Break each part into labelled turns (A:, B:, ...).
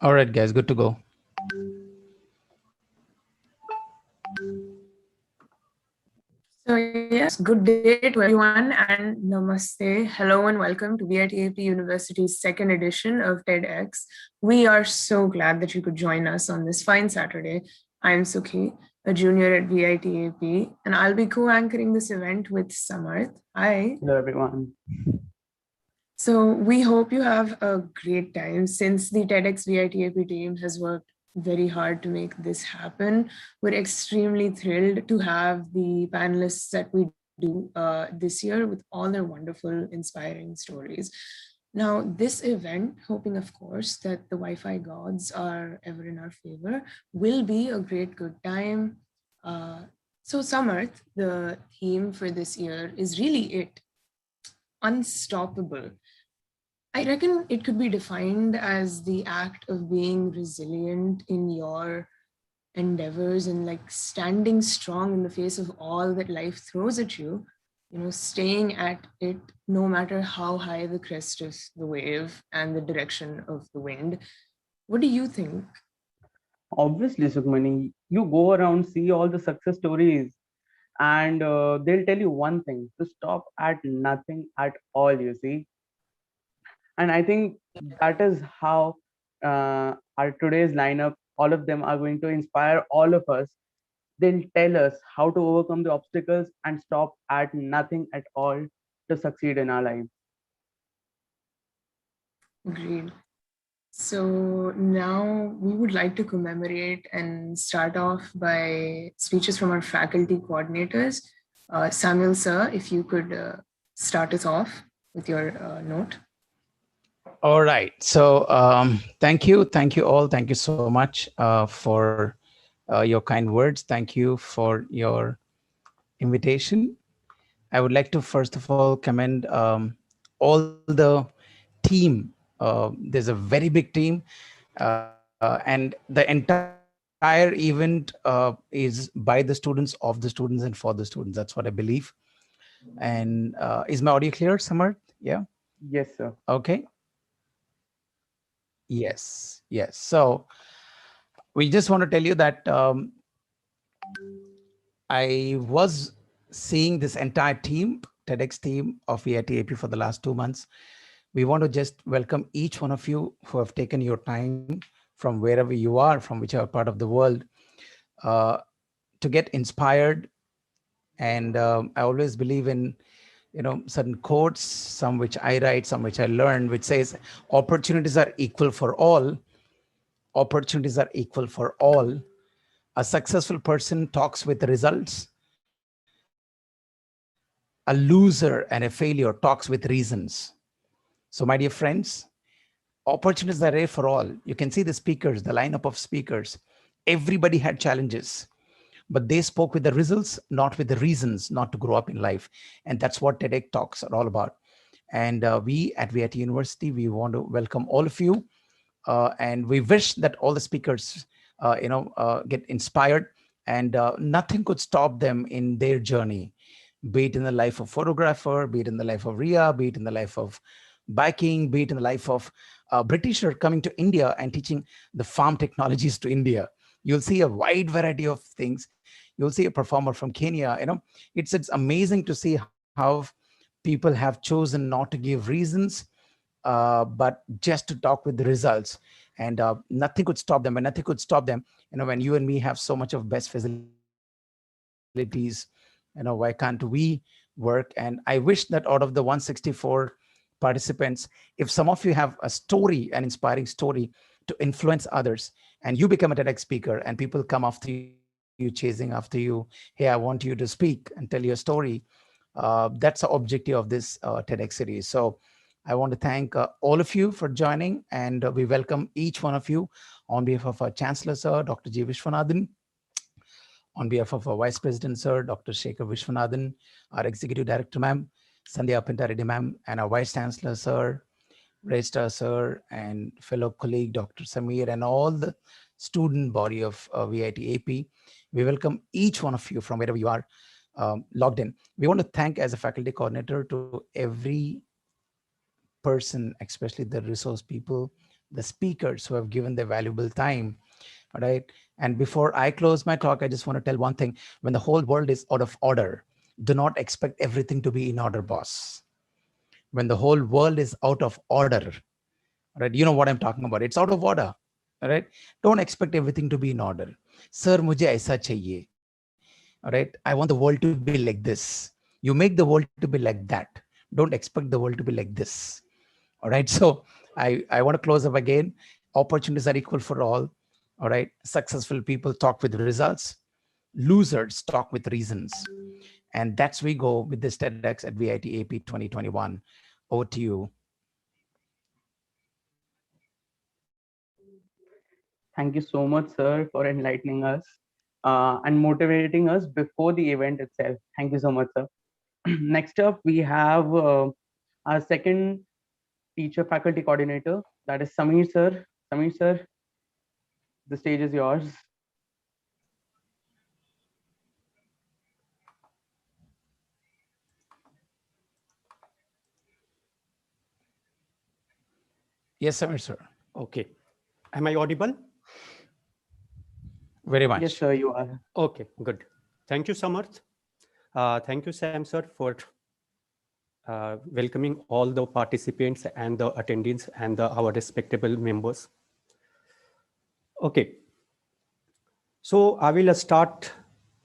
A: All right, guys, good to go.
B: So yes, good day to everyone and namaste. Hello and welcome to VITAP University's second edition of Tedx. We are so glad that you could join us on this fine Saturday. I'm Sukhi, a junior at VITAP, and I'll be co-anchoring this event with Samarth. Hi.
C: Hello, everyone.
B: So we hope you have a great time since the TEDx VITAP team has worked very hard to make this happen. We're extremely thrilled to have the panelists that we do this year with all their wonderful, inspiring stories. Now, this event, hoping of course that the Wi-Fi gods are ever in our favor, will be a great good time. So Samarth, the theme for this year is really it, unstoppable. I reckon it could be defined as the act of being resilient in your endeavors and like standing strong in the face of all that life throws at you, staying at it no matter how high the crest of the wave and the direction of the wind. What do you think?
C: Obviously, Sukhmani, you go around, see all the success stories, and they'll tell you one thing to stop at nothing at all, you see. And I think that is how our today's lineup, all of them are going to inspire all of us. They'll tell us how to overcome the obstacles and stop at nothing at all to succeed in our lives.
B: Agreed. So now we would like to commemorate and start off by speeches from our faculty coordinators. Samuel, sir, if you could start us off with your note.
A: All right. So thank you all. Thank you so much for your kind words. Thank you for your invitation. I would like to first of all commend all the team. There's a very big team, and the entire event is by the students, of the students, and for the students. That's what I believe. And is my audio clear, Samar? Yeah.
C: Yes, sir.
A: Okay. Yes. Yes. So we just want to tell you that I was seeing this entire team, TEDx team of VITAP for the last 2 months. We want to just welcome each one of you who have taken your time from wherever you are, from whichever part of the world, uh, to get inspired. And I always believe in, certain quotes, some which I write, some which I learned, which says opportunities are equal for all. Opportunities are equal for all. A successful person talks with results. A loser and a failure talks with reasons. So, my dear friends, opportunities are rare for all. You can see the speakers, the lineup of speakers. Everybody had challenges, but they spoke with the results, not with the reasons not to grow up in life. And that's what TEDx talks are all about. And we at VIT University, we want to welcome all of you. And we wish that all the speakers, get inspired, and nothing could stop them in their journey, be it in the life of photographer, be it in the life of Ria, be it in the life of biking, be it in the life of a Britisher coming to India and teaching the farm technologies to India. You'll see a wide variety of things. You'll see a performer from Kenya. It's amazing to see how people have chosen not to give reasons, but just to talk with the results. And nothing could stop them. And nothing could stop them. When you and me have so much of best facilities, why can't we work? And I wish that out of the 164 participants, if some of you have a story, an inspiring story to influence others, and you become a TEDx speaker, and people come after you, chasing after you, hey, I want you to speak and tell your story. That's the objective of this TEDx series. So I want to thank all of you for joining, and we welcome each one of you on behalf of our Chancellor, Sir, Dr. G. Vishwanathan, on behalf of our Vice President, Sir, Dr. Shekhar Vishwanathan, our Executive Director, Ma'am, Sandhya Pintareddy, Ma'am, and our Vice Chancellor, Sir, Registrar, Sir, and fellow colleague, Dr. Samir, and all the student body of VIT AP. We welcome each one of you from wherever you are logged in. We want to thank, as a faculty coordinator, to every person, especially the resource people, the speakers who have given their valuable time. All right. And before I close my talk, I just want to tell one thing. When the whole world is out of order, do not expect everything to be in order, boss. When the whole world is out of order, right? You know what I'm talking about. It's out of order. All right. Don't expect everything to be in order. Sir, mujhe aisa chahiye. All right. I want the world to be like this. You make the world to be like that. Don't expect the world to be like this. All right. So I want to close up again. Opportunities are equal for all. All right. Successful people talk with results. Losers talk with reasons. And that's we go with this TEDx at VIT AP 2021. Over to you.
C: Thank you so much, sir, for enlightening us and motivating us before the event itself. Thank you so much, sir. Next up, we have our second teacher faculty coordinator, that is Samir sir. Samir sir, the stage is yours.
A: Yes, Samir, sir.
D: Okay. Am I audible?
A: Very much.
C: Yes, sir, you are.
D: Okay, good. Thank you, Samarth. Thank you, Sam, sir, for welcoming all the participants and the attendees and our respectable members. Okay. So I will start.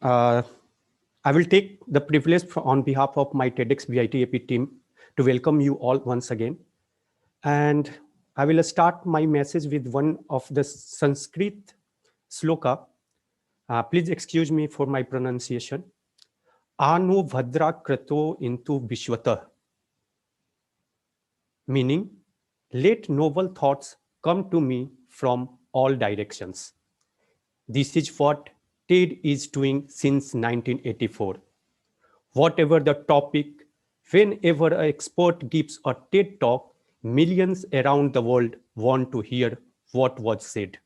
D: I will take the privilege on behalf of my TEDx VITAP team to welcome you all once again. And I will start my message with one of the Sanskrit sloka. Please excuse me for my pronunciation. Ano Bhadra Krato into Vishwata. Meaning, let noble thoughts come to me from all directions. This is what TED is doing since 1984. Whatever the topic, whenever an expert gives a TED talk, millions around the world want to hear what was said.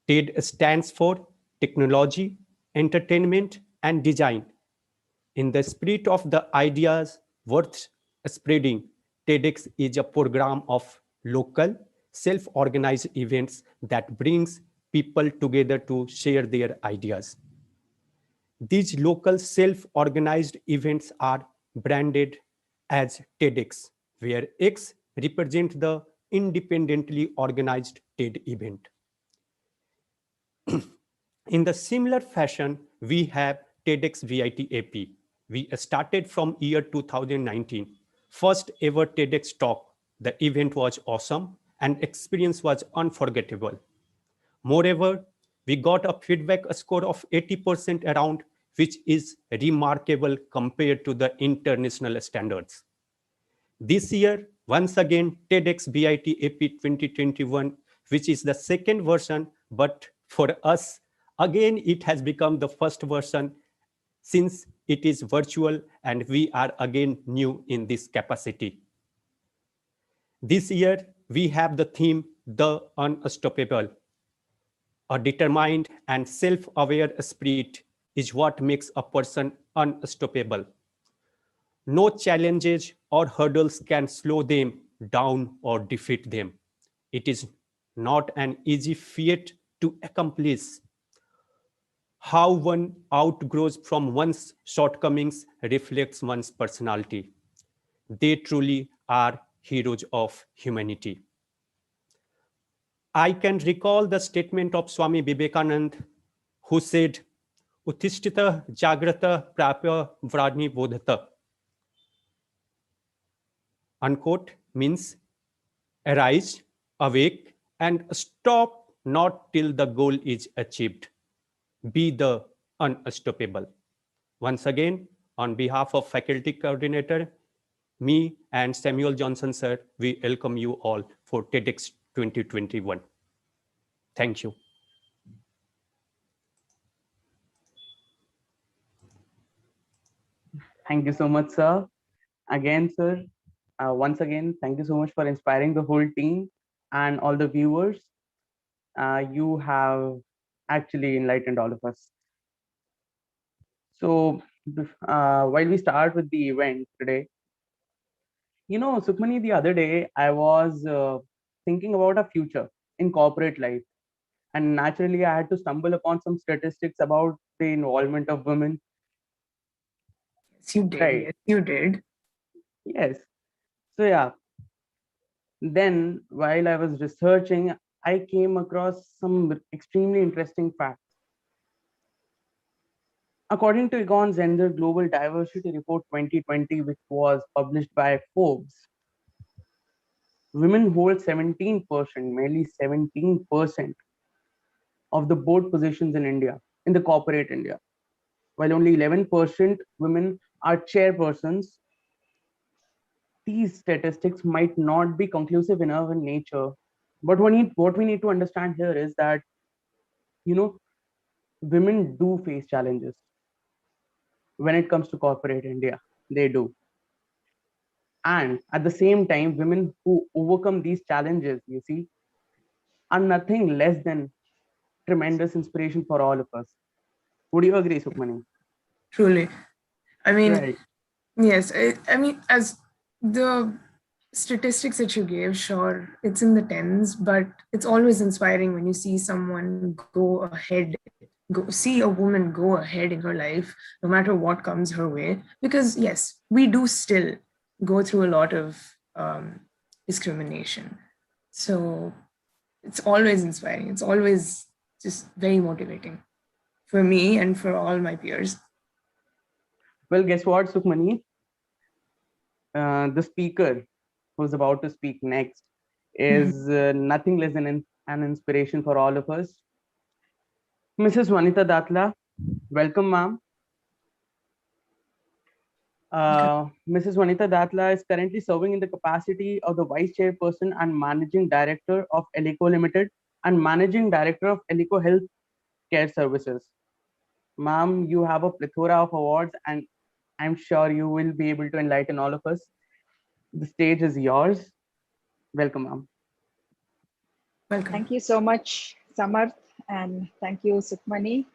D: TED stands for Technology, Entertainment, and Design. In the spirit of the ideas worth spreading, TEDx is a program of local, self-organized events that brings people together to share their ideas. These local self-organized events are branded as TEDx, where X represents the independently organized TED event. In the similar fashion, we have TEDx VITAP. We started from year 2019. First ever TEDx talk. The event was awesome and experience was unforgettable. Moreover, we got a feedback score of 80% around, which is remarkable compared to the international standards. This year, once again, TEDx VITAP 2021, which is the second version, but for us, again, it has become the first version since it is virtual and we are again new in this capacity. This year, we have the theme, The Unstoppable. A determined and self-aware spirit is what makes a person unstoppable. No challenges or hurdles can slow them down or defeat them. It is not an easy feat to accomplish. How one outgrows from one's shortcomings reflects one's personality. They truly are heroes of humanity. I can recall the statement of Swami Vivekananda, who said, Uttishtita Jagrata Prapya Vrani Bodhata. Unquote means arise, awake, and stop not till the goal is achieved. Be the unstoppable. Once again, on behalf of faculty coordinator, me and Samuel Johnson, sir, we welcome you all for TEDx 2021. Thank you.
C: Thank you so much, sir. Again, sir, once again, thank you so much for inspiring the whole team and all the viewers. You have actually enlightened all of us. So, while we start with the event today, Sukhmani, the other day I was thinking about a future in corporate life. And naturally, I had to stumble upon some statistics about the involvement of women.
B: Yes, you did.
C: Right.
B: Yes, you did.
C: Yes. So yeah, then while I was researching, I came across some extremely interesting facts. According to Egon Zehnder Global Diversity Report 2020, which was published by Forbes, women hold 17%, merely 17% of the board positions in India, in the corporate India, while only 11% women are chairpersons. These statistics might not be conclusive enough in nature, but what we need to understand here is that, you know, women do face challenges when it comes to corporate India. They do. And at the same time, women who overcome these challenges, you see, are nothing less than tremendous inspiration for all of us. Would you agree, Sukhmani?
B: Truly. I mean,
C: Right.
B: yes, I mean, as the statistics that you gave, sure, it's in the tens, but it's always inspiring when you see someone go ahead, see a woman go ahead in her life, no matter what comes her way. Because, yes, we do still go through a lot of discrimination. So it's always inspiring. It's always just very motivating for me and for all my peers.
C: Well, guess what, Sukhmani? The speaker who's about to speak next is nothing less than an inspiration for all of us. Mrs. Vanita Datla, welcome, ma'am. Mrs. Vanita Datla is currently serving in the capacity of the Vice Chairperson and Managing Director of Elico Limited and Managing Director of Elico Health Care Services. Ma'am, you have a plethora of awards, and I'm sure you will be able to enlighten all of us. The stage is yours. Welcome, ma'am.
B: Welcome.
E: Thank you so much, Samarth, and thank you, Sukhmani.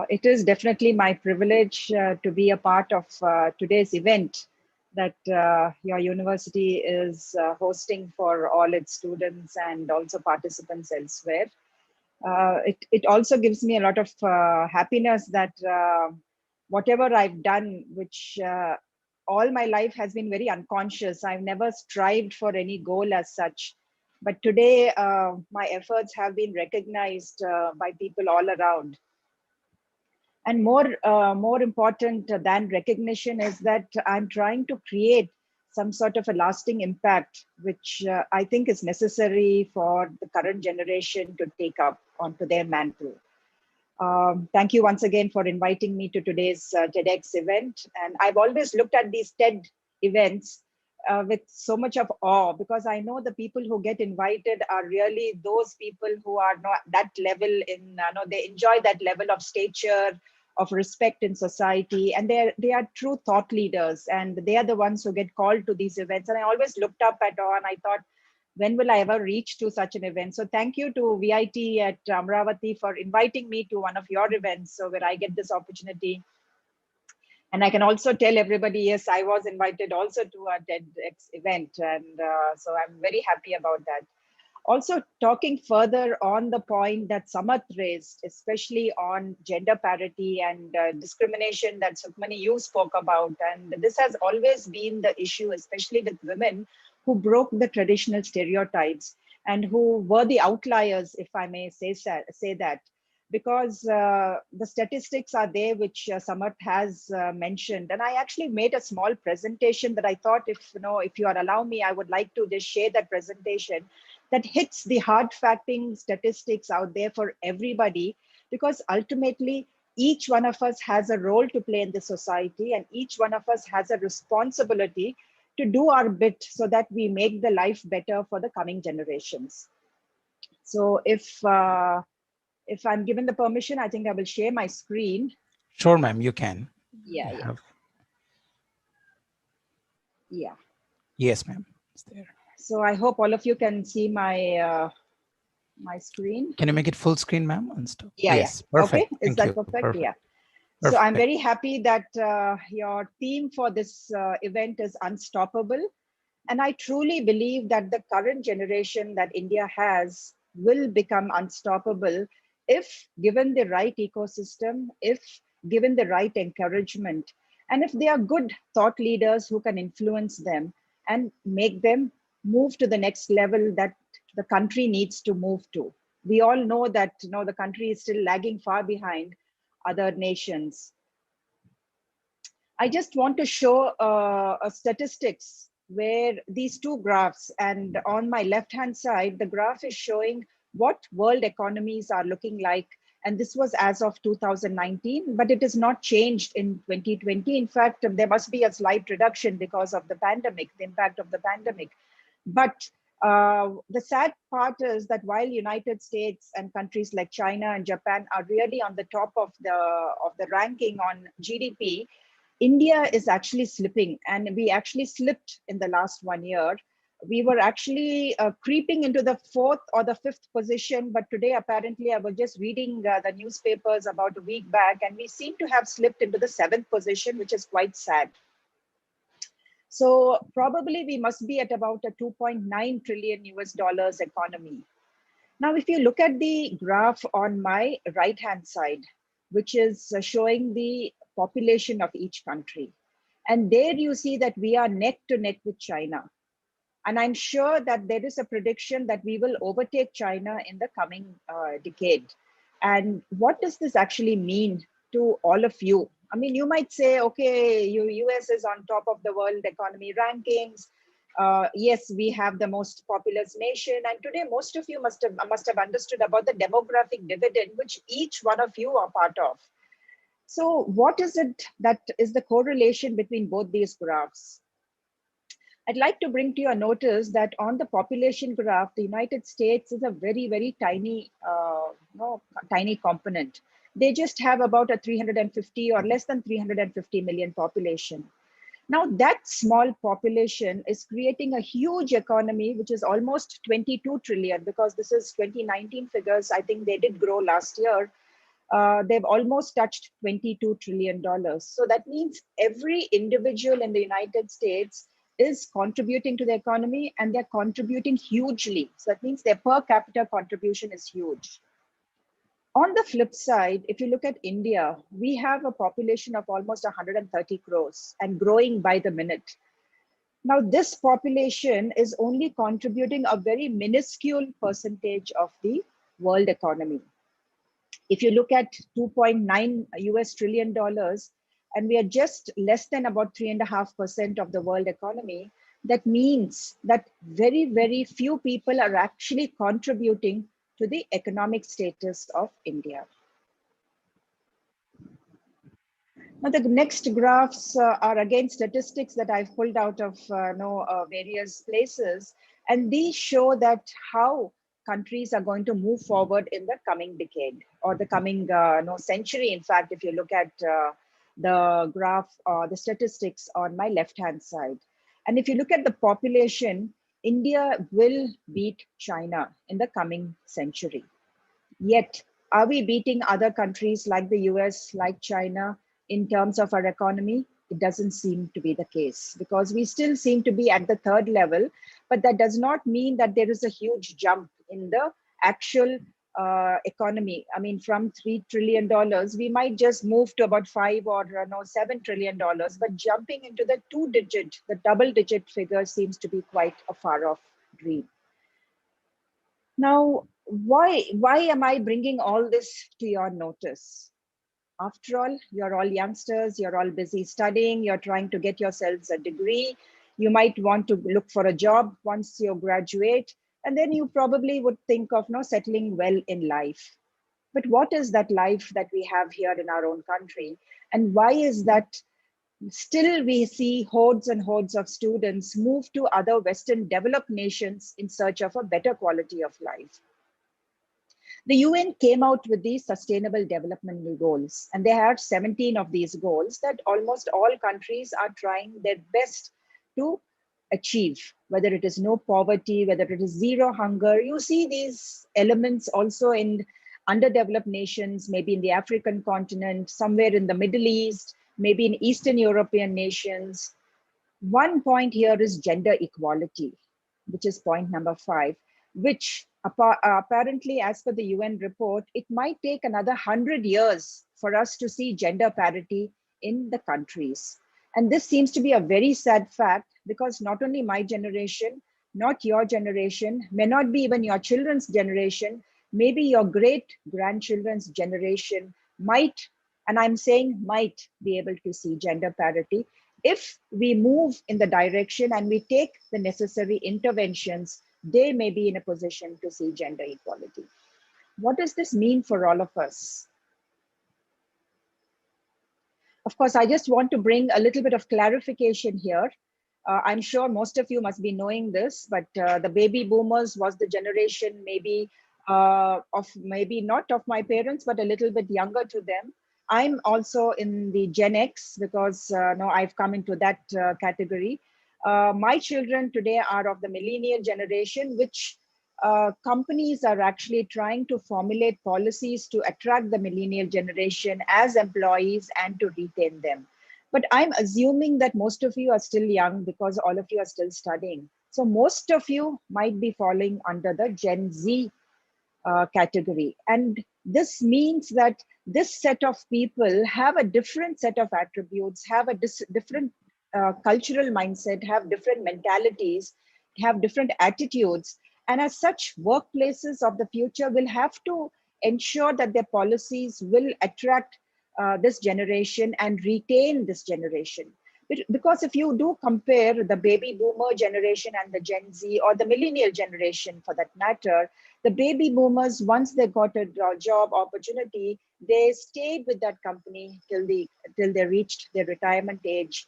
E: It is definitely my privilege to be a part of today's event that your university is hosting for all its students and also participants elsewhere. It also gives me a lot of happiness that whatever I've done, which all my life has been very unconscious. I've never strived for any goal as such. But today, my efforts have been recognized by people all around. And more important than recognition is that I'm trying to create some sort of a lasting impact, which I think is necessary for the current generation to take up onto their mantle. Thank you once again for inviting me to today's TEDx event. And I've always looked at these TED events with so much of awe, because I know the people who get invited are really those people who are not that level in, they enjoy that level of stature, of respect in society, and they are true thought leaders, and they are the ones who get called to these events. And I always looked up at awe, and I thought, when will I ever reach to such an event? So thank you to VIT at Amravati for inviting me to one of your events, so where I get this opportunity. And I can also tell everybody, yes, I was invited also to a TEDx event. And so I'm very happy about that. Also, talking further on the point that Samarth raised, especially on gender parity and discrimination that Sukhmani, you spoke about. And this has always been the issue, especially with women who broke the traditional stereotypes and who were the outliers, if I may say that. Because the statistics are there, which Samarth has mentioned. And I actually made a small presentation that I thought, if you allow me, I would like to just share that presentation that hits the hard-facting statistics out there for everybody, because ultimately each one of us has a role to play in the society, and each one of us has a responsibility to do our bit so that we make the life better for the coming generations. So if I'm given the permission, I think I will share my screen.
A: Sure, ma'am, you can.
E: Yeah,
A: You
E: yeah.
A: have-
E: Yeah.
A: Yes, ma'am. It's there.
E: So I hope all of you can see my my screen.
A: Can you make it full screen, ma'am? And stuff?
E: Yeah,
A: Yes,
E: yeah.
A: perfect.
E: Okay, is
A: Thank
E: that
A: you.
E: perfect? Yeah. So
A: Perfect.
E: I'm very happy that your theme for this event is unstoppable. And I truly believe that the current generation that India has will become unstoppable if given the right ecosystem, if given the right encouragement, and if they are good thought leaders who can influence them and make them move to the next level that the country needs to move to. We all know that the country is still lagging far behind other nations. I just want to show a statistics where these two graphs, and on my left-hand side, the graph is showing what world economies are looking like. And this was as of 2019, but it is not changed in 2020. In fact, there must be a slight reduction because of the pandemic, the impact of the pandemic. But the sad part is that while United States and countries like China and Japan are really on the top of the ranking on GDP, India is actually slipping, and we actually slipped in the last 1 year. We were actually creeping into the fourth or the fifth position, but today apparently I was just reading the newspapers about a week back, and we seem to have slipped into the seventh position, which is quite sad. So probably we must be at about a 2.9 trillion US dollars economy. Now, if you look at the graph on my right-hand side, which is showing the population of each country, and there you see that we are neck to neck with China. And I'm sure that there is a prediction that we will overtake China in the coming decade. And what does this actually mean to all of you? I mean, you might say, okay, US is on top of the world economy rankings. Yes, we have the most populous nation. And today, most of you must have understood about the demographic dividend, which each one of you are part of. So what is it that is the correlation between both these graphs? I'd like to bring to your notice that on the population graph, the United States is a very, very tiny, tiny component. They just have about a 350 or less than 350 million population. Now that small population is creating a huge economy, which is almost 22 trillion, because this is 2019 figures. I think they did grow last year. They've almost touched $22 trillion. So that means every individual in the United States is contributing to the economy, and they're contributing hugely. So that means their per capita contribution is huge. On the flip side, if you look at India, we have a population of almost 130 crores and growing by the minute. Now, this population is only contributing a very minuscule percentage of the world economy. If you look at 2.9 US trillion dollars, and we are just less than about 3.5% of the world economy, that means that very, very few people are actually contributing to the economic status of India. Now, the next graphs are again statistics that I've pulled out of various places, and these show that how countries are going to move forward in the coming decade or the coming century. In fact, if you look at the graph, the statistics on my left-hand side, and if you look at the population, India will beat China in the coming century. Yet, are we beating other countries like the US, like China, in terms of our economy? It doesn't seem to be the case, because we still seem to be at the third level, but that does not mean that there is a huge jump in the actual economy. I mean, from $3 trillion, we might just move to about $5 or $7 trillion, but jumping into the the double-digit figure seems to be quite a far-off dream. Now, why am I bringing all this to your notice? After all, you're all youngsters, you're all busy studying, you're trying to get yourselves a degree. You might want to look for a job once you graduate, and then you probably would think of settling well in life. But what is that life that we have here in our own country? And why is that still we see hordes and hordes of students move to other Western developed nations in search of a better quality of life? The UN came out with these sustainable development goals, and they have 17 of these goals that almost all countries are trying their best to achieve, whether it is no poverty, whether it is zero hunger. You see these elements also in underdeveloped nations, maybe in the African continent, somewhere in the Middle East, maybe in Eastern European nations. One point here is gender equality, which is point number 5, which apparently, as per the UN report, it might take another 100 years for us to see gender parity in the countries. And this seems to be a very sad fact, because not only my generation, not your generation, may not be even your children's generation, maybe your great grandchildren's generation might, and I'm saying might, be able to see gender parity if we move in the direction and we take the necessary interventions. They may be in a position to see gender equality. What does this mean for all of us? Of course, I just want to bring a little bit of clarification here. I'm sure most of you must be knowing this, but the baby boomers was the generation maybe of maybe not of my parents, but a little bit younger to them. I'm also in the Gen X, because no, I've come into that category. My children today are of the millennial generation, which companies are actually trying to formulate policies to attract the millennial generation as employees and to retain them. But I'm assuming that most of you are still young, because all of you are still studying. So most of you might be falling under the Gen Z category. And this means that this set of people have a different set of attributes, have a different cultural mindset, have different mentalities, have different attitudes. And as such, workplaces of the future will have to ensure that their policies will attract this generation and retain this generation. Because if you do compare the baby boomer generation and the Gen Z, or the millennial generation for that matter, the baby boomers, once they got a job opportunity, they stayed with that company till they reached their retirement age,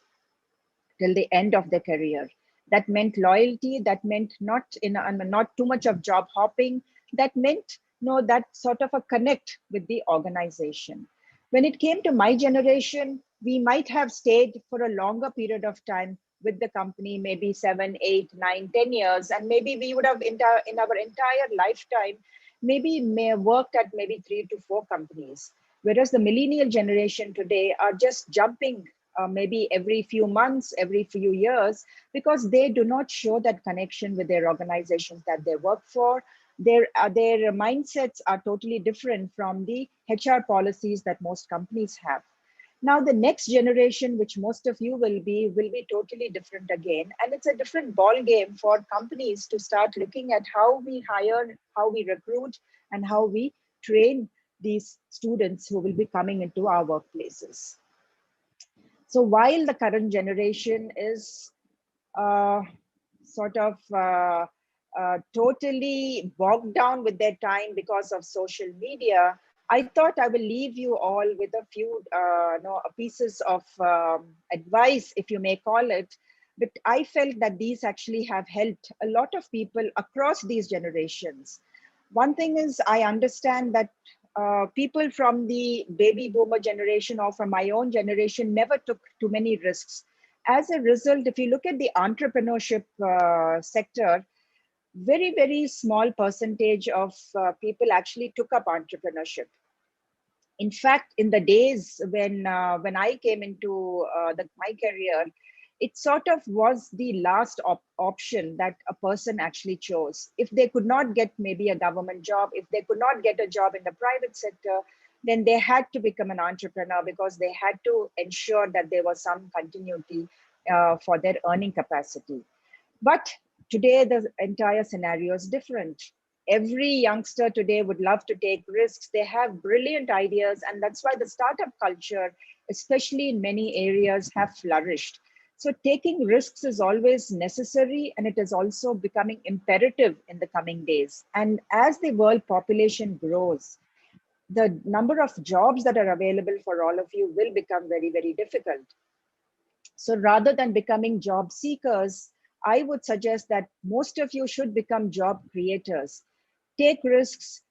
E: till the end of their career. That meant loyalty. That meant not too much of job hopping. That meant that sort of a connect with the organization. When it came to my generation, we might have stayed for a longer period of time with the company, maybe 7, 8, 9, 10 years, and maybe we would have in our entire lifetime, maybe may have worked at maybe 3 to 4 companies. Whereas the millennial generation today are just jumping maybe every few months, every few years, because they do not show that connection with their organizations that they work for. Their mindsets are totally different from the HR policies that most companies have. Now, the next generation, which most of you will be totally different again. And it's a different ball game for companies to start looking at how we hire, how we recruit, and how we train these students who will be coming into our workplaces. So while the current generation is sort of totally bogged down with their time because of social media, I thought I will leave you all with a few pieces of advice, if you may call it. But I felt that these actually have helped a lot of people across these generations. One thing is, I understand that people from the baby boomer generation or from my own generation never took too many risks. As a result, if you look at the entrepreneurship sector, very, very small percentage of people actually took up entrepreneurship. In fact, in the days when I came into my career, it sort of was the last option that a person actually chose. If they could not get maybe a government job, if they could not get a job in the private sector, then they had to become an entrepreneur, because they had to ensure that there was some continuity for their earning capacity. But today, the entire scenario is different. Every youngster today would love to take risks. They have brilliant ideas, and that's why the startup culture, especially in many areas, have flourished. So taking risks is always necessary, and it is also becoming imperative in the coming days. And as the world population grows, the number of jobs that are available for all of you will become very, very difficult. So rather than becoming job seekers, I would suggest that most of you should become job creators. Take risks,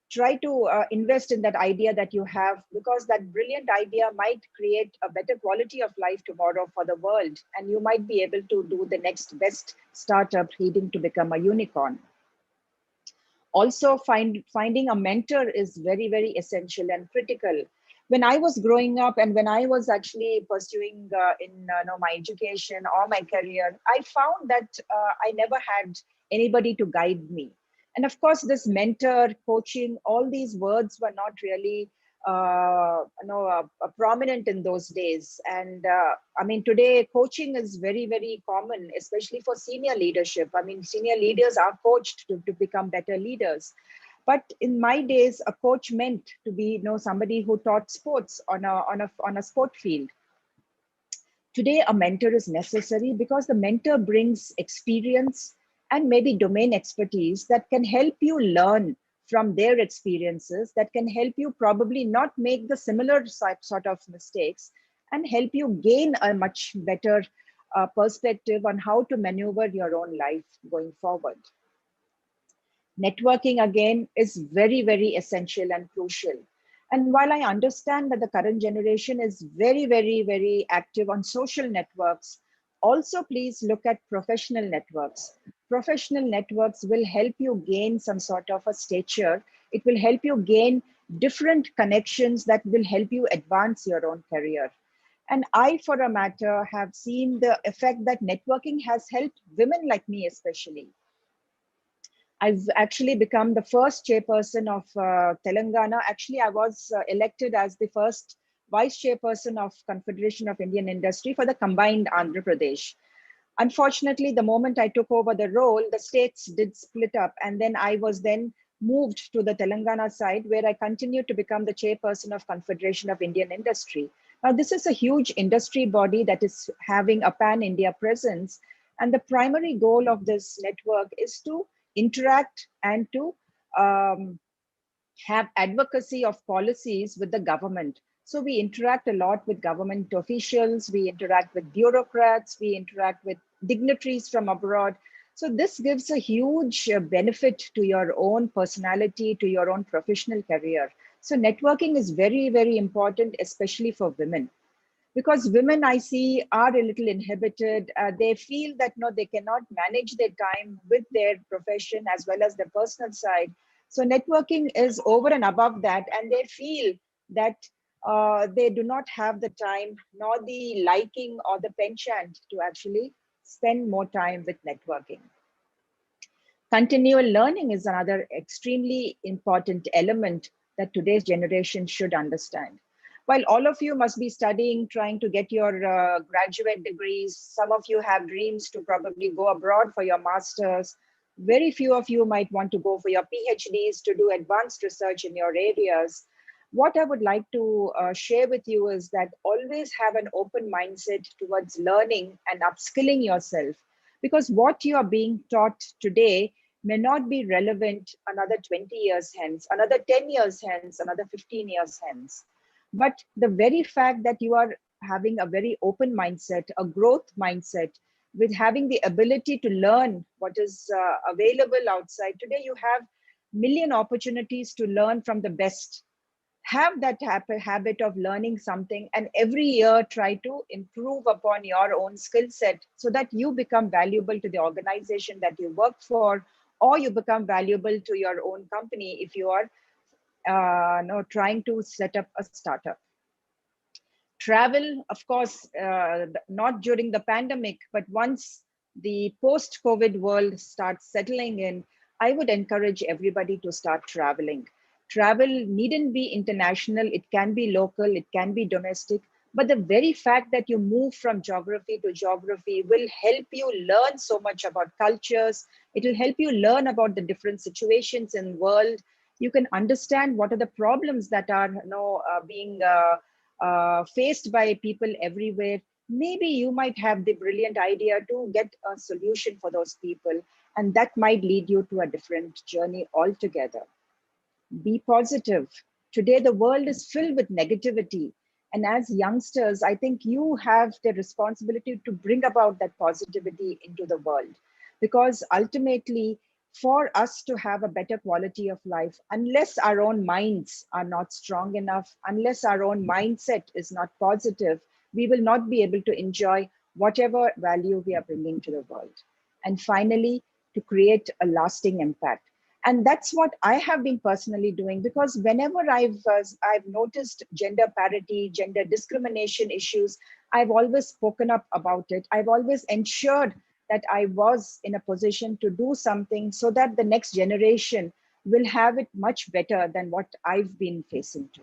E: try to invest in that idea that you have, because that brilliant idea might create a better quality of life tomorrow for the world. And you might be able to do the next best startup leading to become a unicorn. Also, finding a mentor is very, very essential and critical. when I was growing up and when I was actually pursuing my education or my career, I found that I never had anybody to guide me. And of course, this mentor, coaching, all these words were not really prominent in those days. And I mean, today coaching is very, very common, especially for senior leadership. I mean, senior leaders are coached to become better leaders. But in my days, a coach meant to be, somebody who taught sports on a sport field. Today, a mentor is necessary because the mentor brings experience and maybe domain expertise that can help you learn from their experiences, that can help you probably not make the similar sort of mistakes, and help you gain a much better perspective on how to maneuver your own life going forward. Networking again is very, very essential and crucial. And while I understand that the current generation is very, very, very active on social networks, also please look at professional networks. Professional networks will help you gain some sort of a stature. It will help you gain different connections that will help you advance your own career. And I, for a matter, have seen the effect that networking has helped women like me, especially. I've actually become the first chairperson of Telangana. Actually, I was elected as the first vice chairperson of Confederation of Indian Industry for the combined Andhra Pradesh. Unfortunately, the moment I took over the role, the states did split up, and then I was then moved to the Telangana side, where I continued to become the chairperson of Confederation of Indian Industry. Now, this is a huge industry body that is having a pan-India presence, and the primary goal of this network is to interact and to have advocacy of policies with the government. So we interact a lot with government officials, we interact with bureaucrats, we interact with dignitaries from abroad. So this gives a huge benefit to your own personality, to your own professional career. So networking is very, very important, especially for women. Because women I see are a little inhibited. They feel that no, they cannot manage their time with their profession as well as their personal side. So networking is over and above that, and they feel that they do not have the time nor the liking or the penchant to actually spend more time with networking. Continual learning is another extremely important element that today's generation should understand. While all of you must be studying, trying to get your graduate degrees, some of you have dreams to probably go abroad for your masters. Very few of you might want to go for your PhDs to do advanced research in your areas. What I would like to share with you is that always have an open mindset towards learning and upskilling yourself, because what you are being taught today may not be relevant another 20 years hence, another 10 years hence, another 15 years hence. But the very fact that you are having a very open mindset, a growth mindset, with having the ability to learn what is available outside. Today, you have million opportunities to learn from the best. Have that habit of learning something, and every year try to improve upon your own skill set so that you become valuable to the organization that you work for, or you become valuable to your own company if you are trying to set up a startup. Travel, of course, not during the pandemic, but once the post-COVID world starts settling in, I would encourage everybody to start traveling. Travel needn't be international, it can be local, it can be domestic, but the very fact that you move from geography to geography will help you learn so much about cultures. It will help you learn about the different situations in the world. You can understand what are the problems that are being faced by people everywhere. Maybe you might have the brilliant idea to get a solution for those people, and that might lead you to a different journey altogether. Be positive. Today, the world is filled with negativity. And as youngsters, I think you have the responsibility to bring about that positivity into the world. Because ultimately, for us to have a better quality of life, unless our own minds are not strong enough, unless our own mindset is not positive, we will not be able to enjoy whatever value we are bringing to the world. And finally, to create a lasting impact. And that's what I have been personally doing, because whenever I've noticed gender parity, gender discrimination issues, I've always spoken up about it. I've always ensured that I was in a position to do something so that the next generation will have it much better than what I've been facing to.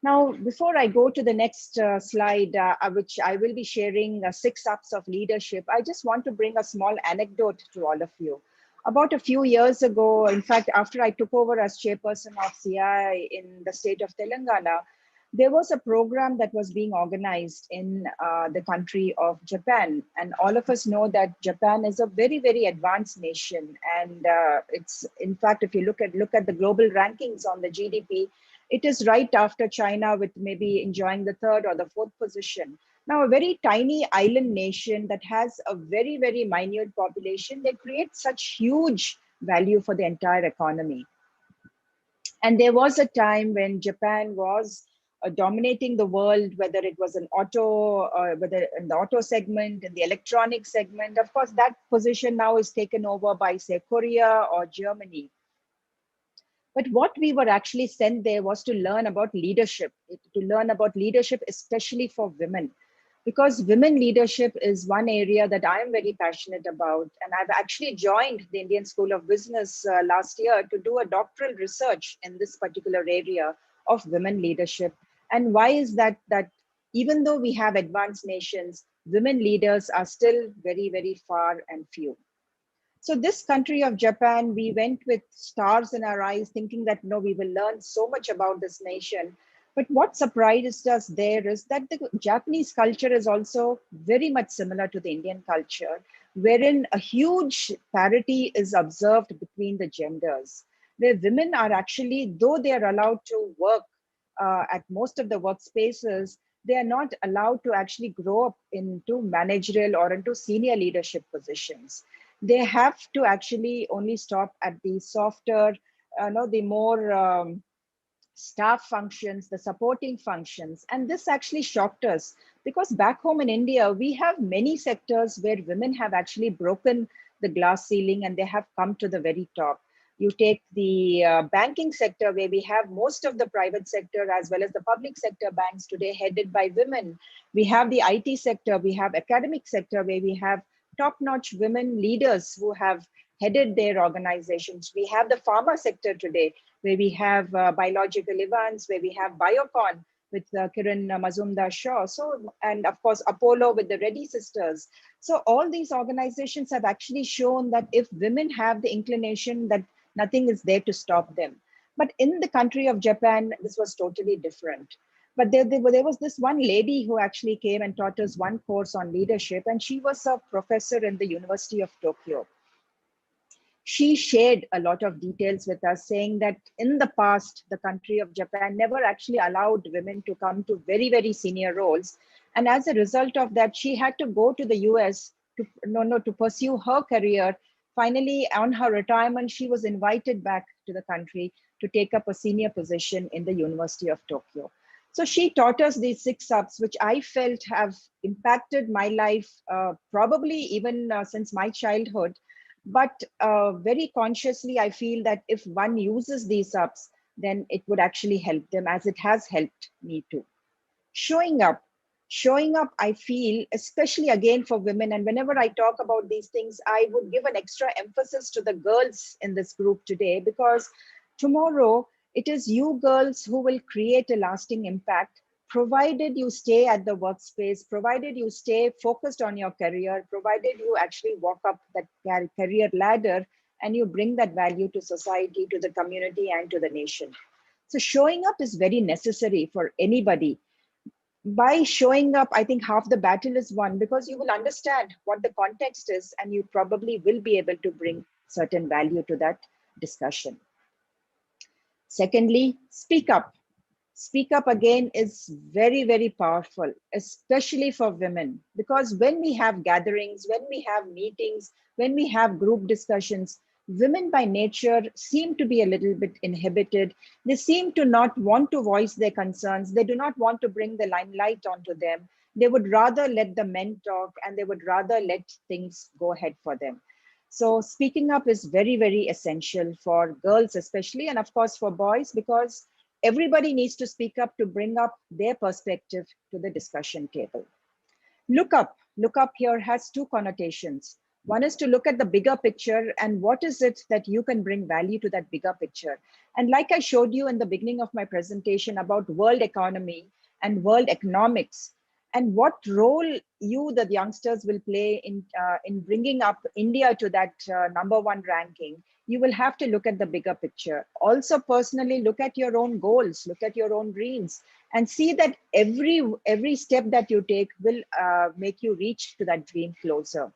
E: Now, before I go to the next slide, which I will be sharing 6 ups of leadership, I just want to bring a small anecdote to all of you. About a few years ago, in fact, after I took over as chairperson of CI in the state of Telangana, there was a program that was being organized in the country of Japan. And all of us know that Japan is a very, very advanced nation. And it's, in fact, if you look at the global rankings on the GDP, it is right after China, with maybe enjoying the 3rd or the 4th position. Now, a very tiny island nation that has a very, very minute population, they create such huge value for the entire economy. And there was a time when Japan was dominating the world, whether it was an auto, whether in the auto segment, in the electronic segment. Of course, that position now is taken over by, say, Korea or Germany. But what we were actually sent there was to learn about leadership, especially for women, because women leadership is one area that I am very passionate about. And I've actually joined the Indian School of Business last year to do a doctoral research in this particular area of women leadership. And why is that? That even though we have advanced nations, women leaders are still very, very far and few. So this country of Japan, we went with stars in our eyes, thinking that, no, we will learn so much about this nation. But what surprised us there is that the Japanese culture is also very much similar to the Indian culture, wherein a huge parity is observed between the genders, where women are actually, though they are allowed to work at most of the workspaces, they are not allowed to actually grow up into managerial or into senior leadership positions. They have to actually only stop at the softer, the more staff functions, the supporting functions. And this actually shocked us, because back home in India, we have many sectors where women have actually broken the glass ceiling and they have come to the very top. You take the banking sector, where we have most of the private sector as well as the public sector banks today headed by women. We have the IT sector, we have academic sector, where we have top-notch women leaders who have headed their organizations. We have the pharma sector today, where we have Biological Events, where we have Biocon with Kiran Mazumdar-Shaw. So, and of course, Apollo with the Reddy sisters. So all these organizations have actually shown that if women have the inclination, that nothing is there to stop them. But in the country of Japan, this was totally different. But there was this one lady who actually came and taught us one course on leadership, and she was a professor in the University of Tokyo. She shared a lot of details with us, saying that in the past, the country of Japan never actually allowed women to come to very, very senior roles. And as a result of that, she had to go to the US to pursue her career. Finally, on her retirement, she was invited back to the country to take up a senior position in the University of Tokyo. So she taught us these 6 ups, which I felt have impacted my life, probably even since my childhood. But very consciously, I feel that if one uses these ups, then it would actually help them, as it has helped me too. Showing up, I feel, especially again for women, and whenever I talk about these things, I would give an extra emphasis to the girls in this group today, because tomorrow it is you girls who will create a lasting impact, provided you stay at the workspace, provided you stay focused on your career, provided you actually walk up that career ladder and you bring that value to society, to the community, and to the nation. So showing up is very necessary for anybody. By showing up, I think half the battle is won, because you will understand what the context is and you probably will be able to bring certain value to that discussion. Secondly, speak up. Speak up again is very, very powerful, especially for women, because when we have gatherings, when we have meetings, when we have group discussions, women by nature seem to be a little bit inhibited. They seem to not want to voice their concerns. They do not want to bring the limelight onto them. They would rather let the men talk, and they would rather let things go ahead for them. So speaking up is very, very essential for girls especially, and of course for boys, because everybody needs to speak up to bring up their perspective to the discussion table. Look up here has two connotations. One is to look at the bigger picture and what is it that you can bring value to that bigger picture. And like I showed you in the beginning of my presentation about world economy and world economics, and what role you, the youngsters, will play in bringing up India to that number one ranking, you will have to look at the bigger picture. Also, personally, look at your own goals, look at your own dreams, and see that every step that you take will make you reach to that dream closer.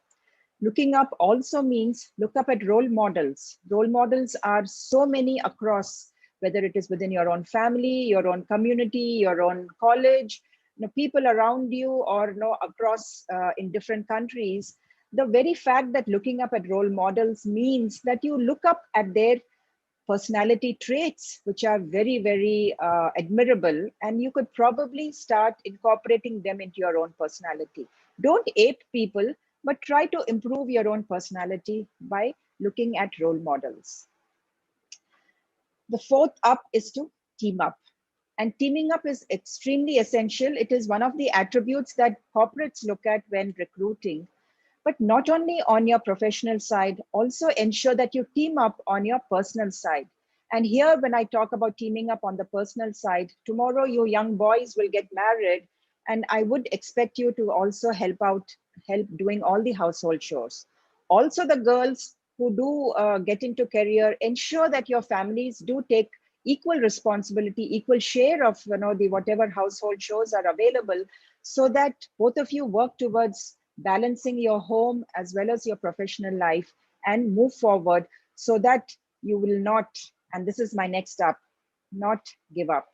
E: Looking up also means look up at role models. Role models are so many across, whether it is within your own family, your own community, your own college, people around you, or across in different countries. The very fact that looking up at role models means that you look up at their personality traits, which are very, very admirable, and you could probably start incorporating them into your own personality. Don't ape people, but try to improve your own personality by looking at role models. The fourth up is to team up. And teaming up is extremely essential. It is one of the attributes that corporates look at when recruiting. But not only on your professional side, also ensure that you team up on your personal side. And here, when I talk about teaming up on the personal side, tomorrow you young boys will get married, and I would expect you to also help doing all the household chores. Also, the girls who do get into career, ensure that your families do take equal responsibility, equal share of the whatever household chores are available, so that both of you work towards balancing your home as well as your professional life and move forward, so that you will not, and this is my next up, not give up.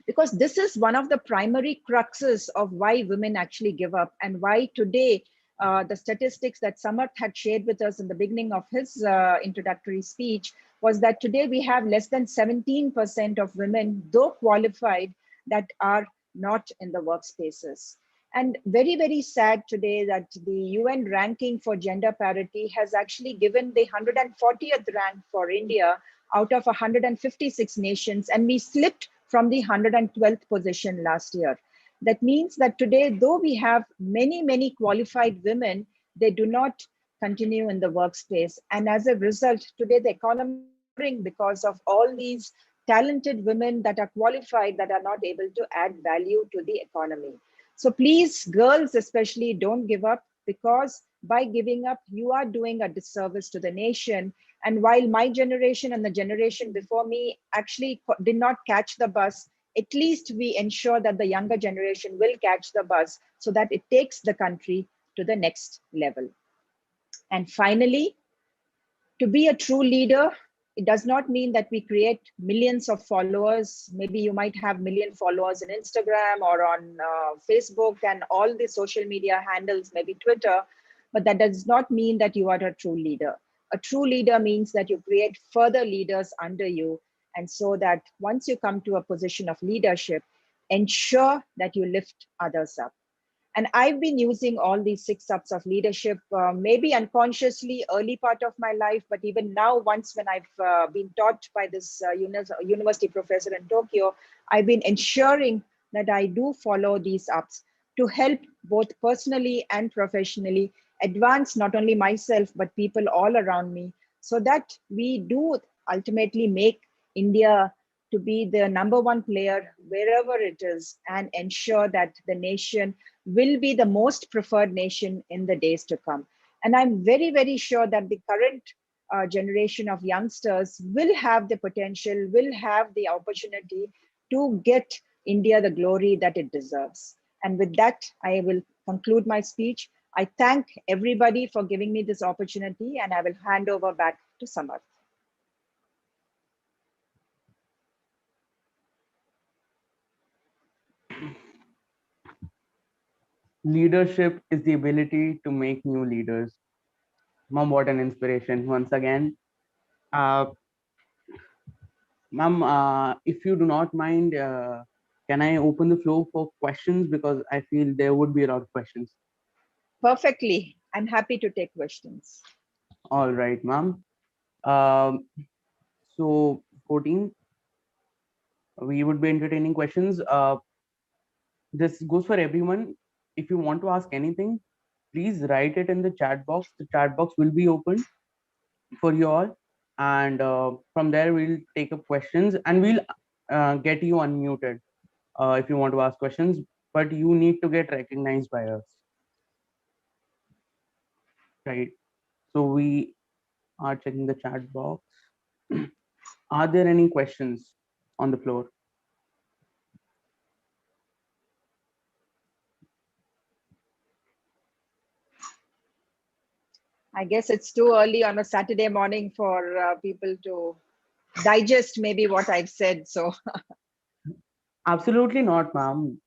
E: Because this is one of the primary cruxes of why women actually give up, and why today the statistics that Samarth had shared with us in the beginning of his introductory speech was that today we have less than 17% of women, though qualified, that are not in the workspaces. And very, very sad today that the UN ranking for gender parity has actually given the 140th rank for India out of 156 nations, and we slipped from the 112th position last year. That means that today, though we have many, many qualified women, they do not continue in the workspace. And as a result, today the economy is suffering because of all these talented women that are qualified that are not able to add value to the economy. So please, girls especially, don't give up, because by giving up, you are doing a disservice to the nation. And while my generation and the generation before me actually did not catch the bus, at least we ensure that the younger generation will catch the bus, so that it takes the country to the next level. And finally, to be a true leader, it does not mean that we create millions of followers. Maybe you might have million followers on Instagram or on Facebook and all the social media handles, maybe Twitter, but that does not mean that you are a true leader. A true leader means that you create further leaders under you, and so that once you come to a position of leadership, ensure that you lift others up. And I've been using all these 6 ups of leadership, maybe unconsciously early part of my life, but even now, once when I've been taught by this university professor in Tokyo, I've been ensuring that I do follow these ups to help both personally and professionally advance not only myself, but people all around me, so that we do ultimately make India to be the number one player wherever it is, and ensure that the nation will be the most preferred nation in the days to come. And I'm very, very sure that the current generation of youngsters will have the potential, will have the opportunity to get India the glory that it deserves. And with that, I will conclude my speech. I thank everybody for giving me this opportunity, and I will hand over back to Samarth.
C: Leadership is the ability to make new leaders. Mom, what an inspiration once again. Uh, Ma'am, if you do not mind, can I open the floor for questions? Because I feel there would be a lot of questions.
E: Perfectly. I'm happy to take questions.
C: All right, ma'am. Um, so 14, we would be entertaining questions. This goes for everyone. If you want to ask anything, please write it in the chat box. The chat box will be open for you all, and from there we'll take up questions and we'll get you unmuted if you want to ask questions, but you need to get recognized by us, right? So we are checking the chat box. Are there any questions on the floor?
E: I guess it's too early on a Saturday morning for people to digest maybe what I've said. So
C: Absolutely not, ma'am.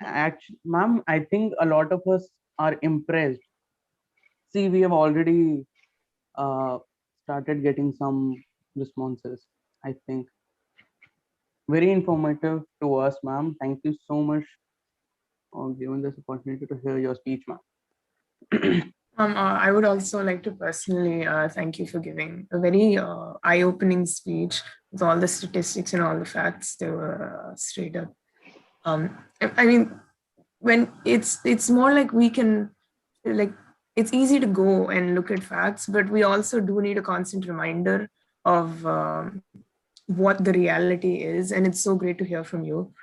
C: Actually, ma'am, I think a lot of us are impressed. See, we have already uh, started getting some responses. I think very informative to us, ma'am. Thank you so much for giving this opportunity to hear your speech, ma'am.
B: I would also like to personally thank you for giving a very eye-opening speech with all the statistics and all the facts. They were straight up. I mean, when it's more like we can, like, it's easy to go and look at facts, but we also do need a constant reminder of what the reality is, and it's so great to hear from you.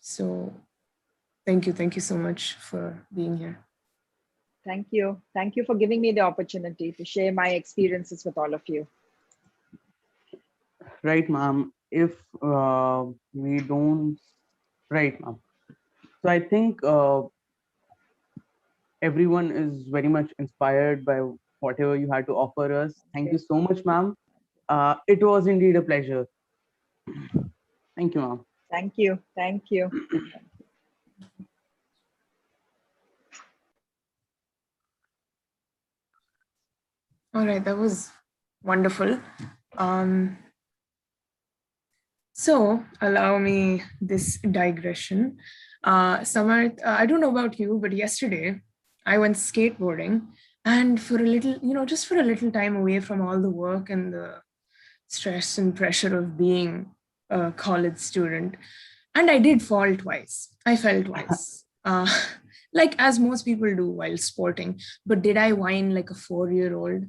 B: So thank you so much for being here.
E: thank you. Thank you for giving me the opportunity to share my experiences with all of you.
C: Right, ma'am. If we don't, right, ma'am. So I think everyone is very much inspired by whatever you had to offer us. Thank you so much, ma'am. It was indeed a pleasure. Thank you, ma'am.
E: Thank you. Thank you.
B: All right, that was wonderful. So allow me this digression. Samarth, I don't know about you, but yesterday I went skateboarding, and for a little, just for a little time away from all the work and the stress and pressure of being a college student, and I did fall twice. I fell twice. Like as most people do while sporting. But did I whine like a 4-year-old?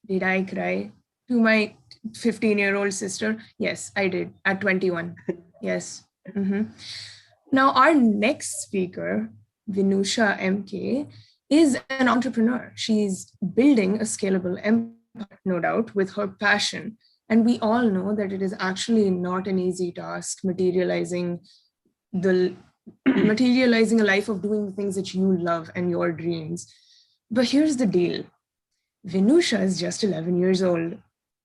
B: Did I cry to my 15-year-old sister? Yes, I did at 21. Yes. Now, our next speaker, Vinusha MK, is an entrepreneur. She's building a scalable empire, no doubt, with her passion. And we all know that it is actually not an easy task materializing a life of doing the things that you love and your dreams. But here's the deal. Vinusha is just 11 years old.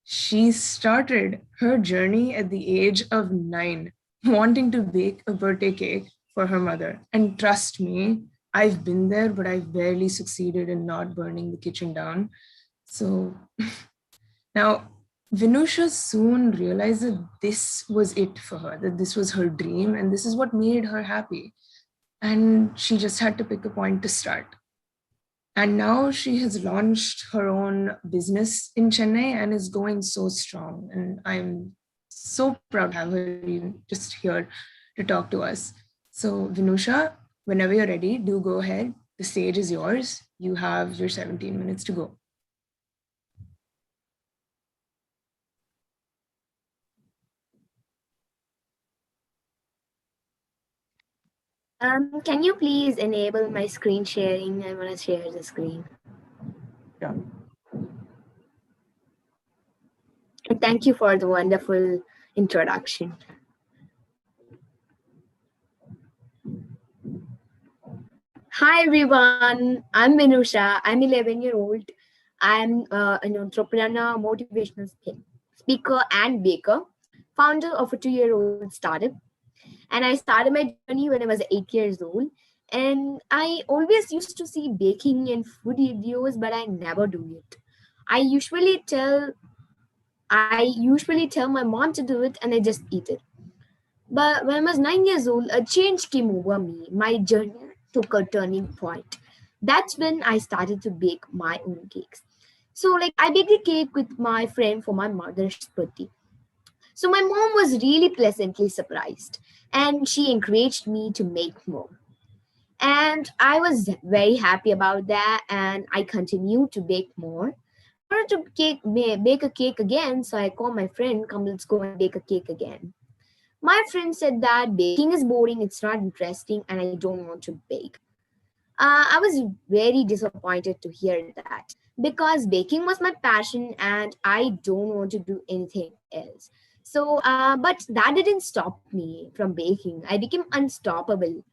B: She started her journey at the age of 9, wanting to bake a birthday cake for her mother. And trust me, I've been there, but I've barely succeeded in not burning the kitchen down. So now, Vinusha soon realized that this was it for her, that this was her dream, and this is what made her happy. And she just had to pick a point to start. And now she has launched her own business in Chennai and is going so strong. And I'm so proud to have her just here to talk to us. So Vinusha, whenever you're ready, do go ahead. The stage is yours. You have your 17 minutes to go.
F: Can you please enable my screen sharing? I want to share the screen.
C: Yeah.
F: Thank you for the wonderful introduction. Hi everyone, I'm Minusha. I'm 11-year-old. I'm an entrepreneur, motivational speaker and baker, founder of a 2-year-old startup. And I started my journey when I was 8 years old. And I always used to see baking and food videos, but I never do it. I usually tell my mom to do it and I just eat it. But when I was 9 years old, a change came over me. My journey took a turning point. That's when I started to bake my own cakes. So like I baked a cake with my friend for my mother's birthday. So my mom was really pleasantly surprised and she encouraged me to make more. And I was very happy about that and I continued to bake more. I wanted to bake a cake again, so I called my friend, come let's go and bake a cake again. My friend said that baking is boring, it's not interesting, and I don't want to bake. I was very disappointed to hear that because baking was my passion and I don't want to do anything else. So, but that didn't stop me from baking. I became unstoppable.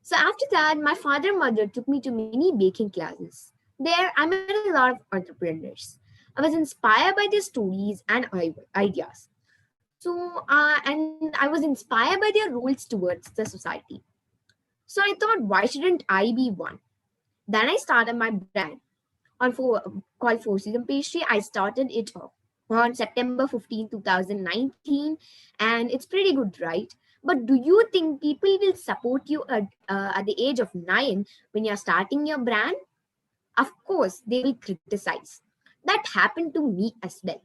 F: So after that, my father and mother took me to many baking classes. There, I met a lot of entrepreneurs. I was inspired by their stories and ideas. So, and I was inspired by their roles towards the society. So I thought, why shouldn't I be one? Then I started my brand called Four Season Pastry. I started it on September 15, 2019, and it's pretty good, right? But do you think people will support you at the age of 9 when you're starting your brand? Of course, they will criticize. That happened to me as well.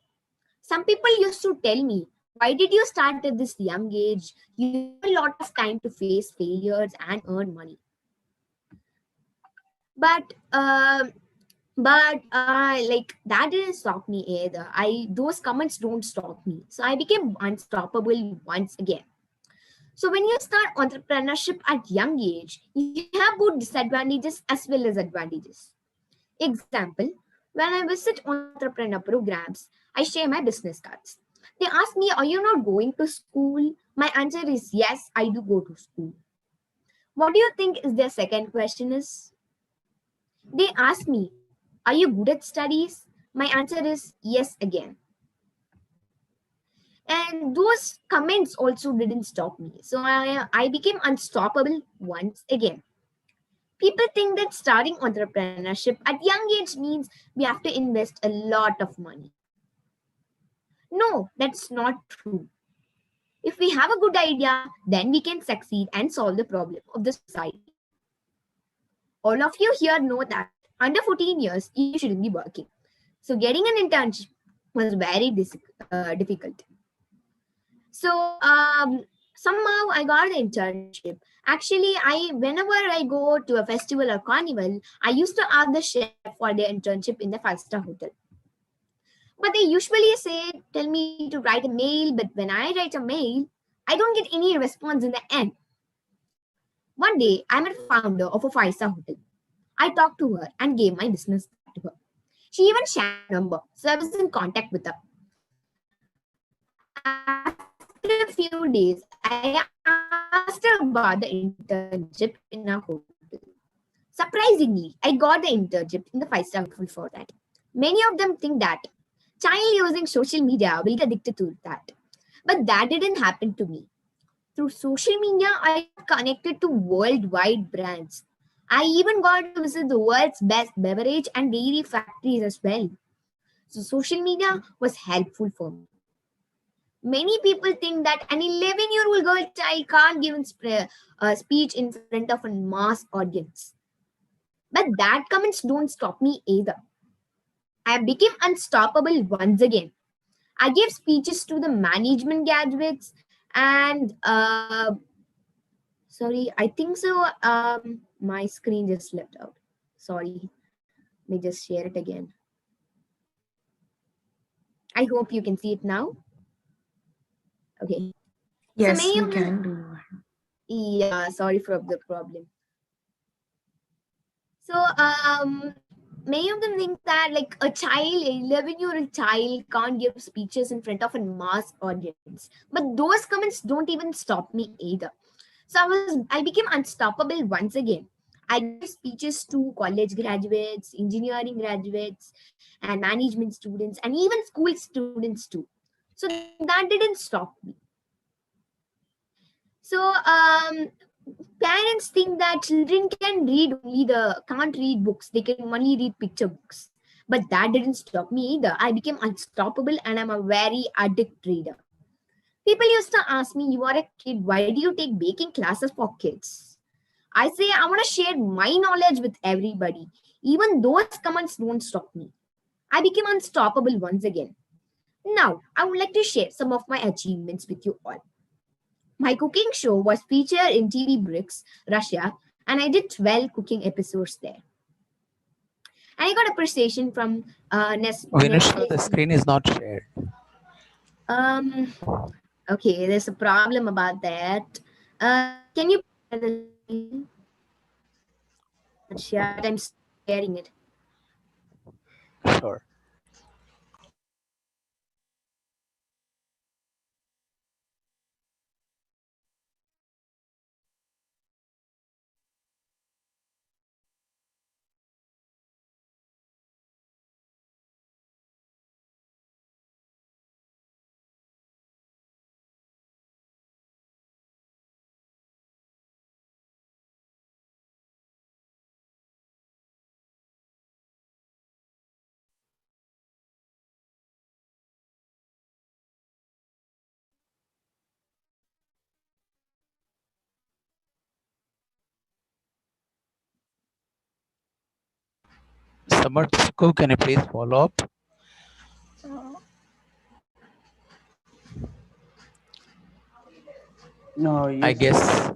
F: Some people used to tell me, why did you start at this young age? You have a lot of time to face failures and earn money. But like that didn't stop me either. I Those comments don't stop me. So I became unstoppable once again. So when you start entrepreneurship at young age, you have both disadvantages as well as advantages. Example, when I visit entrepreneur programs, I share my business cards. They ask me, are you not going to school? My answer is yes, I do go to school. What do you think is their second question is? They ask me, are you good at studies? My answer is yes again. And those comments also didn't stop me. So I became unstoppable once again. People think that starting entrepreneurship at young age means we have to invest a lot of money. No, that's not true. If we have a good idea, then we can succeed and solve the problem of the society. All of you here know that under 14 years, you shouldn't be working. So getting an internship was very difficult. So somehow I got the internship. Actually, whenever I go to a festival or carnival, I used to ask the chef for their internship in the five-star hotel. But they usually tell me to write a mail, but when I write a mail, I don't get any response in the end. One day, I met a founder of a five-star hotel. I talked to her and gave my business card to her. She even shared my number, so I was in contact with her. After a few days, I asked her about the internship in a hotel. Surprisingly, I got the internship in the five-star hotel for that. Many of them think that child using social media will get addicted to that. But that didn't happen to me. Through social media, I got connected to worldwide brands. I even got to visit the world's best beverage and dairy factories as well. So social media was helpful for me. Many people think that an 11-year-old girl child can't give a speech in front of a mass audience. But that comments don't stop me either. I became unstoppable once again. I gave speeches to the management graduates and sorry, I think so. My screen just left out. Sorry, let me just share it again. I hope you can see it now. Okay.
B: Yes,
F: so
B: we can do.
F: Yeah, sorry for the problem. So many of them think that like a child, 11-year-old child can't give speeches in front of a mass audience. But those comments don't even stop me either. So I became unstoppable once again. I gave speeches to college graduates, engineering graduates, and management students, and even school students too. So that didn't stop me. So parents think that children can read only can't read books. They can only read picture books. But that didn't stop me either. I became unstoppable and I'm a very addict reader. People used to ask me, you are a kid, why do you take baking classes for kids? I say I want to share my knowledge with everybody. Even those comments don't stop me. I became unstoppable once again. Now, I would like to share some of my achievements with you all. My cooking show was featured in TV Bricks, Russia, and I did 12 cooking episodes there. And I got appreciation from
A: Vinusha, the
F: Nestle.
A: screen is not shared.
F: Um, okay, there's a problem about that. Can you share the screen? Not share, but I'm sharing it.
A: Sure. Samarth, can you please follow up?
C: No,
A: I
C: yes, sir.
A: guess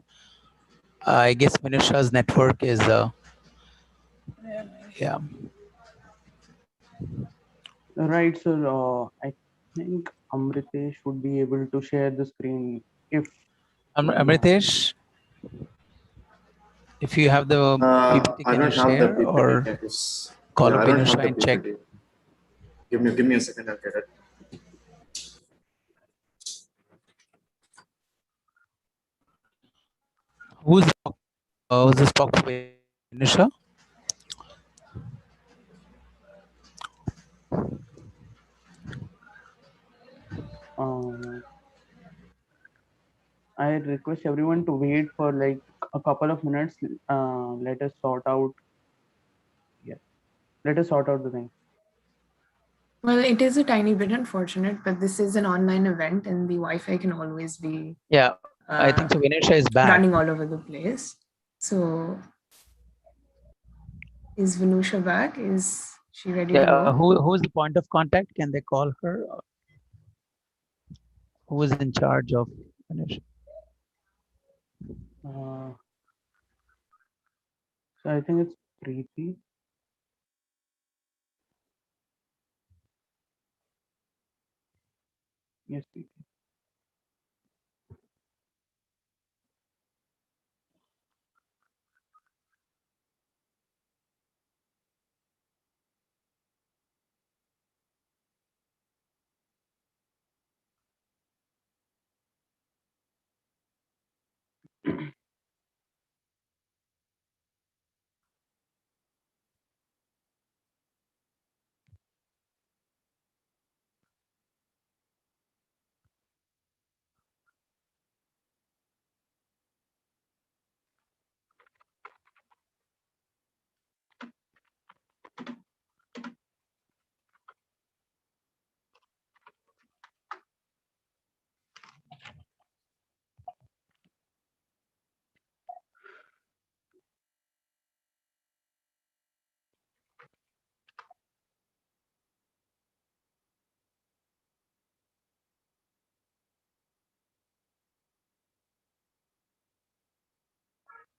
A: I guess Vinusha's network is yeah.
C: Right, sir. I think Amritesh would be able to share the screen if you have.
A: Amritesh, if you have the PPT,
G: I
A: can you
G: don't have the
A: share
G: PPT.
A: or
G: Can you
A: call
G: yeah,
A: up
G: I don't have
A: Vinusha
G: the
A: and check?
G: PPT. Give me a second. I'll get it.
A: Who's the spoke for Vinusha?
C: Uh, I request everyone to wait for like a couple of minutes. Let us sort out. Yeah, let us sort out the thing.
B: Well, it is a tiny bit unfortunate, but this is an online event and the Wi-Fi can always be
A: Yeah, I think so. Vinusha is back.
B: running all over the place. So is Vinusha back? Is she ready to
A: Yeah,
B: go?
A: who's the point of contact? Can they call her? Who is in charge of Vinusha?
C: Uh, so I think it's Preeti. Yes, Preeti.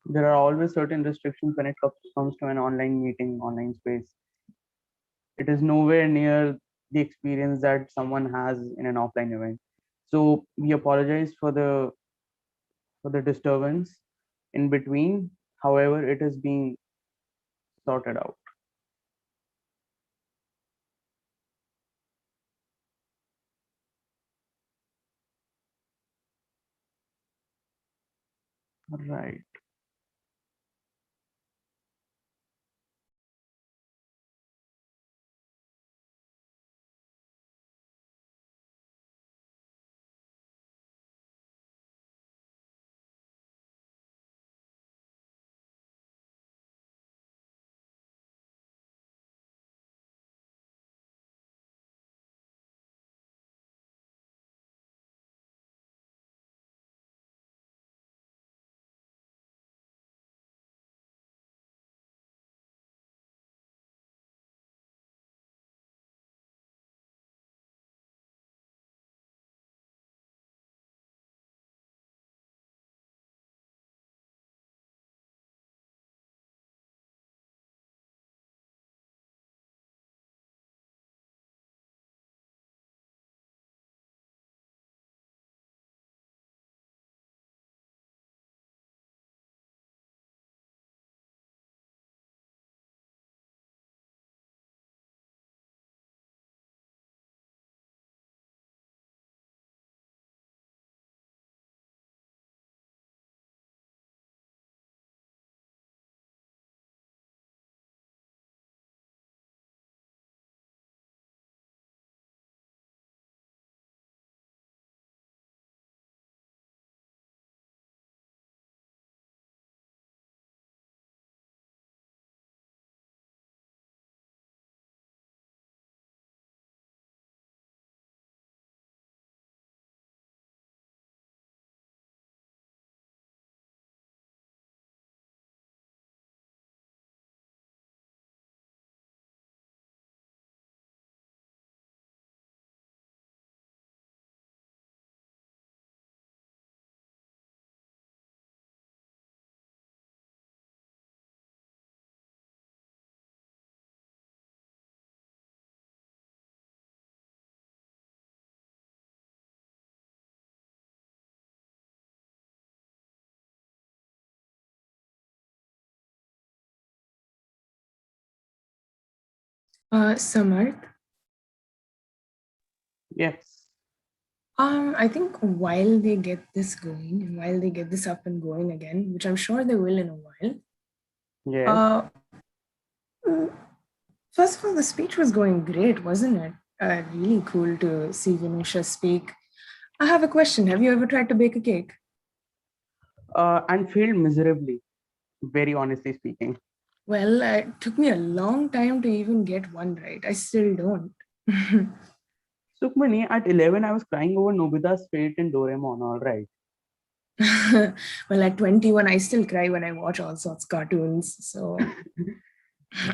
C: There are always certain restrictions when it comes to an online meeting, online space. It is nowhere near the experience that someone has in an offline event. So we apologize for the disturbance in between. However, it is being sorted out. Right.
B: Samarth,
C: Yes.
B: I think while they get this going and while they get this up and going again, which I'm sure they will in a while,
C: Yes.
B: mm, first of all, the speech was going great, wasn't it? Really cool to see Vinusha speak. I have a question. Have you ever tried to bake a cake?
C: And failed miserably, very honestly speaking.
B: Well, it took me a long time to even get one right. I still don't.
C: Sukmani, at 11, I was crying over Nobita's fate in Doraemon, all right.
B: Well, at 21, I still cry when I watch all sorts of cartoons. So,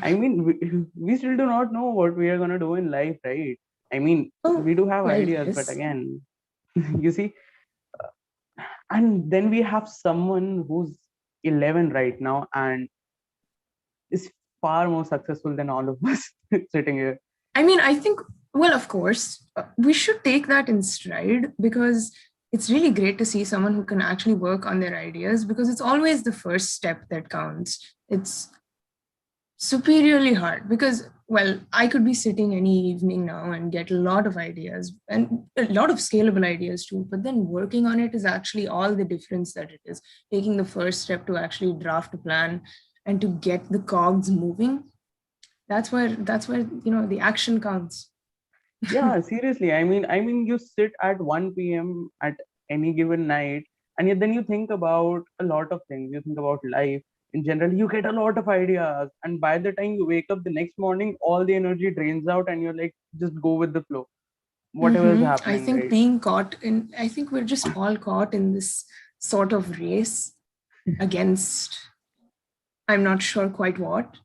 C: I mean, we still do not know what we are going to do in life, right? I mean,
B: oh,
C: we do have
B: well,
C: ideas, but
B: yes.
C: again, you see, and then we have someone who's 11 right now and is far more successful than all of us sitting here.
B: I mean, I think, well, of course, we should take that in stride because it's really great to see someone who can actually work on their ideas because it's always the first step that counts. It's superiorly hard because, well, I could be sitting any evening now and get a lot of ideas and a lot of scalable ideas too, but then working on it is actually all the difference that it is. Taking the first step to actually draft a plan and to get the cogs moving, that's where the action counts.
C: Yeah, seriously. I mean, you sit at 1 p.m. at any given night, and yet then you think about a lot of things. You think about life in general. You get a lot of ideas, and by the time you wake up the next morning, all the energy drains out, and you're like, just go with the flow, whatever is
B: I
C: happening,
B: think
C: right?
B: I think we're just all caught in this sort of race against, I'm not sure quite what,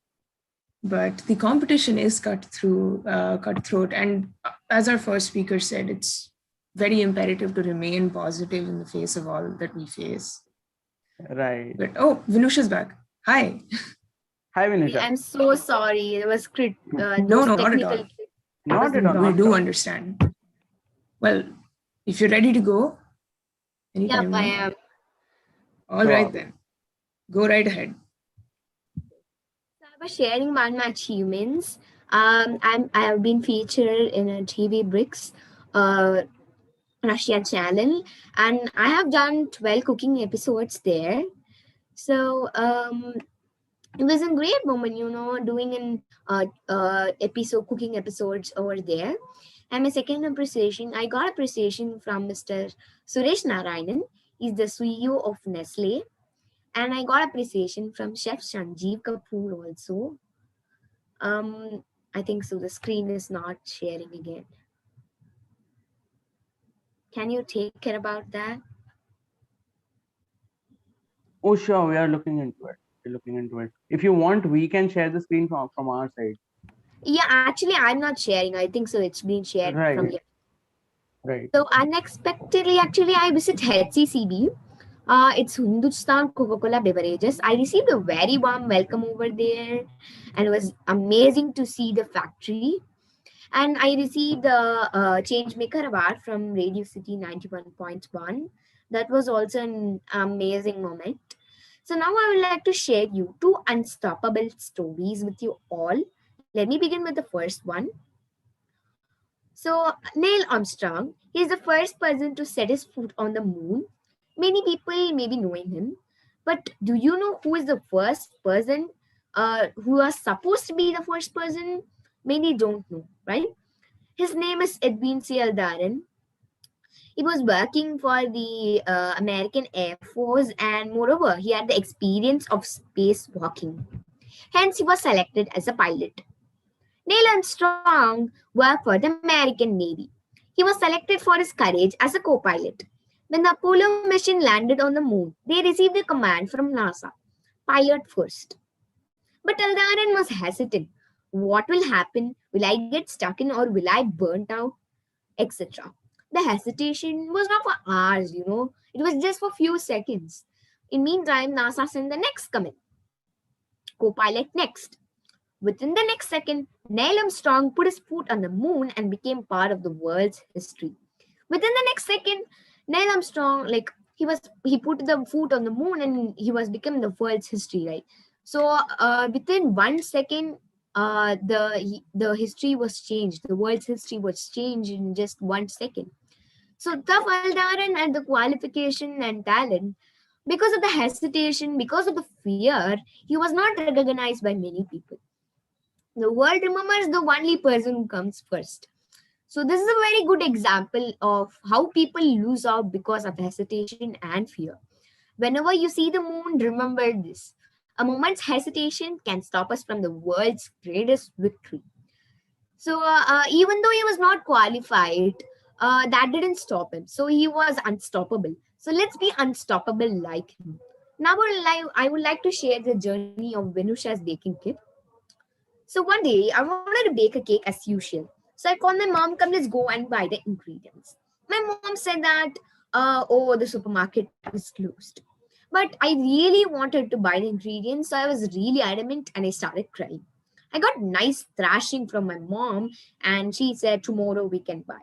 B: but the competition is cutthroat. And as our first speaker said, it's very imperative to remain positive in the face of all that we face.
C: Right.
B: But oh, Vinusha's back. Hi.
C: Hi, Vinisha.
F: I'm so sorry. There was
B: No,
F: those
B: no, not at all.
F: technical.
C: Not at all.
B: We
C: Not at
B: do
C: all.
B: understand. Well, if you're ready to go,
F: Yep,
B: anytime
F: I
B: now.
F: am.
B: All
C: So,
B: right then. Go right ahead.
F: So I was sharing one of my achievements. I have been featured in a TV Bricks uh, Russia channel, and I have done 12 cooking episodes there. So it was a great moment, doing an episode cooking episodes over there. And my second appreciation, I got appreciation from Mr. Suresh Narayanan. He's the CEO of Nestle, and I got appreciation from Chef Sanjeev Kapoor also. I think so. The screen is not sharing again. Can you take care about that?
C: oh, sure, we are looking into it. We're looking into it. If you want, we can share the screen from our side.
F: Yeah, actually, I'm not sharing. I think so. It's been shared from
C: Right.
F: here.
C: Right.
F: So unexpectedly, actually, I visit HCCB. It's Hindustan Coca-Cola Beverages. I received a very warm welcome over there, and it was amazing to see the factory. And I received the Changemaker Award from Radio City 91.1. That was also an amazing moment. So now I would like to share you two unstoppable stories with you all. Let me begin with the first one. So Neil Armstrong, he is the first person to set his foot on the moon. Many people may be knowing him, but do you know who is the first person who was supposed to be the first person? Many don't know, right? His name is Edwin C. Darren. He was working for the American Air Force, and moreover, he had the experience of spacewalking. Hence, he was selected as a pilot. Neil Armstrong worked for the American Navy. He was selected for his courage as a co pilot. When the Apollo mission landed on the moon, they received a command from NASA: pilot first. But Aldaren was hesitant. What will happen? Will I get stuck in or will I burnt out? Etc. The hesitation was not for hours, it was just for few seconds. In meantime, NASA sent the next command: co pilot next. Within the next second, Neil Armstrong put his foot on the moon and became part of the world's history. Within the next second, Neil Armstrong, like he put the foot on the moon and he was become the world's history, right? So within 1 second, the history was changed. The world's history was changed in just 1 second. So the Valdaran and the qualification and talent, because of the hesitation, because of the fear, he was not recognized by many people. The world remembers the only person who comes first. So this is a very good example of how people lose out because of hesitation and fear. Whenever you see the moon, remember this. A moment's hesitation can stop us from the world's greatest victory. So even though he was not qualified, that didn't stop him. So he was unstoppable. So let's be unstoppable like him. Now I would like to share the journey of Venusha's baking kit. So one day I wanted to bake a cake as usual. So I called my mom, come, let's go and buy the ingredients. My mom said that, oh, the supermarket is closed. But I really wanted to buy the ingredients, so I was really adamant and I started crying. I got nice thrashing from my mom, and she said, tomorrow we can buy.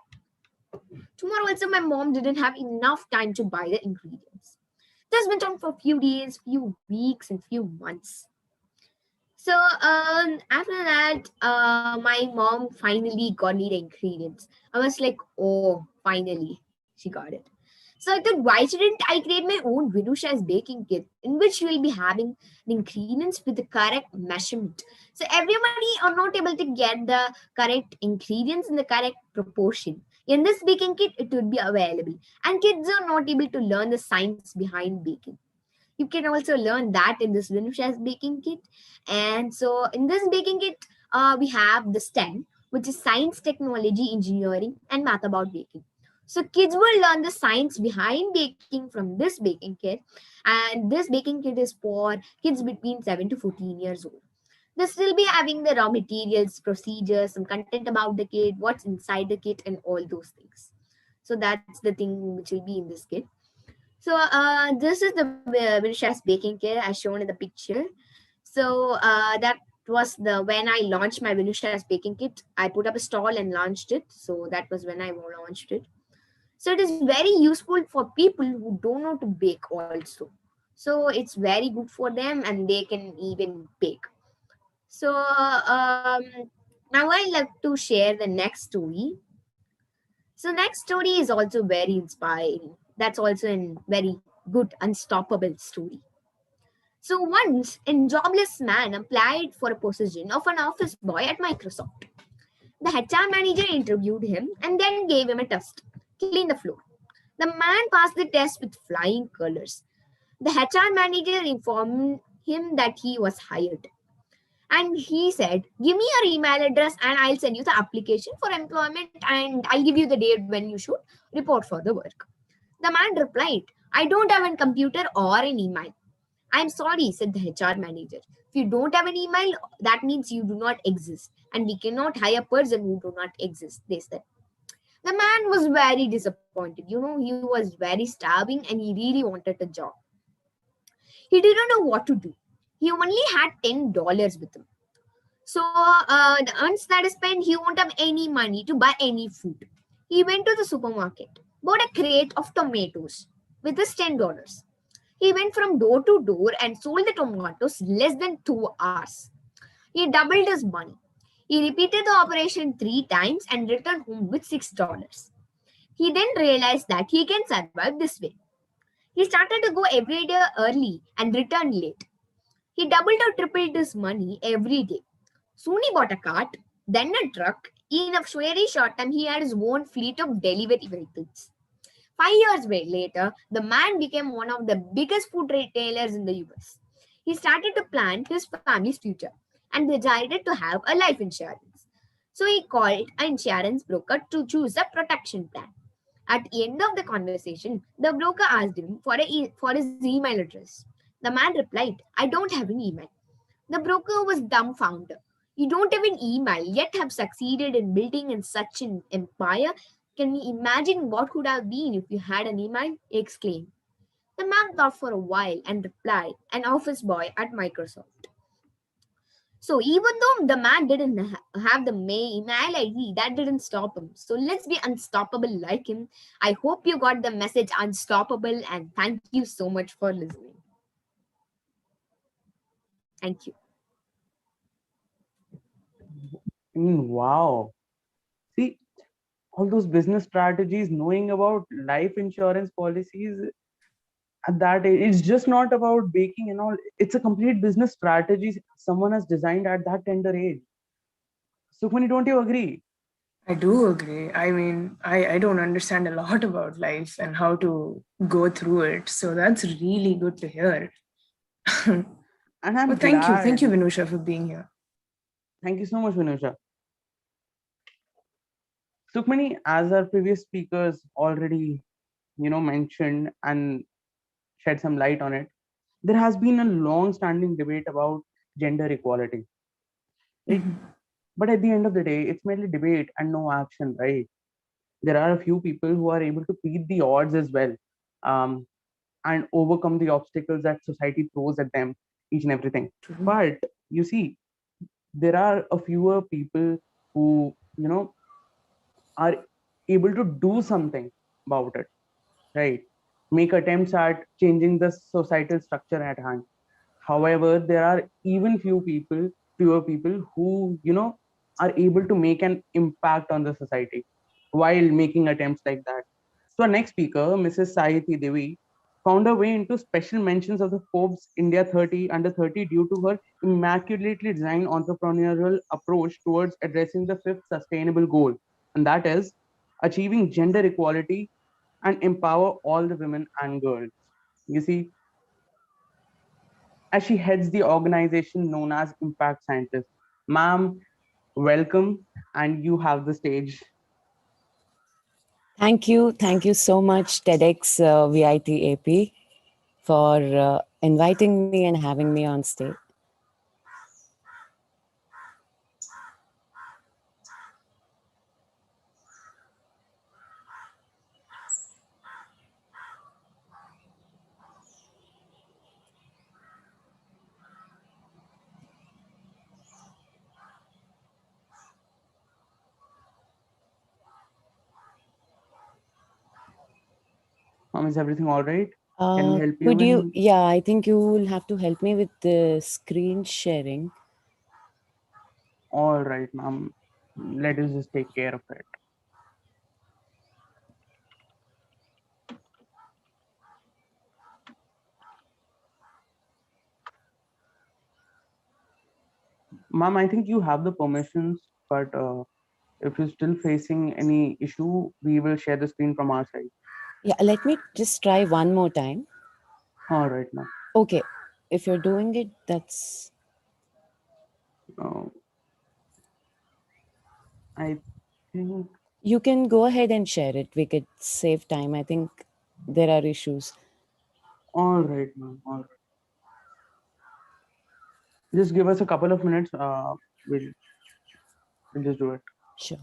F: Tomorrow also, my mom didn't have enough time to buy the ingredients. This went on for a few days, few weeks, and few months. So after that, my mom finally got me the ingredients. I was like, oh, finally, she got it. So I thought, why shouldn't I create my own Venusha's baking kit in which we'll be having the ingredients with the correct measurement. So everybody are not able to get the correct ingredients in the correct proportion. In this baking kit, it would be available. And kids are not able to learn the science behind baking. You can also learn that in this Venusha's baking kit. And so in this baking kit, we have the STEM, which is science, technology, engineering, and math about baking. So kids will learn the science behind baking from this baking kit. And this baking kit is for kids between 7 to 14 years old. They still be having the raw materials, procedures, some content about the kit, what's inside the kit, and all those things. So that's the thing which will be in this kit. So this is the Venusha's baking kit as shown in the picture. So that was the when I launched my Venusha's baking kit. I put up a stall and launched it. So that was when I launched it. So it is very useful for people who don't know to bake also. So it's very good for them and they can even bake. So now I like to share the next story. So next story is also very inspiring. That's also a very good, unstoppable story. So once a jobless man applied for a position of an office boy at Microsoft. The HR manager interviewed him and then gave him a test. Clean the floor. The man passed the test with flying colors. The HR manager informed him that he was hired. And he said, give me your email address and I'll send you the application for employment and I'll give you the date when you should report for the work. The man replied, I don't have a computer or an email. I'm sorry, said the HR manager. If you don't have an email, that means you do not exist. And we cannot hire a person who do not exist, they said. The man was very disappointed. He was very starving and he really wanted a job. He didn't know what to do. He only had $10 with him. So the earns that he spent, he won't have any money to buy any food. He went to the supermarket, bought a crate of tomatoes with his $10. He went from door to door and sold the tomatoes less than 2 hours. He doubled his money. He repeated the operation 3 times and returned home with $6. He then realized that he can survive this way. He started to go every day early and return late. He doubled or tripled his money every day. Soon he bought a cart, then a truck. In a very short time, he had his own fleet of delivery vehicles. 5 years later, the man became one of the biggest food retailers in the US. He started to plan his family's future and decided to have a life insurance. So he called an insurance broker to choose a protection plan. At the end of the conversation, the broker asked him for his email address. The man replied, I don't have an email. The broker was dumbfounded. You don't have an email, yet have succeeded in building in such an empire. Can you imagine what could have been if you had an email? He exclaimed. The man thought for a while and replied, an office boy at Microsoft. So even though the man didn't have the email ID, that didn't stop him. So let's be unstoppable like him. I hope you got the message unstoppable and thank you so much for listening. Thank you.
C: I mean, wow. See, all those business strategies, knowing about life insurance policies at that age, it's just not about baking and all. It's a complete business strategy someone has designed at that tender age. Sukhmani, don't you agree?
B: I do agree. I mean, I don't understand a lot about life and how to go through it. So that's really good to hear.
C: And
B: Well,
C: I'm
B: thank you.
C: glad.
B: Thank you, Vinusha, for being here.
C: Thank you so much, Vinusha. Sukhmani, as our previous speakers already, mentioned and shed some light on it, there has been a long-standing debate about gender equality, right?
B: Mhm.
C: But at the end of the day, it's merely debate and no action, right? There are a few people who are able to beat the odds as well, um, and overcome the obstacles that society throws at them, each and everything.
B: True.
C: But you see, there are a fewer people who, are able to do something about it, right? Make attempts at changing the societal structure at hand. However, there are even fewer people who, are able to make an impact on the society while making attempts like that. So our next speaker, Mrs. Sahiti Devi, found her way into special mentions of the Forbes India 30 under 30 due to her immaculately designed entrepreneurial approach towards addressing the fifth sustainable goal, and that is achieving gender equality and empower all the women and girls. You see, as she heads the organization known as Impact Scientist. Ma'am, welcome, and you have the stage.
H: Thank you. Thank you so much, TEDx VITAP, for inviting me and having me on stage.
C: Ma'am, is everything all right? Can we help you
H: Could you,
C: in?
H: yeah, I think you will have to help me with the screen sharing.
C: All right, ma'am. Let us just take care of it. Ma'am, I think you have the permissions, but if you're still facing any issue, we will share the screen from our side.
H: Yeah, let me just try one more time.
C: All right, ma'am.
H: Okay, if you're doing it, that's...
C: Uh, I think.
H: You can go ahead and share it. We could save time. I think there are issues.
C: All right, ma'am. All right. Just give us a couple of minutes. We'll just do it.
H: Sure.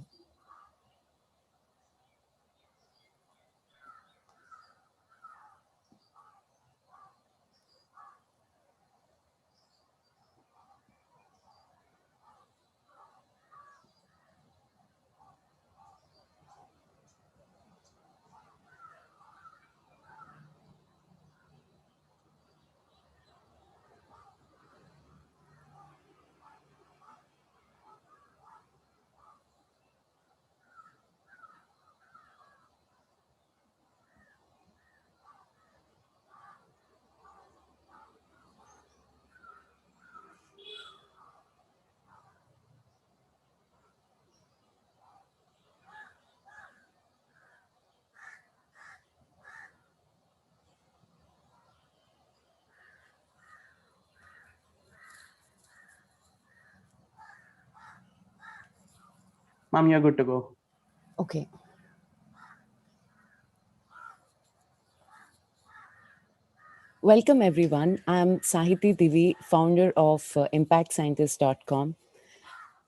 C: Ma'am, you're good to go.
H: Okay. Welcome, everyone. I'm Sahiti Divi, founder of ImpactScientist.com.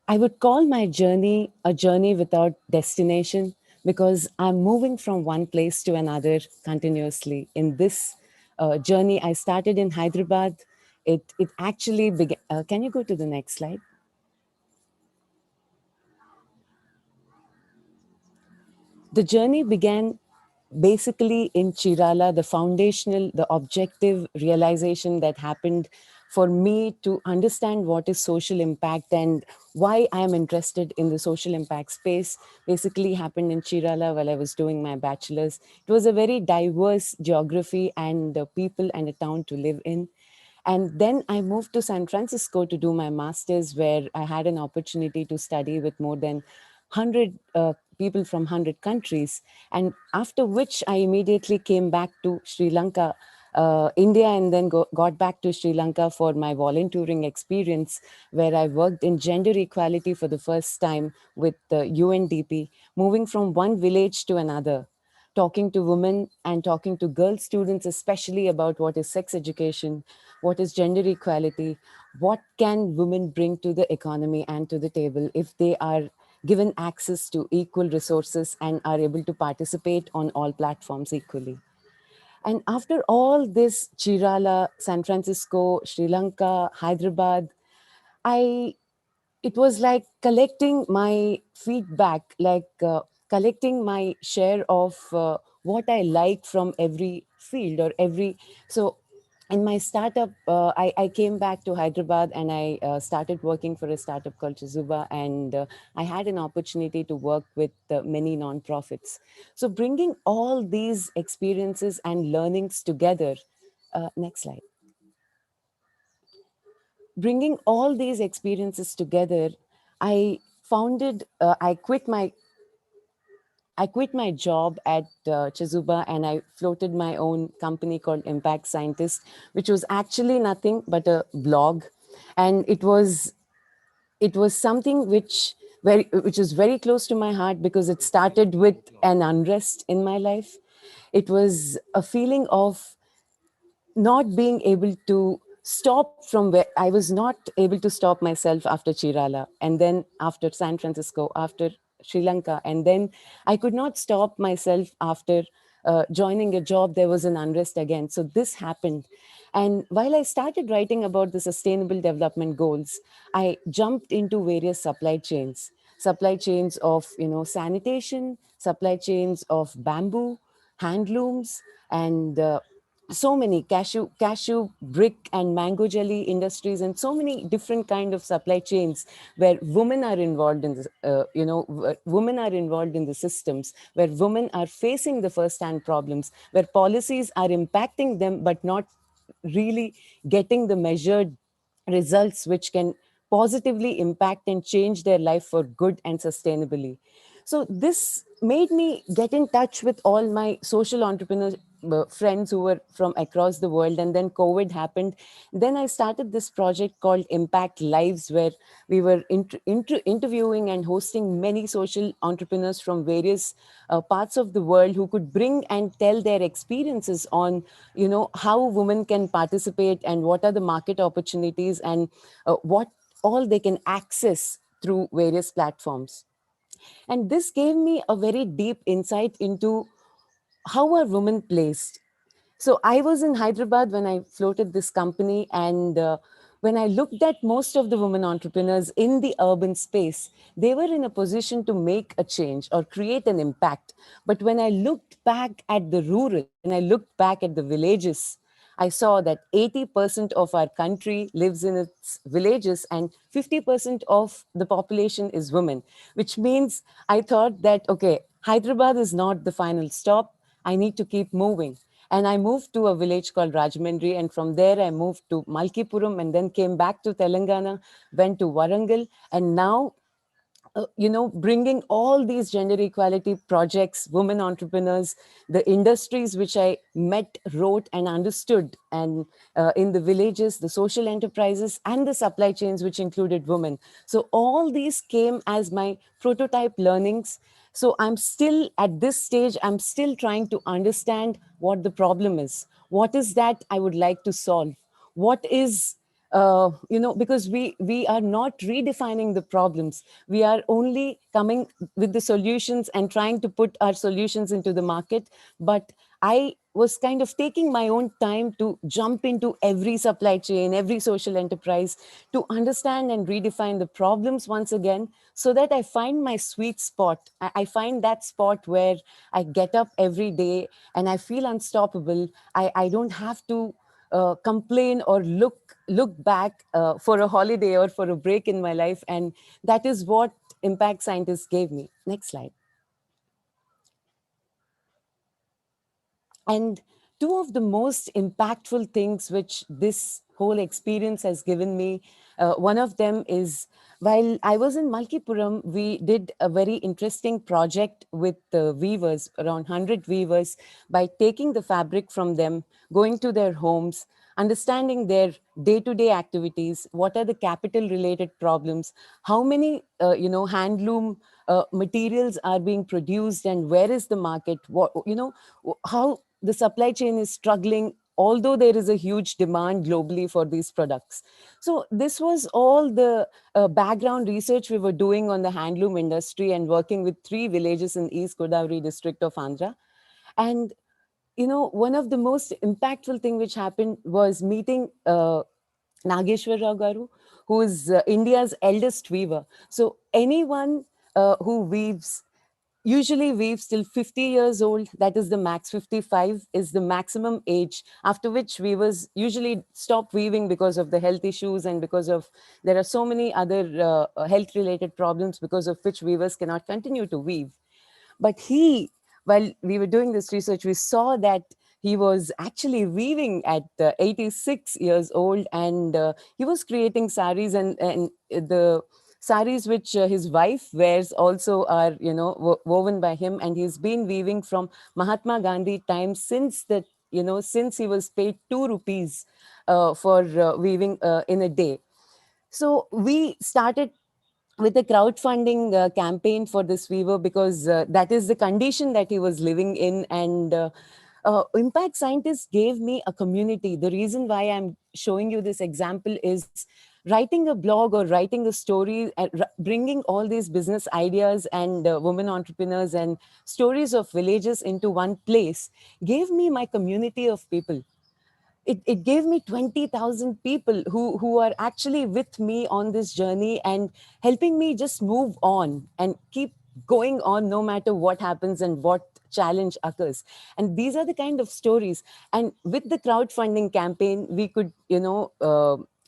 H: I would call my journey a journey without destination because I'm moving from one place to another continuously. In this journey, I started in Hyderabad. It actually began. Can you go to the next slide? The journey began basically in Chirala, the foundational, the objective realization that happened for me to understand what is social impact and why I am interested in the social impact space basically happened in Chirala while I was doing my bachelor's. It was a very diverse geography and people and a town to live in. And then I moved to San Francisco to do my master's, where I had an opportunity to study with more than 100 people from 100 countries. And after which I immediately came back to Sri Lanka, India, and then got back to Sri Lanka for my volunteering experience, where I worked in gender equality for the first time with the UNDP, moving from one village to another, talking to women and talking to girl students, especially about what is sex education, what is gender equality, what can women bring to the economy and to the table if they are given access to equal resources and are able to participate on all platforms equally. And after all this, Chirala, San Francisco, Sri Lanka, Hyderabad, it was like collecting my feedback, like collecting my share of what I like from every field or every. So in my startup, I came back to Hyderabad and I started working for a startup called Chizuba. And I had an opportunity to work with many nonprofits. So bringing all these experiences and learnings together, next slide. Bringing all these experiences together, I I quit my job at Chizuba and I floated my own company called Impact Scientist, which was actually nothing but a blog. And it was something which is very close to my heart because it started with an unrest in my life. It was a feeling of not being able to stop from where I was not able to stop myself after Chirala and then after San Francisco, after Sri Lanka. And then I could not stop myself after joining a job. There was an unrest again. So this happened. And while I started writing about the sustainable development goals, I jumped into various supply chains of, sanitation, supply chains of bamboo, handlooms, and so many cashew brick and mango jelly industries, and so many different kind of supply chains where women are involved in this, women are involved in the systems, where women are facing the first hand problems, where policies are impacting them but not really getting the measured results which can positively impact and change their life for good and sustainably. So this made me get in touch with all my social entrepreneurs friends who were from across the world. And then COVID happened. Then I started this project called Impact Lives, where we were interviewing and hosting many social entrepreneurs from various parts of the world who could bring and tell their experiences on, how women can participate and what are the market opportunities and what all they can access through various platforms. And this gave me a very deep insight into how are women placed. So I was in Hyderabad when I floated this company, and when I looked at most of the women entrepreneurs in the urban space, they were in a position to make a change or create an impact. But when I looked back at the rural, when I looked back at the villages, I saw that 80% of our country lives in its villages and 50% of the population is women, which means I thought that, okay, Hyderabad is not the final stop. I need to keep moving. And I moved to a village called Rajahmundry. And from there, I moved to Malkipuram and then came back to Telangana, went to Warangal. And now bringing all these gender equality projects, women entrepreneurs, the industries which I met, wrote, and understood, and in the villages, the social enterprises, and the supply chains, which included women. So all these came as my prototype learnings. So I'm still at this stage, I'm still trying to understand what the problem is. What is that I would like to solve? What is because we are not redefining the problems. We are only coming with the solutions and trying to put our solutions into the market. But I was kind of taking my own time to jump into every supply chain, every social enterprise, to understand and redefine the problems once again, so that I find my sweet spot. I find that spot where I get up every day and I feel unstoppable. I don't have to complain or look back for a holiday or for a break in my life. And that is what Impact Scientists gave me. Next slide. And two of the most impactful things which this whole experience has given me, one of them is, while I was in Malkipuram, we did a very interesting project with weavers, around 100 weavers, by taking the fabric from them, going to their homes, understanding their day-to-day activities, what are the capital-related problems, how many handloom materials are being produced, and where is the market, how the supply chain is struggling, although there is a huge demand globally for these products. So this was all the background research we were doing on the handloom industry and working with 3 villages in East Godavari district of Andhra. And one of the most impactful thing which happened was meeting Nageshwar Rao Garu, who is India's eldest weaver. So anyone who weaves usually weaves till 50 years old. That is the max. 55 is the maximum age after which weavers usually stop weaving because of the health issues, and because of there are so many other health related problems because of which weavers cannot continue to weave. But while we were doing this research, we saw that he was actually weaving at 86 years old, and he was creating saris, and the saris which his wife wears also are woven by him, and he's been weaving from Mahatma Gandhi times, since he was paid 2 rupees for weaving in a day. So we started with a crowdfunding campaign for this weaver, because that is the condition that he was living in. And Impact Scientists gave me a community. The reason why I'm showing you this example is writing a blog or writing a story, bringing all these business ideas and women entrepreneurs and stories of villages into one place gave me my community of people. It gave me 20,000 people who are actually with me on this journey and helping me just move on and keep going on no matter what happens and what challenge occurs. And these are the kind of stories. And with the crowdfunding campaign, we could,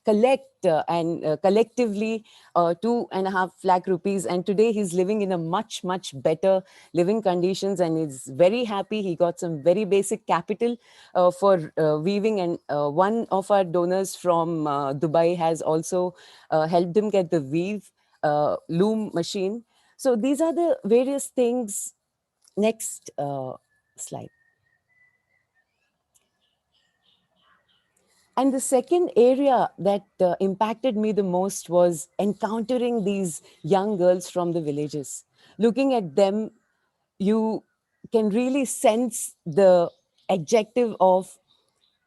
H: collect and collectively 2.5 lakh rupees. And today he's living in a much, much better living conditions, and he's very happy. He got some very basic capital for weaving, and one of our donors from Dubai has also helped him get the weave loom machine. So these are the various things. Next slide. And the second area that impacted me the most was encountering these young girls from the villages. Looking at them, you can really sense the adjective of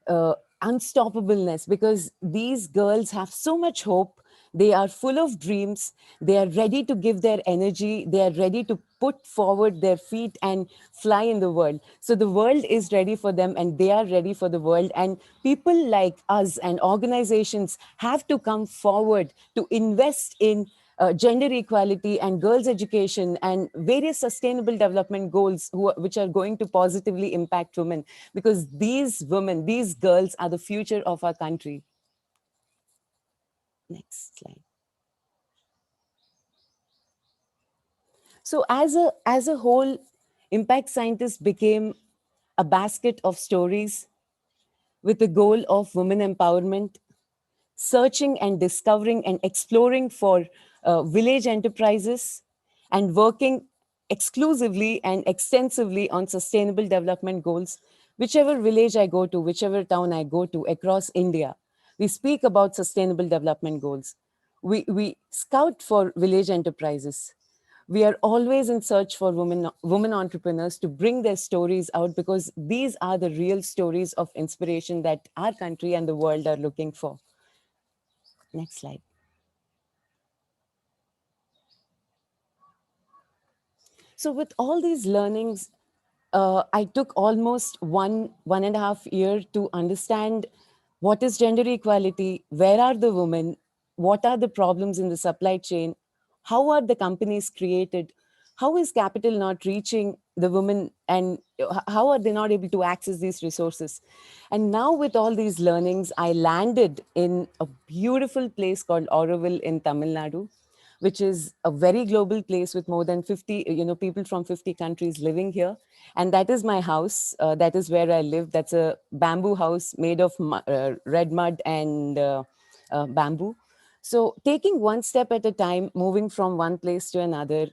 H: unstoppableness, because these girls have so much hope. They are full of dreams. They are ready to give their energy. They are ready to put forward their feet and fly in the world. So the world is ready for them, and they are ready for the world. And people like us and organizations have to come forward to invest in gender equality and girls' education and various sustainable development goals which are going to positively impact women, because these women, these girls are the future of our country. Next slide. So as a whole, Impact Scientists became a basket of stories with the goal of women empowerment, searching and discovering and exploring for village enterprises, and working exclusively and extensively on sustainable development goals, whichever village I go to, whichever town I go to across India. We speak about sustainable development goals. We scout for village enterprises. We are always in search for women entrepreneurs to bring their stories out, because these are the real stories of inspiration that our country and the world are looking for. Next slide. So with all these learnings, I took almost 1.5 years to understand what is gender equality, where are the women, what are the problems in the supply chain, how are the companies created, how is capital not reaching the women, and how are they not able to access these resources? And now with all these learnings, I landed in a beautiful place called Auroville in Tamil Nadu, which is a very global place with more than 50, people from 50 countries living here. And that is my house. That is where I live. That's a bamboo house made of red mud and bamboo. So taking one step at a time, moving from one place to another,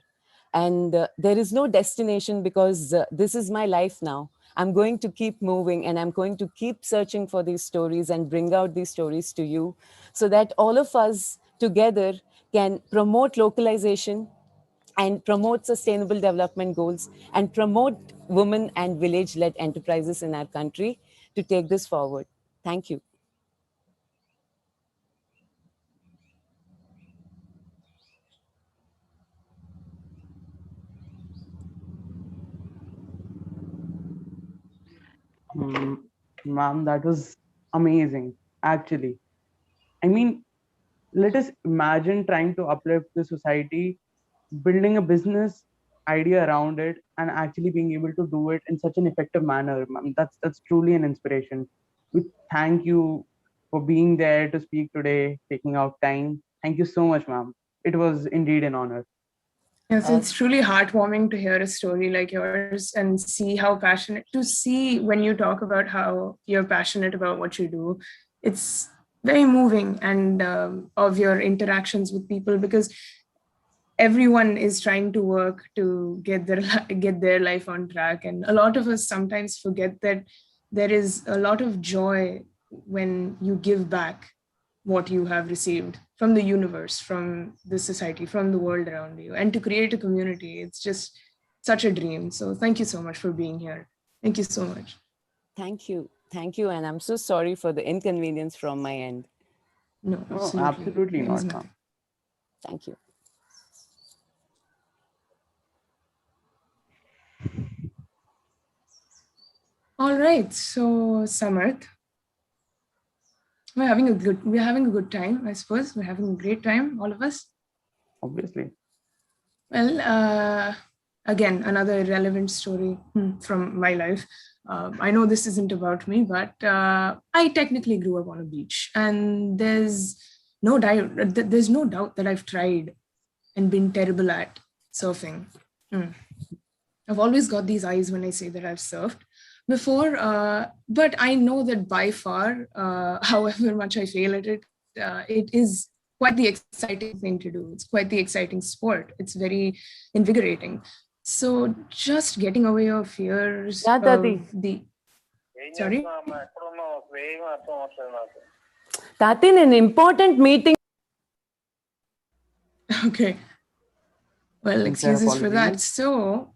H: and there is no destination, because this is my life now. I'm going to keep moving, and I'm going to keep searching for these stories and bring out these stories to you, so that all of us together can promote localization and promote sustainable development goals and promote women and village-led enterprises in our country to take this forward. Thank you.
C: Ma'am, that was amazing, actually. I mean, let us imagine trying to uplift the society, building a business idea around it, and actually being able to do it in such an effective manner. Ma'am, that's truly an inspiration. We thank you for being there to speak today, taking out time. Thank you so much, ma'am. It was indeed an honor.
B: Yes, it's truly heartwarming to hear a story like yours and see how passionate, to see when you talk about how you're passionate about what you do. It's very moving, and of your interactions with people, because everyone is trying to work to get their life on track. And a lot of us sometimes forget that there is a lot of joy when you give back what you have received from the universe, from the society, from the world around you, and to create a community. It's just such a dream. So thank you so much for being here. Thank you so much.
H: Thank you. Thank you. And I'm so sorry for the inconvenience from my end.
B: No,
C: No,
B: absolutely,
C: absolutely
B: it was
C: not,
B: nothing.
C: ma'am.
H: Thank you.
B: All right, so Samarth, we're having a good time, I suppose. We're having a great time, all of us.
C: Obviously.
B: Well, again, another relevant story from my life. I know this isn't about me, but I technically grew up on a beach, and there's no doubt that I've tried and been terrible at surfing. I've always got these eyes when I say that I've surfed before, but I know that by far, however much I fail at it, it is quite the exciting thing to do. It's quite the exciting sport. It's very invigorating. So just getting away your fears
H: Yeah,
B: of
H: Tati.
B: the... Sorry?
H: Tati, in an important meeting.
B: Okay. Well,
C: Sincere
B: excuses for that.
C: apologies.
B: So,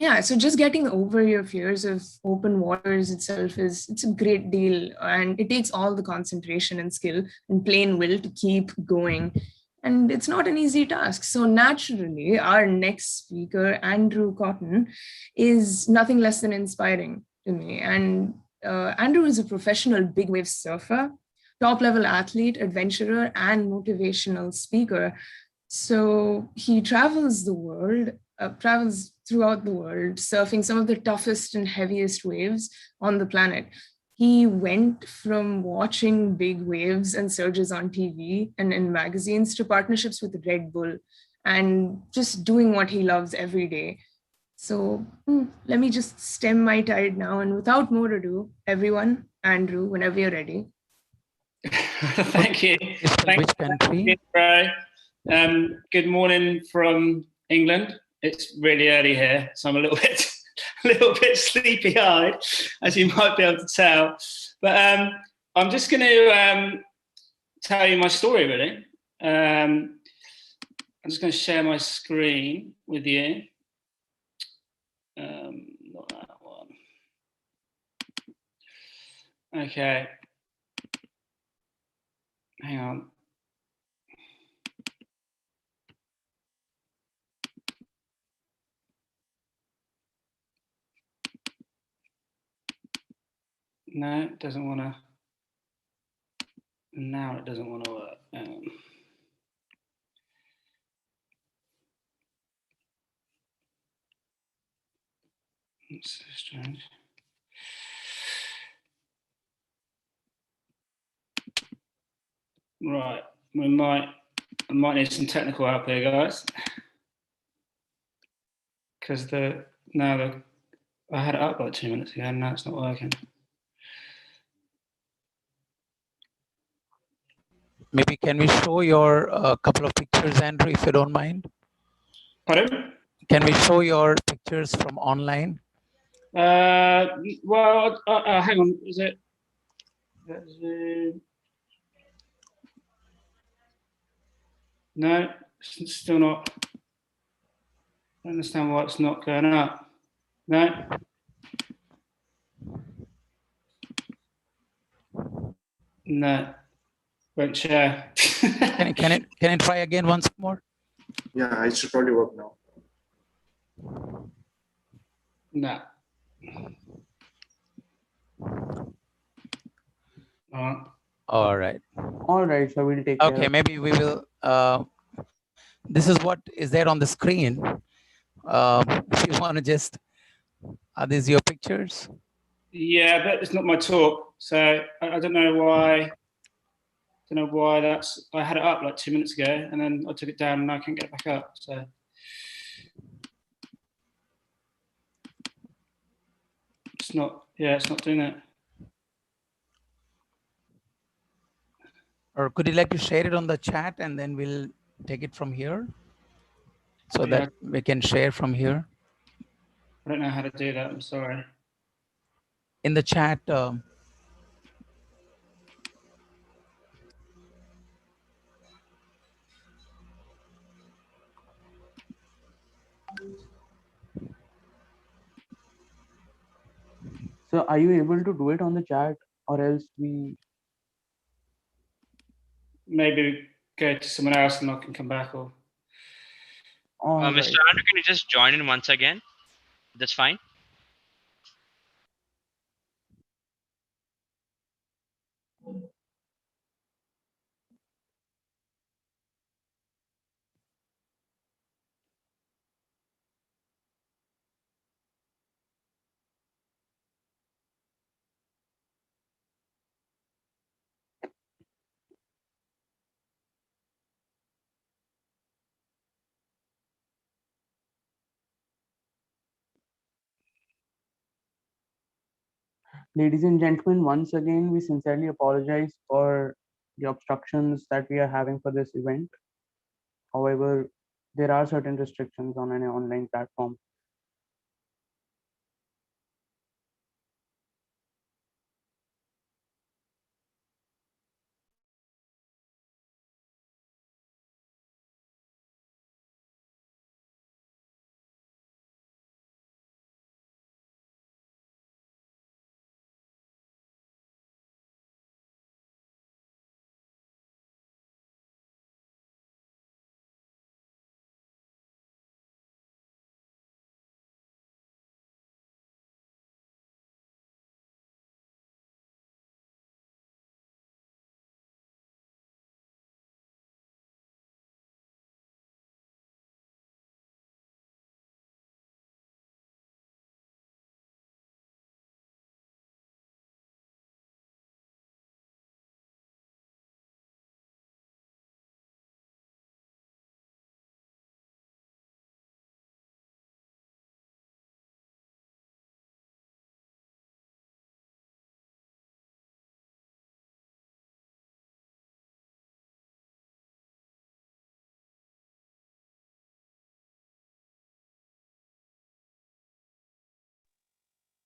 B: yeah, so just getting over your fears of open waters itself it's a great deal, and it takes all the concentration and skill and plain will to keep going, and it's not an easy task. So naturally, our next speaker, Andrew Cotton, is nothing less than inspiring to me. And Andrew is a professional big wave surfer, top level athlete, adventurer, and motivational speaker. So he travels throughout the world, surfing some of the toughest and heaviest waves on the planet. He went from watching big waves and surges on TV and in magazines to partnerships with Red Bull and just doing what he loves every day. So let me just stem my tide now. And without more ado, everyone, Andrew, whenever you're ready.
I: Thank you. Thank
A: Which country?
I: Good morning from England. It's really early here, so I'm a little bit sleepy-eyed, as you might be able to tell. But I'm just going to tell you my story, really. I'm just going to share my screen with you. Not that one. Okay. Hang on. No, it doesn't want to. Now it doesn't want to work. That's so strange. Right, I might need some technical help here, guys, because I had it up like 2 minutes ago, and now it's not working.
A: Maybe can we show your couple of pictures, Andrew, if you don't mind?
I: Pardon?
A: Can we show your pictures from online?
I: Well, hang on. Is it? No, it's still not. I don't understand why it's not going up. No. No. Won't share.
A: Can it try again once more?
G: Yeah, it should probably work now.
I: No.
A: All right.
C: All right, so we'll take
A: Okay, maybe we will. This is what is there on the screen. If you want to just, are these your pictures?
I: Yeah, but it's not my talk, so I don't know why. Don't know why that's. I had it up like 2 minutes ago, and then I took it down, and I can't get it back up. So it's not. Yeah, it's not doing it.
A: Or could you like to share it on the chat, and then we'll take it from here, so that we can share from here.
I: I don't know how to do that. I'm sorry.
A: In the chat.
C: So are you able to do it on the chat, or else we
I: maybe go to someone else and I can come back? Or
C: Mr.
J: Andrew, can you just join in once again? That's fine.
C: Ladies and gentlemen, once again, we sincerely apologize for the obstructions that we are having for this event. However, there are certain restrictions on an online platform.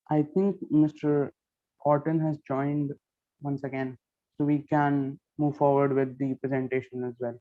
C: I think Mr. Horton has joined once again, so we can move forward with the presentation as well.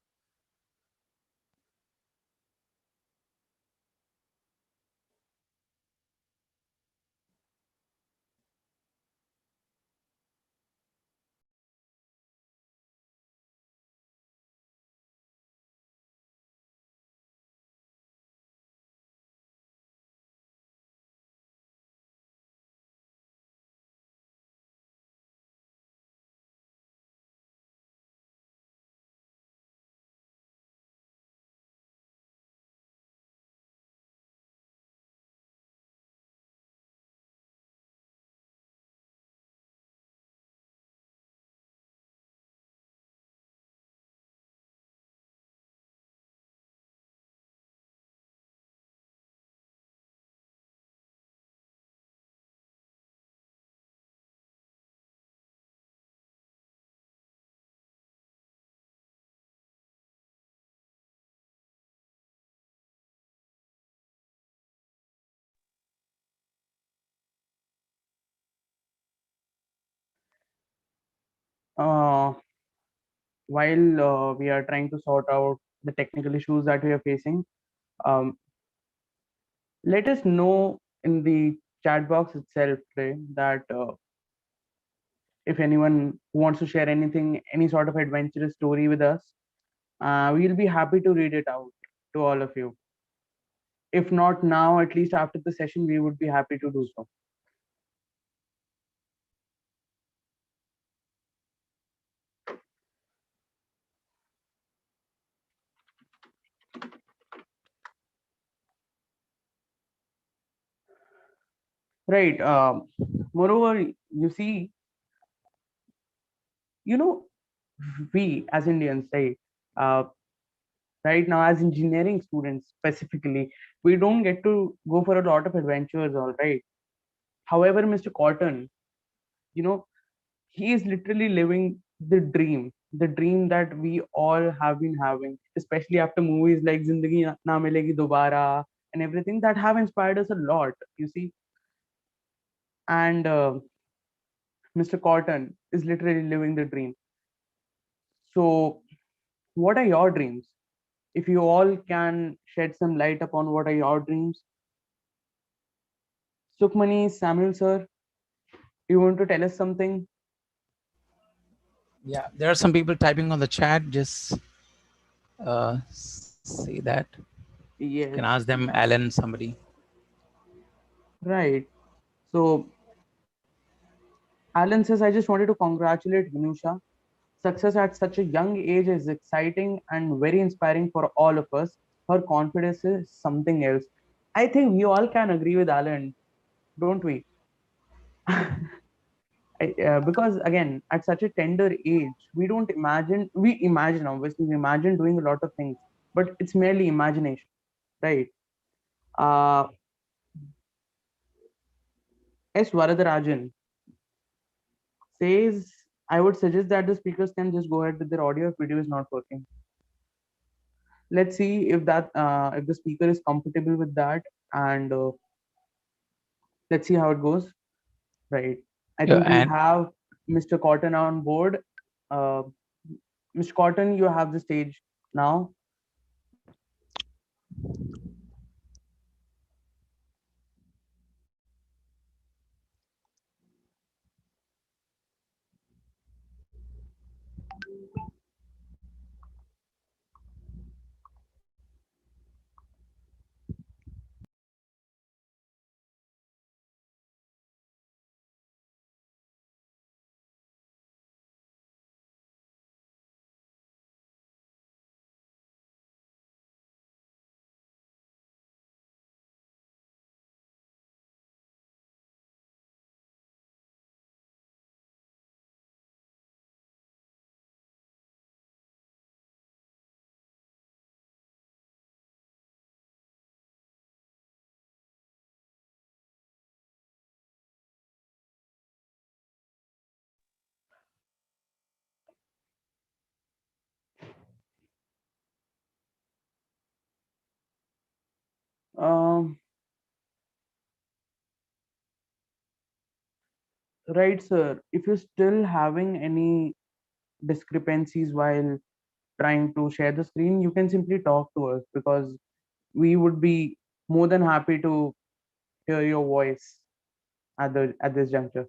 C: uh, while we are trying to sort out the technical issues that we are facing, um, let us know in the chat box itself today that if anyone wants to share anything, any sort of adventurous story with us, we'll be happy to read it out to all of you. If not now, at least after the session, we would be happy to do so. Right. Moreover, you see, you know, we as Indians, uh, right now as engineering students specifically, we don't get to go for a lot of adventures, all right. However, Mr. Cotton, you know, he is literally living the dream that we all have been having, especially after movies like Zindagi Na Milegi Dobara and everything that have inspired us a lot, you see. And Mr. Cotton is literally living the dream. So, what are your dreams? If you all can shed some light upon what are your dreams. Sukhmani, Samuel sir, you want to tell us something?
A: Yeah, there are some people typing on the chat. Just see that. You can
C: Yes,
A: ask them, Alan, somebody.
C: right. So Alan says, I just wanted to congratulate Vinusha. Success at such a young age is exciting and very inspiring for all of us. Her confidence is something else. I think we all can agree with Alan, don't we? Because again, at such a tender age, we imagine, obviously, we imagine doing a lot of things, but it's merely imagination, right? Uh, S. Varadarajan says, I would suggest that the speakers can just go ahead with their audio if video is not working. Let's see if the speaker is comfortable with that, and let's see how it goes. Right. I
A: Yeah,
C: think we
A: and
C: have Mr. Cotton on board. Uh, Mr. Cotton, you have the stage now. Um, right, sir. If you're still having any discrepancies while trying to share the screen, you can simply talk to us because we would be more than happy to hear your voice at this juncture.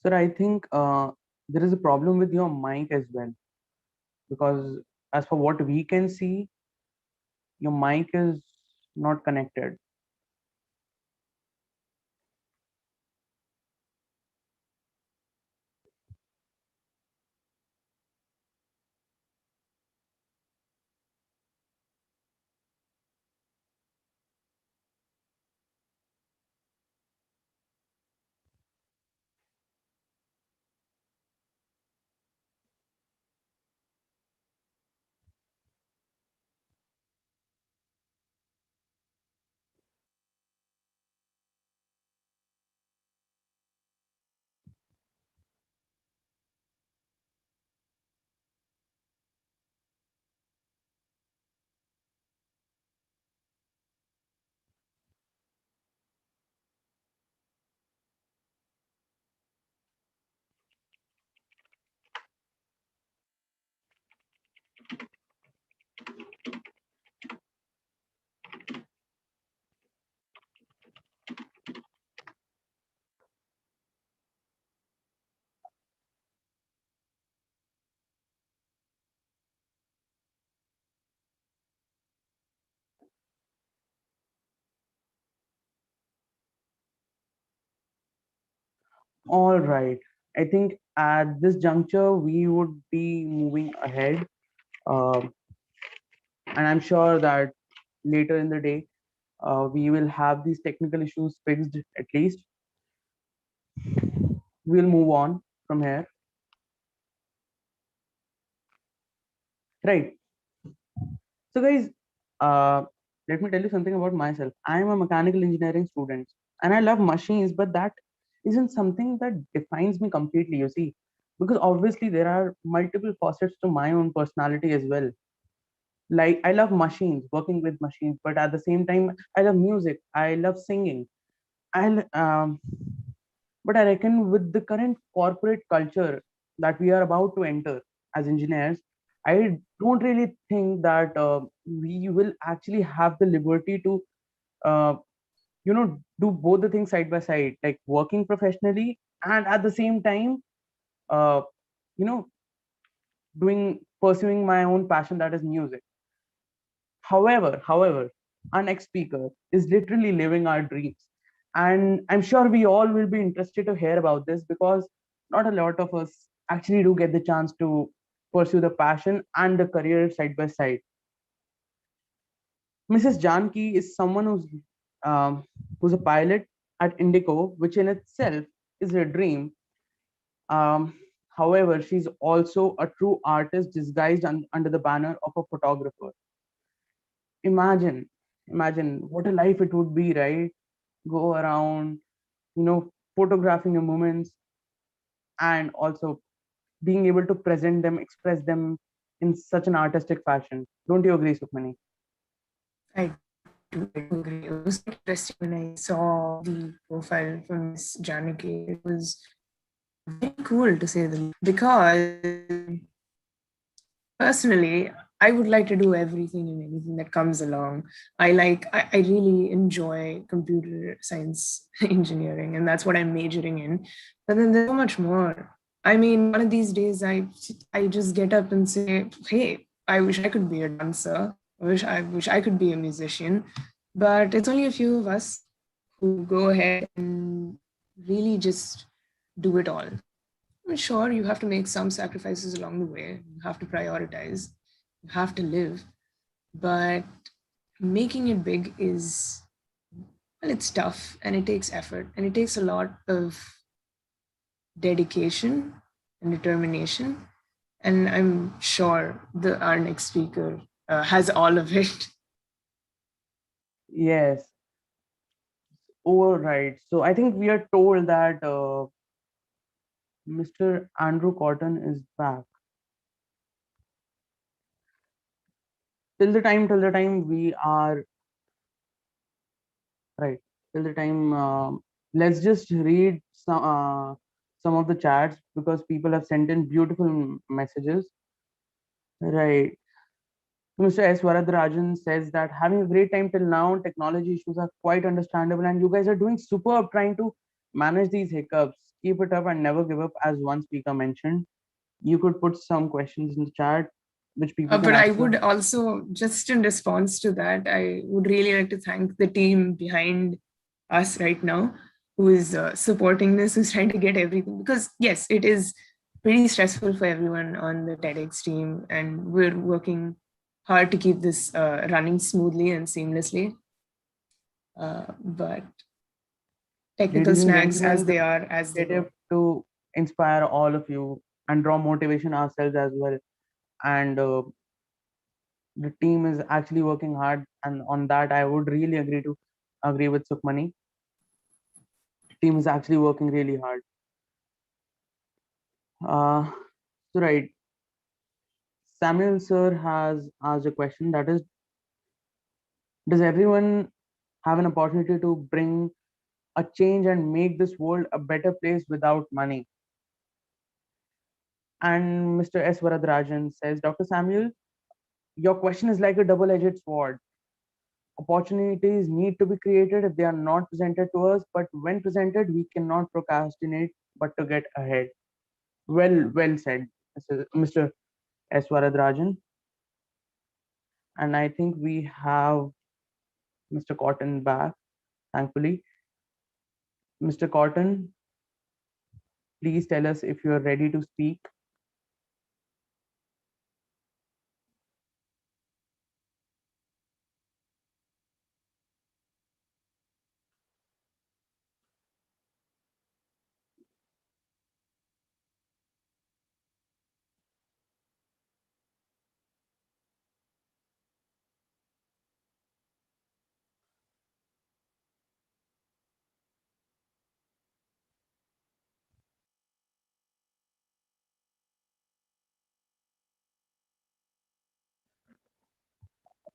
C: Sir, I think there is a problem with your mic as well because as for what we can see, your mic is not connected. All right. I think at this juncture, we would be moving ahead. Um, and I'm sure that later in the day, we will have these technical issues fixed at least. We'll move on from here. Right. So, guys, uh, let me tell you something about myself. I'm a mechanical engineering student and I love machines, but that isn't something that defines me completely, you see, because obviously there are multiple facets to my own personality as well. Like, I love machines, working with machines, but at the same time, I love music, I love singing. I but I reckon with the current corporate culture that we are about to enter as engineers, I don't really think that we will actually have the liberty to, uh, do both the things side by side, like working professionally and at the same time, uh, you know, pursuing my own passion, that is music. However, our next speaker is literally living our dreams. And I'm sure we all will be interested to hear about this because not a lot of us actually do get the chance to pursue the passion and the career side by side. Mrs. Janki is someone who's a pilot at Indigo, which in itself is a dream. Um, However, she's also a true artist disguised under the banner of a photographer. Imagine imagine what a life it would be, right? Go around, photographing your moments and also being able to present them, express them in such an artistic fashion. Don't you agree, Sukhmani?
B: I do agree. It was quite interesting when I saw the profile from Miss Janaki. It was very cool to say the least. Because personally, I would like to do everything and anything that comes along. I really enjoy computer science engineering, and that's what I'm majoring in. But then there's so much more. I mean, one of these days, I just get up and say, "Hey, I wish I could be a dancer. I wish I could be a musician." But it's only a few of us who go ahead and really just do it all. Sure, you have to make some sacrifices along the way. You have to prioritize. You have to live. But making it big is, well, it's tough and it takes effort and it takes a lot of dedication and determination. And I'm sure our next speaker has all of it.
C: Yes. All right. So I think we are told that Mr. Andrew Cotton is back. Till the time we are right. Till the time, let's just read some of the chats because people have sent in beautiful messages. Right. Mr. S. Varadarajan says that having a great time till now, technology issues are quite understandable, and you guys are doing superb trying to manage these hiccups. Keep it up and never give up, as one speaker mentioned. You could put some questions in the chat which people can
B: But I
C: ask
B: would
C: you.
B: also, just in response to that, I would really like to thank the team behind us right now who is supporting this, who's trying to get everything. Because, yes, it is pretty stressful for everyone on the TEDx team, and we're working hard to keep this running smoothly and seamlessly. But technical
C: Ladies and
B: snags, as
C: gentlemen,
B: they are, as they go.
C: to inspire all of you and draw motivation ourselves as well. And the team is actually working hard, and on that, I would really agree with Sukhmani. Team is actually working really hard. So right, Samuel sir has asked a question that is, does everyone have an opportunity to bring a change and make this world a better place without money? And Mr. S. Varadarajan says, Dr. Samuel, your question is like a double-edged sword. Opportunities need to be created if they are not presented to us, but when presented, we cannot procrastinate but to get ahead. Well said, Mr. S. Varadarajan. And I think we have Mr. Cotton back, thankfully. Mr. Cotton, Please tell us if you're ready to speak.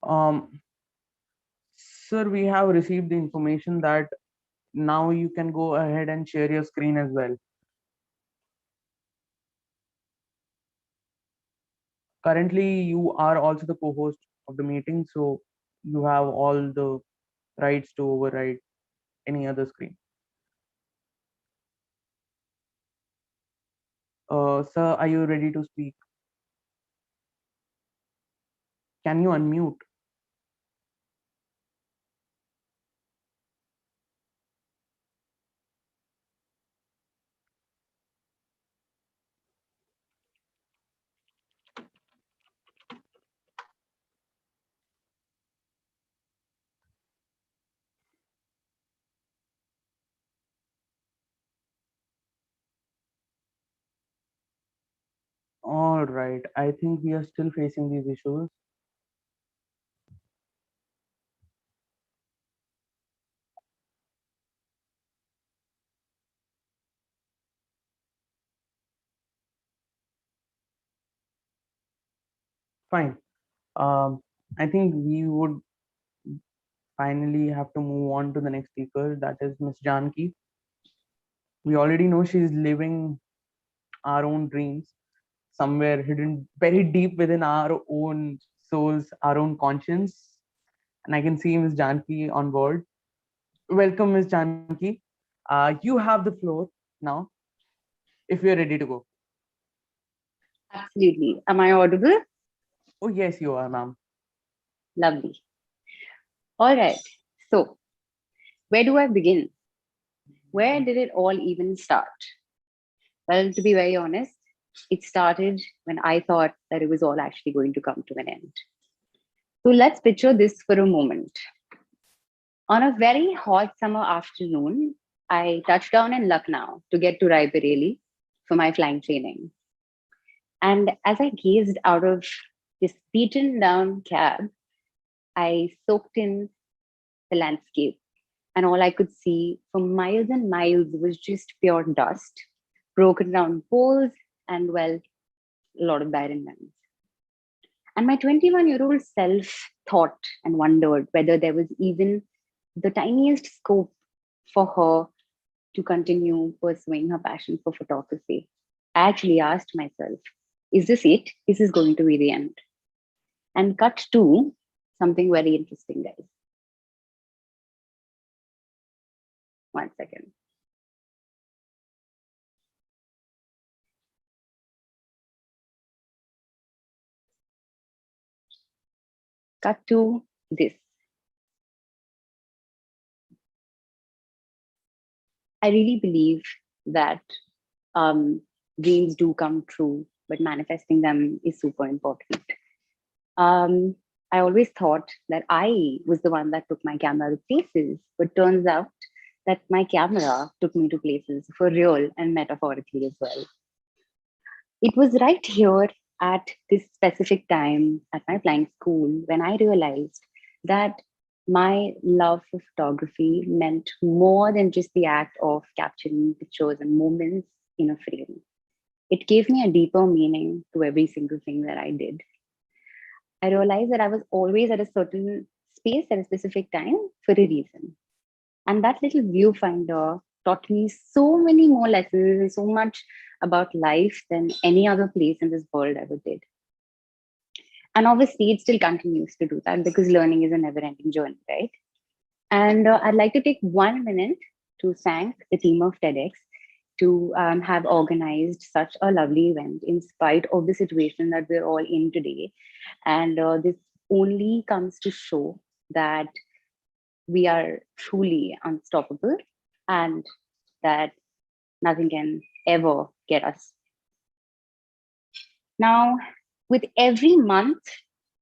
C: Um, Sir, we have received the information that now you can go ahead and share your screen as well. Currently, you are also the co-host of the meeting, so you have all the rights to override any other screen. Sir, are you ready to speak? Can you unmute? All right, I think we are still facing these issues. Fine. I think we would finally have to move on to the next speaker, that is Miss Janki. We already know she's living our own dreams somewhere hidden very deep within our own souls, our own conscience. And I can see Miss Janki on board. Welcome, Miss Janki. You have the floor now, if you're ready to go.
K: Absolutely. Am I audible?
C: Oh, yes, you are, ma'am.
K: Lovely. All right. So, where do I begin? Where did it all even start? Well, to be very honest, it started when I thought that it was all actually going to come to an end. So, let's picture this for a moment. On a very hot summer afternoon, I touched down in Lucknow to get to Raebareli for my flying training. And as I gazed out of this beaten down cab, I soaked in the landscape. And all I could see for miles and miles was just pure dust, broken down poles, and well, a lot of barren lands. And my 21-year-old self thought and wondered whether there was even the tiniest scope for her to continue pursuing her passion for photography. I actually asked myself, is this it? Is this going to be the end? And cut to something very interesting, guys. One second. Cut to this. I really believe that dreams do come true, but manifesting them is super important. I always thought that I was the one that took my camera to places, but turns out that my camera took me to places for real and metaphorically as well. It was right here at this specific time at my flying school when I realized that my love for photography meant more than just the act of capturing pictures and moments in a frame. It gave me a deeper meaning to every single thing that I did. I realized that I was always at a certain space at a specific time for a reason. And that little viewfinder taught me so many more lessons and so much about life than any other place in this world ever did. And obviously, it still continues to do that because learning is a never ending journey, right? And I'd like to take 1 minute to thank the team of TEDx to have organized such a lovely event in spite of the situation that we're all in today. And this only comes to show that we are truly unstoppable and that nothing can ever get us. Now, with every month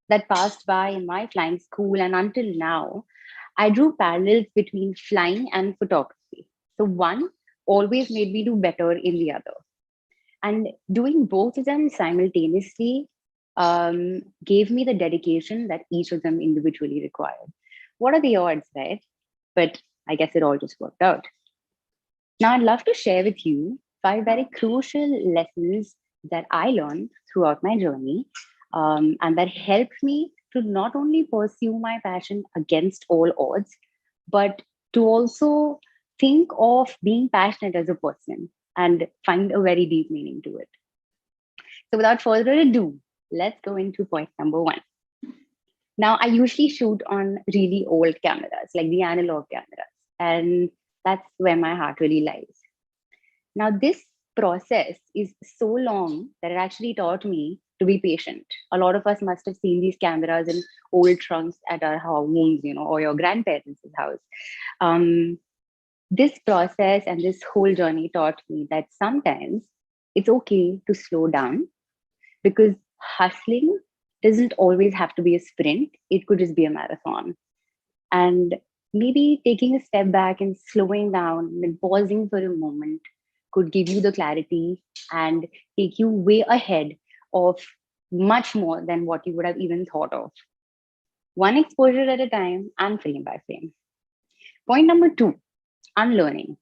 K: that passed by in my flying school and until now, I drew parallels between flying and photography. So one always made me do better in the other. And doing both of them simultaneously gave me the dedication that each of them individually required. What are the odds, right? But I guess it all just worked out. Now, I'd love to share with you 5 very crucial lessons that I learned throughout my journey and that helped me to not only pursue my passion against all odds, but to also think of being passionate as a person and find a very deep meaning to it. So without further ado, let's go into point number 1. Now, I usually shoot on really old cameras, like the analog cameras, and that's where my heart really lies. Now, this process is so long that it actually taught me to be patient. A lot of us must have seen these cameras in old trunks at our homes, or your grandparents' house. This process and this whole journey taught me that sometimes it's okay to slow down, because hustling doesn't always have to be a sprint. It could just be a marathon. And maybe taking a step back and slowing down and pausing for a moment could give you the clarity and take you way ahead of much more than what you would have even thought of. One exposure at a time and frame by frame. Point number 2, unlearning.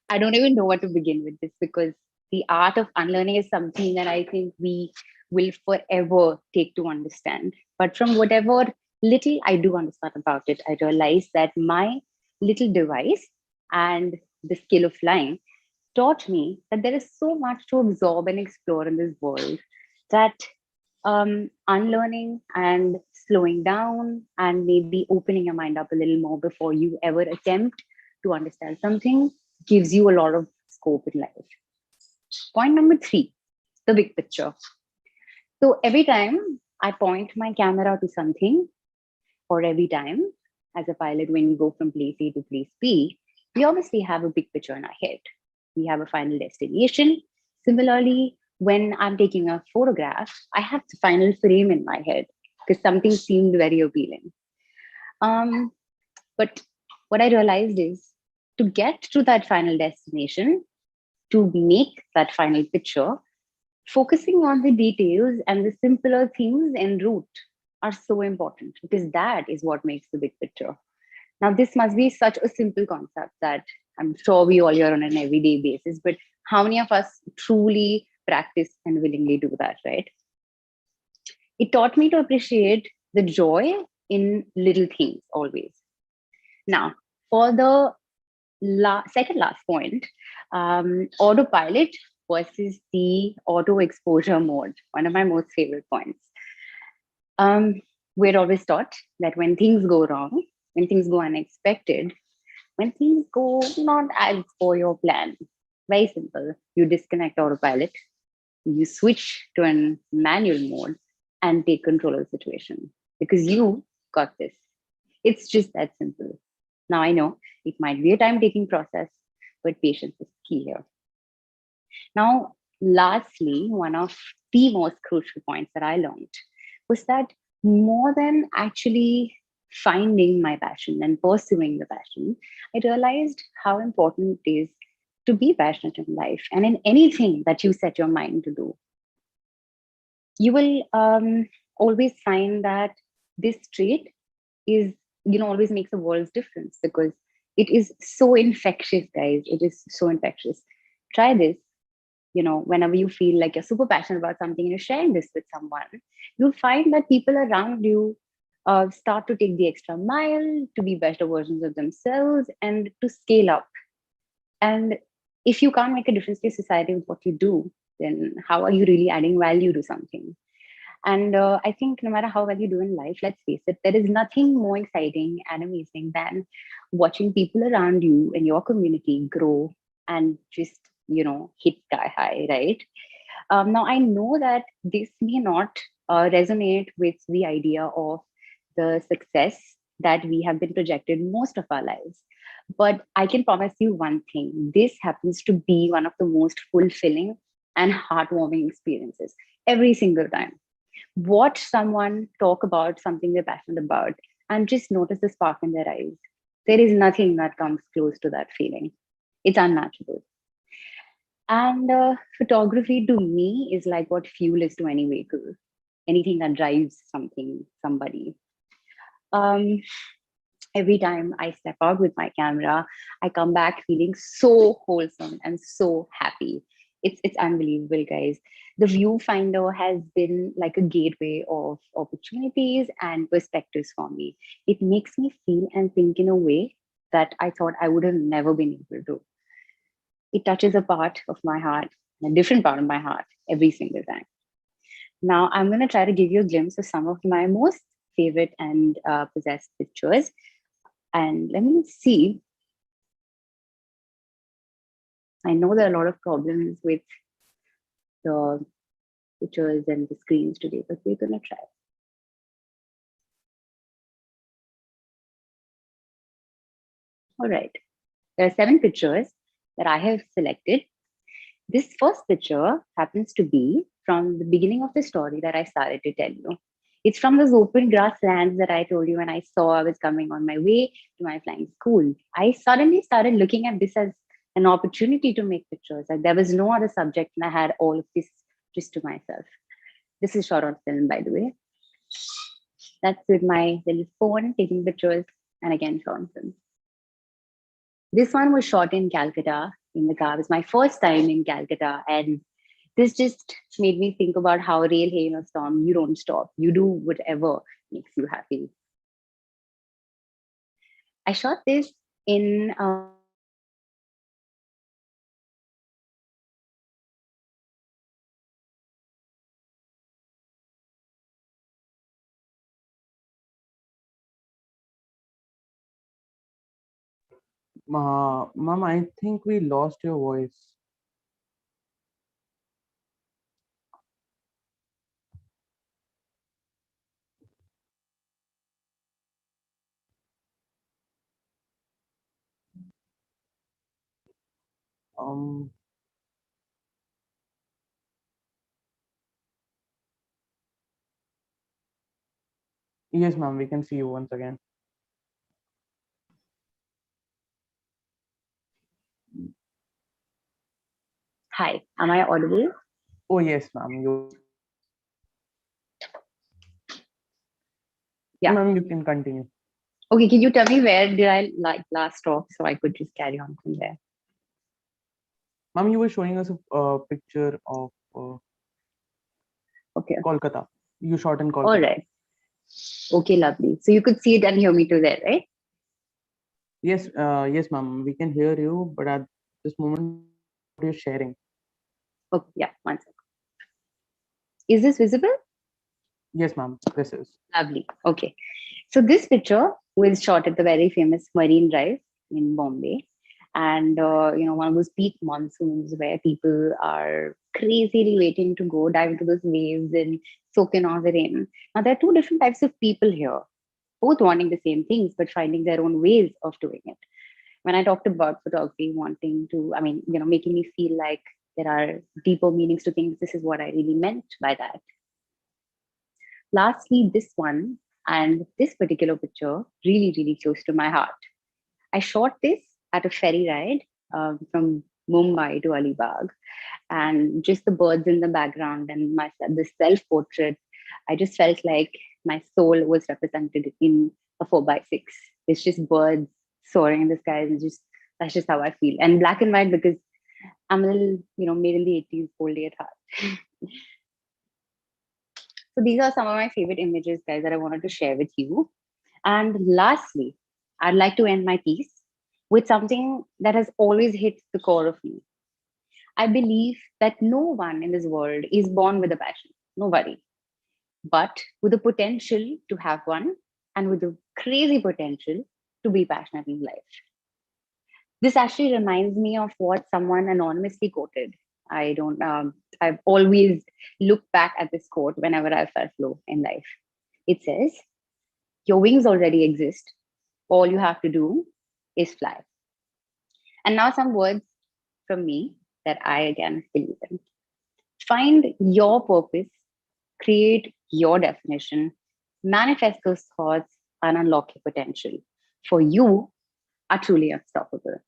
K: I don't even know what to begin with this, because the art of unlearning is something that I think we will forever take to understand. But from whatever little I do understand about it, I realize that my little device and the skill of flying taught me that there is so much to absorb and explore in this world, that unlearning and slowing down and maybe opening your mind up a little more before you ever attempt to understand something gives you a lot of scope in life. Point number 3, the big picture. So every time I point my camera to something, or every time as a pilot, when we go from place A to place B, we obviously have a big picture in our head. We have a final destination. Similarly, when I'm taking a photograph, I have the final frame in my head because something seemed very appealing. But what I realized is, to get to that final destination, to make that final picture, focusing on the details and the simpler things en route are so important, because that is what makes the big picture. Now, this must be such a simple concept that I'm sure we all hear on an everyday basis, but how many of us truly practice and willingly do that, right? It taught me to appreciate the joy in little things always. Now, for the second last point, autopilot versus the auto exposure mode, one of my most favorite points. We're always taught that when things go wrong, when things go unexpected, when things go not as per your plan, very simple, you disconnect autopilot, you switch to a manual mode and take control of the situation, because you got this. It's just that simple. Now, I know it might be a time-taking process, but patience is key here. Now, lastly, one of the most crucial points that I learned was that more than actually finding my passion and pursuing the passion, I realized how important it is to be passionate in life and in anything that you set your mind to do. You will always find that this trait is, always makes a world's difference, because it is so infectious, guys. It is so infectious. Try this. Whenever you feel like you're super passionate about something and you're sharing this with someone, you'll find that people around you start to take the extra mile to be better versions of themselves and to scale up. And if you can't make a difference to society with what you do, then how are you really adding value to something? And I think no matter how well you do in life, let's face it, there is nothing more exciting and amazing than watching people around you in your community grow and just, hit sky high, right? Now, I know that this may not resonate with the idea of the success that we have been projected most of our lives. But I can promise you one thing. This happens to be one of the most fulfilling and heartwarming experiences every single time. Watch someone talk about something they're passionate about and just notice the spark in their eyes. There is nothing that comes close to that feeling. It's unmatchable. And photography to me is like what fuel is to any vehicle, anything that drives something, somebody. Um, every time I step out with my camera, I come back feeling so wholesome and so happy. It's unbelievable, guys. The viewfinder has been like a gateway of opportunities and perspectives for me. It makes me feel and think in a way that I thought I would have never been able to. It touches a part of my heart, a different part of my heart every single time. Now I'm going to try to give you a glimpse of some of my most favorite and possessed pictures. And let me see. I know there are a lot of problems with the pictures and the screens today, but we're going to try. All right. There are 7 pictures that I have selected. This first picture happens to be from the beginning of the story that I started to tell you. It's from those open grasslands that I told you when I saw I was coming on my way to my flying school. I suddenly started looking at this as an opportunity to make pictures. Like there was no other subject and I had all of this just to myself. This is shot on film, by the way. That's with my little phone taking pictures and again shot on film. This one was shot in Calcutta in the car. It was my first time in Calcutta. And this just made me think about how rail, hail, or storm, you don't stop. You do whatever makes you happy. I shot this in
C: Mom, I think we lost your voice. Um, yes, ma'am, we can see you once again.
K: Hi, am I audible?
C: Oh, yes, ma'am.
K: Yeah.
C: Ma'am, you can continue.
K: Okay, can you tell me where did I like last stop so I could just carry on from there?
C: Ma'am, you were showing us a picture of
K: Okay.
C: Kolkata. You shot in Kolkata.
K: All right. Okay, lovely. So you could see it and hear me too there, right?
C: Yes, yes, ma'am. We can hear you, but at this moment you're sharing.
K: Okay, yeah, one second. Is this visible?
C: Yes, ma'am. This is
K: Lovely. Okay. So this picture was shot at the very famous Marine Drive in Bombay. And, one of those peak monsoons where people are crazily waiting to go dive into those waves and soak in all the rain. Now, there are 2 different types of people here, both wanting the same things, but finding their own ways of doing it. When I talked about photography, making me feel like there are deeper meanings to things, this is what I really meant by that. Lastly, this one and this particular picture really, really close to my heart. I shot this at a ferry ride from Mumbai to Alibag, and just the birds in the background and the self-portrait. I just felt like my soul was represented in a 4x6. It's just birds soaring in the sky, and that's just how I feel. And black and white because I'm a little, made in the 80s, oldie at heart. So these are some of my favorite images, guys, that I wanted to share with you. And lastly, I'd like to end my piece with something that has always hit the core of me. I believe that no one in this world is born with a passion, nobody, but with the potential to have one and with the crazy potential to be passionate in life. This actually reminds me of what someone anonymously quoted. I've always looked back at this quote whenever I felt low in life. It says, your wings already exist. All you have to do is fly. And now some words from me that I again believe in. Find your purpose, create your definition, manifest those thoughts, and unlock your potential. For you are truly unstoppable.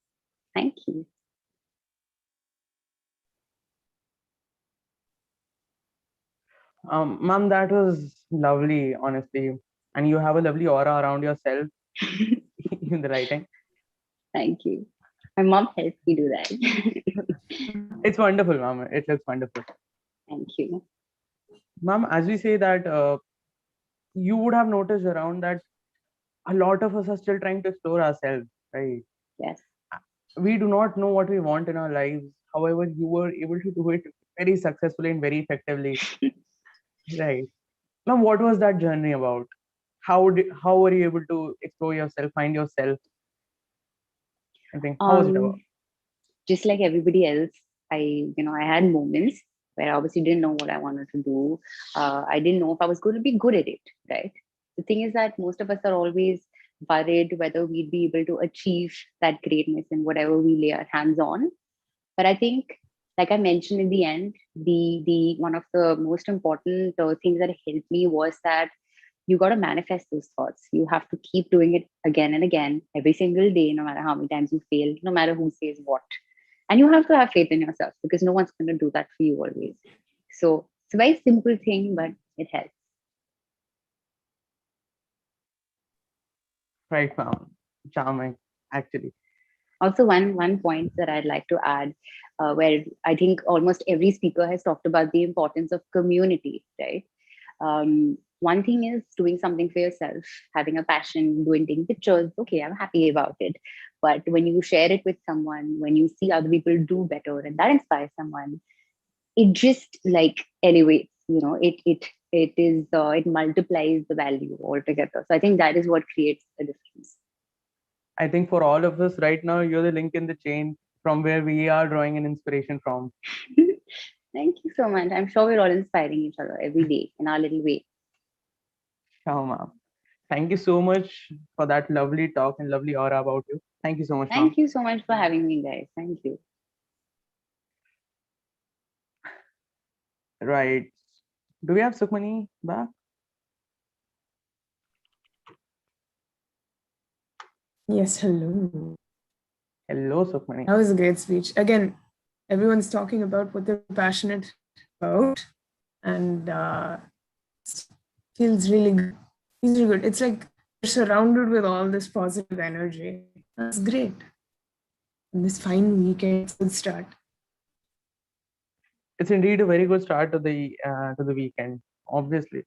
K: Thank you.
C: Ma'am, that was lovely, honestly. And you have a lovely aura around yourself in the writing.
K: Thank you. My mom helped me do that.
C: It's wonderful, ma'am. It looks wonderful.
K: Thank you.
C: Ma'am, as we say that, you would have noticed around that a lot of us are still trying to explore ourselves, right?
K: Yes.
C: We do not know what we want in our lives. However, you were able to do it very successfully and very effectively. Right. Now, what was that journey about? How were you able to explore yourself, find yourself? I think how was it about?
K: Just like everybody else, I had moments where I obviously didn't know what I wanted to do. I didn't know if I was going to be good at it, right? The thing is that most of us are always worried whether we'd be able to achieve that greatness in whatever we lay our hands on. But I think, like I mentioned in the end, the one of the most important things that helped me was that you got to manifest those thoughts. You have to keep doing it again and again, every single day, no matter how many times you fail, no matter who says what. And you have to have faith in yourself because no one's going to do that for you always. So it's a very simple thing, but it helps.
C: Right, ma'am. Charming, actually.
K: Also, one point that I'd like to add, where I think almost every speaker has talked about the importance of community, right? One thing is doing something for yourself, having a passion, taking pictures. Okay, I'm happy about it. But when you share it with someone, when you see other people do better and that inspires someone, it just like elevates, it multiplies the value altogether. So I think that is what creates the difference.
C: I think for all of us right now, you're the link in the chain from where we are drawing an inspiration from.
K: Thank you so much. I'm sure we're all inspiring each other every day in our little way.
C: Oh, ma'am. Thank you so much for that lovely talk and lovely aura about you. Thank you so much, ma'am.
K: Thank you so much for having me, guys. Thank you.
C: Right. Do we have Sukhmani back?
B: Yes, hello.
C: Hello, Sukhmani.
B: That was a great speech. Again, everyone's talking about what they're passionate about, and feels really good. Feels really good. It's like you're surrounded with all this positive energy. That's great. And this fine weekend, good start.
C: It's indeed a very good start to the weekend, obviously.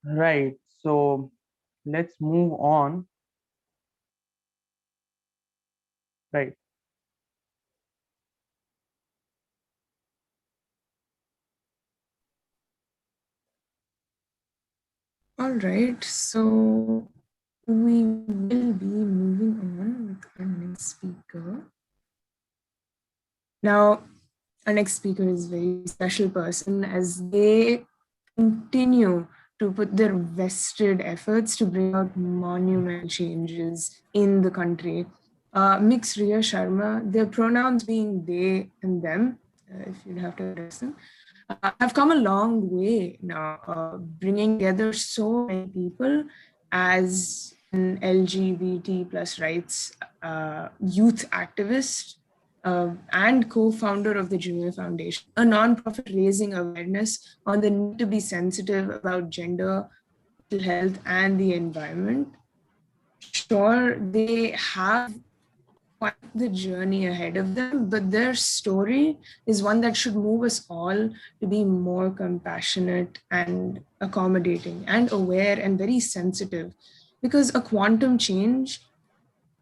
C: Right. So let's move on. Right.
B: All right. So we will be moving on with our next speaker. Now, our next speaker is a very special person as they continue to put their vested efforts to bring out monumental changes in the country. Mix Riya Sharma, their pronouns being they and them, if you'd have to address them, have come a long way now, bringing together so many people as an LGBT plus rights youth activist and co-founder of the Junior Foundation, a nonprofit raising awareness on the need to be sensitive about gender, mental health, and the environment. Sure, they have quite the journey ahead of them, but their story is one that should move us all to be more compassionate and accommodating and aware and very sensitive, because a quantum change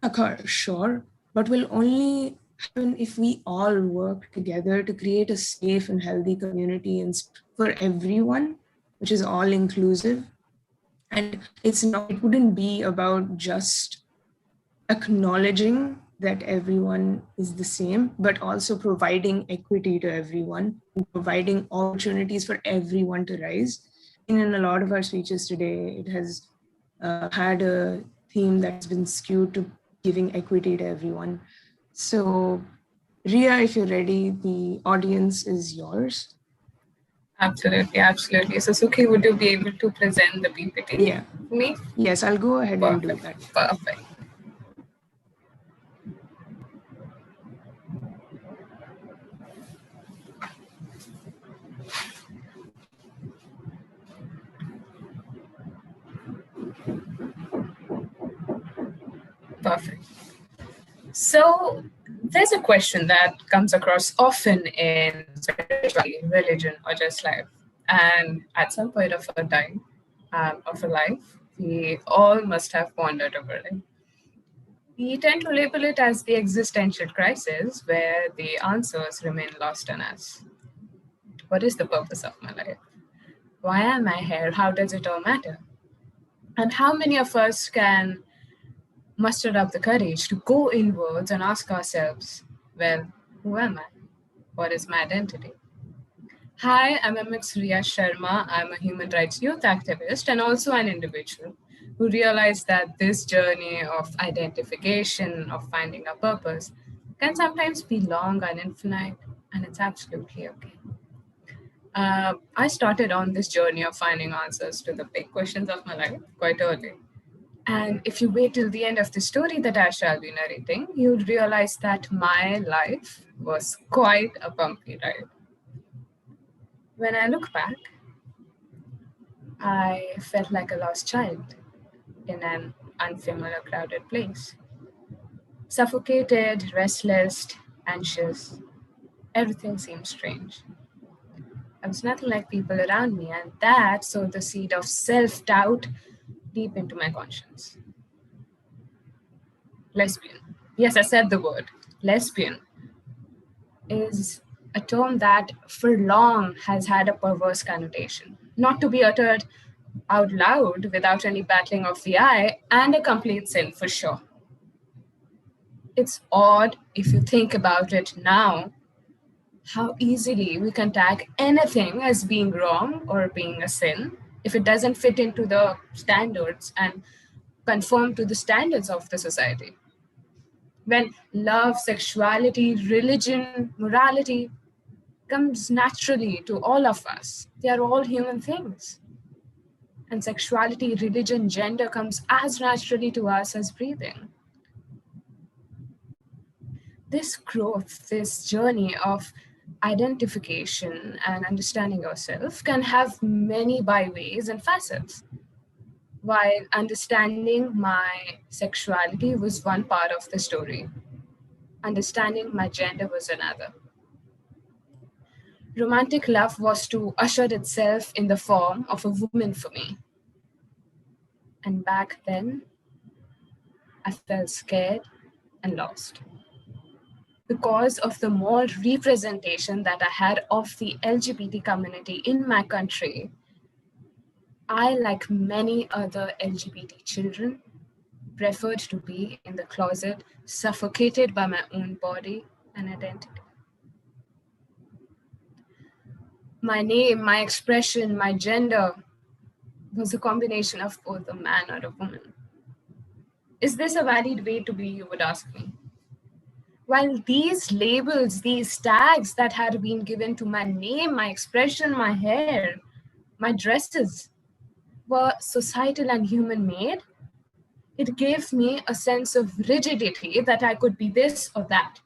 B: occurs, sure, but will only happen if we all work together to create a safe and healthy community and for everyone, which is all inclusive. And it wouldn't be about just acknowledging that everyone is the same, but also providing equity to everyone, and providing opportunities for everyone to rise. in a lot of our speeches today, it has had a theme that's been skewed to giving equity to everyone. So, Ria, if you're ready, the audience is yours.
L: Absolutely, absolutely. So, Sukhi, would you be able to present the PPT?
B: Yeah.
L: Me?
B: Yes, I'll go ahead and do that.
L: Perfect. Perfect. So there's a question that comes across often in spirituality, religion, or just life. And at some point of a time, of a life, we all must have pondered over it. We tend to label it as the existential crisis, where the answers remain lost on us. What is the purpose of my life? Why am I here? How does it all matter? And how many of us can muster up the courage to go inwards and ask ourselves, well, who am I? What is my identity? Hi, I'm MX Riya Sharma. I'm a human rights youth activist and also an individual who realized that this journey of identification, of finding a purpose, can sometimes be long and infinite, and it's absolutely okay. I started on this journey of finding answers to the big questions of my life quite early. And if you wait till the end of the story that I shall be narrating, you'll realize that my life was quite a bumpy ride. When I look back, I felt like a lost child in an unfamiliar, crowded place. Suffocated, restless, anxious, everything seemed strange. I was nothing like people around me, and that sowed the seed of self-doubt deep into my conscience. Lesbian. Yes, I said the word. Lesbian is a term that for long has had a perverse connotation, not to be uttered out loud without any battling of the eye, and a complete sin for sure. It's odd if you think about it now, how easily we can tag anything as being wrong or being a sin if it doesn't fit into the standards and conform to the standards of the society. When love, sexuality, religion, morality comes naturally to all of us, they are all human things. And sexuality, religion, gender comes as naturally to us as breathing. This growth, this journey of identification and understanding ourselves can have many byways and facets. While understanding my sexuality was one part of the story, understanding my gender was another. Romantic love was to usher itself in the form of a woman for me. And back then, I felt scared and lost. Because of the more representation that I had of the LGBT community in my country, I, like many other LGBT children, preferred to be in the closet, suffocated by my own body and identity. My name, my expression, my gender was a combination of both a man or a woman. Is this a valid way to be, you would ask me? While these labels, these tags that had been given to my name, my expression, my hair, my dresses were societal and human made, it gave me a sense of rigidity that I could be this or that.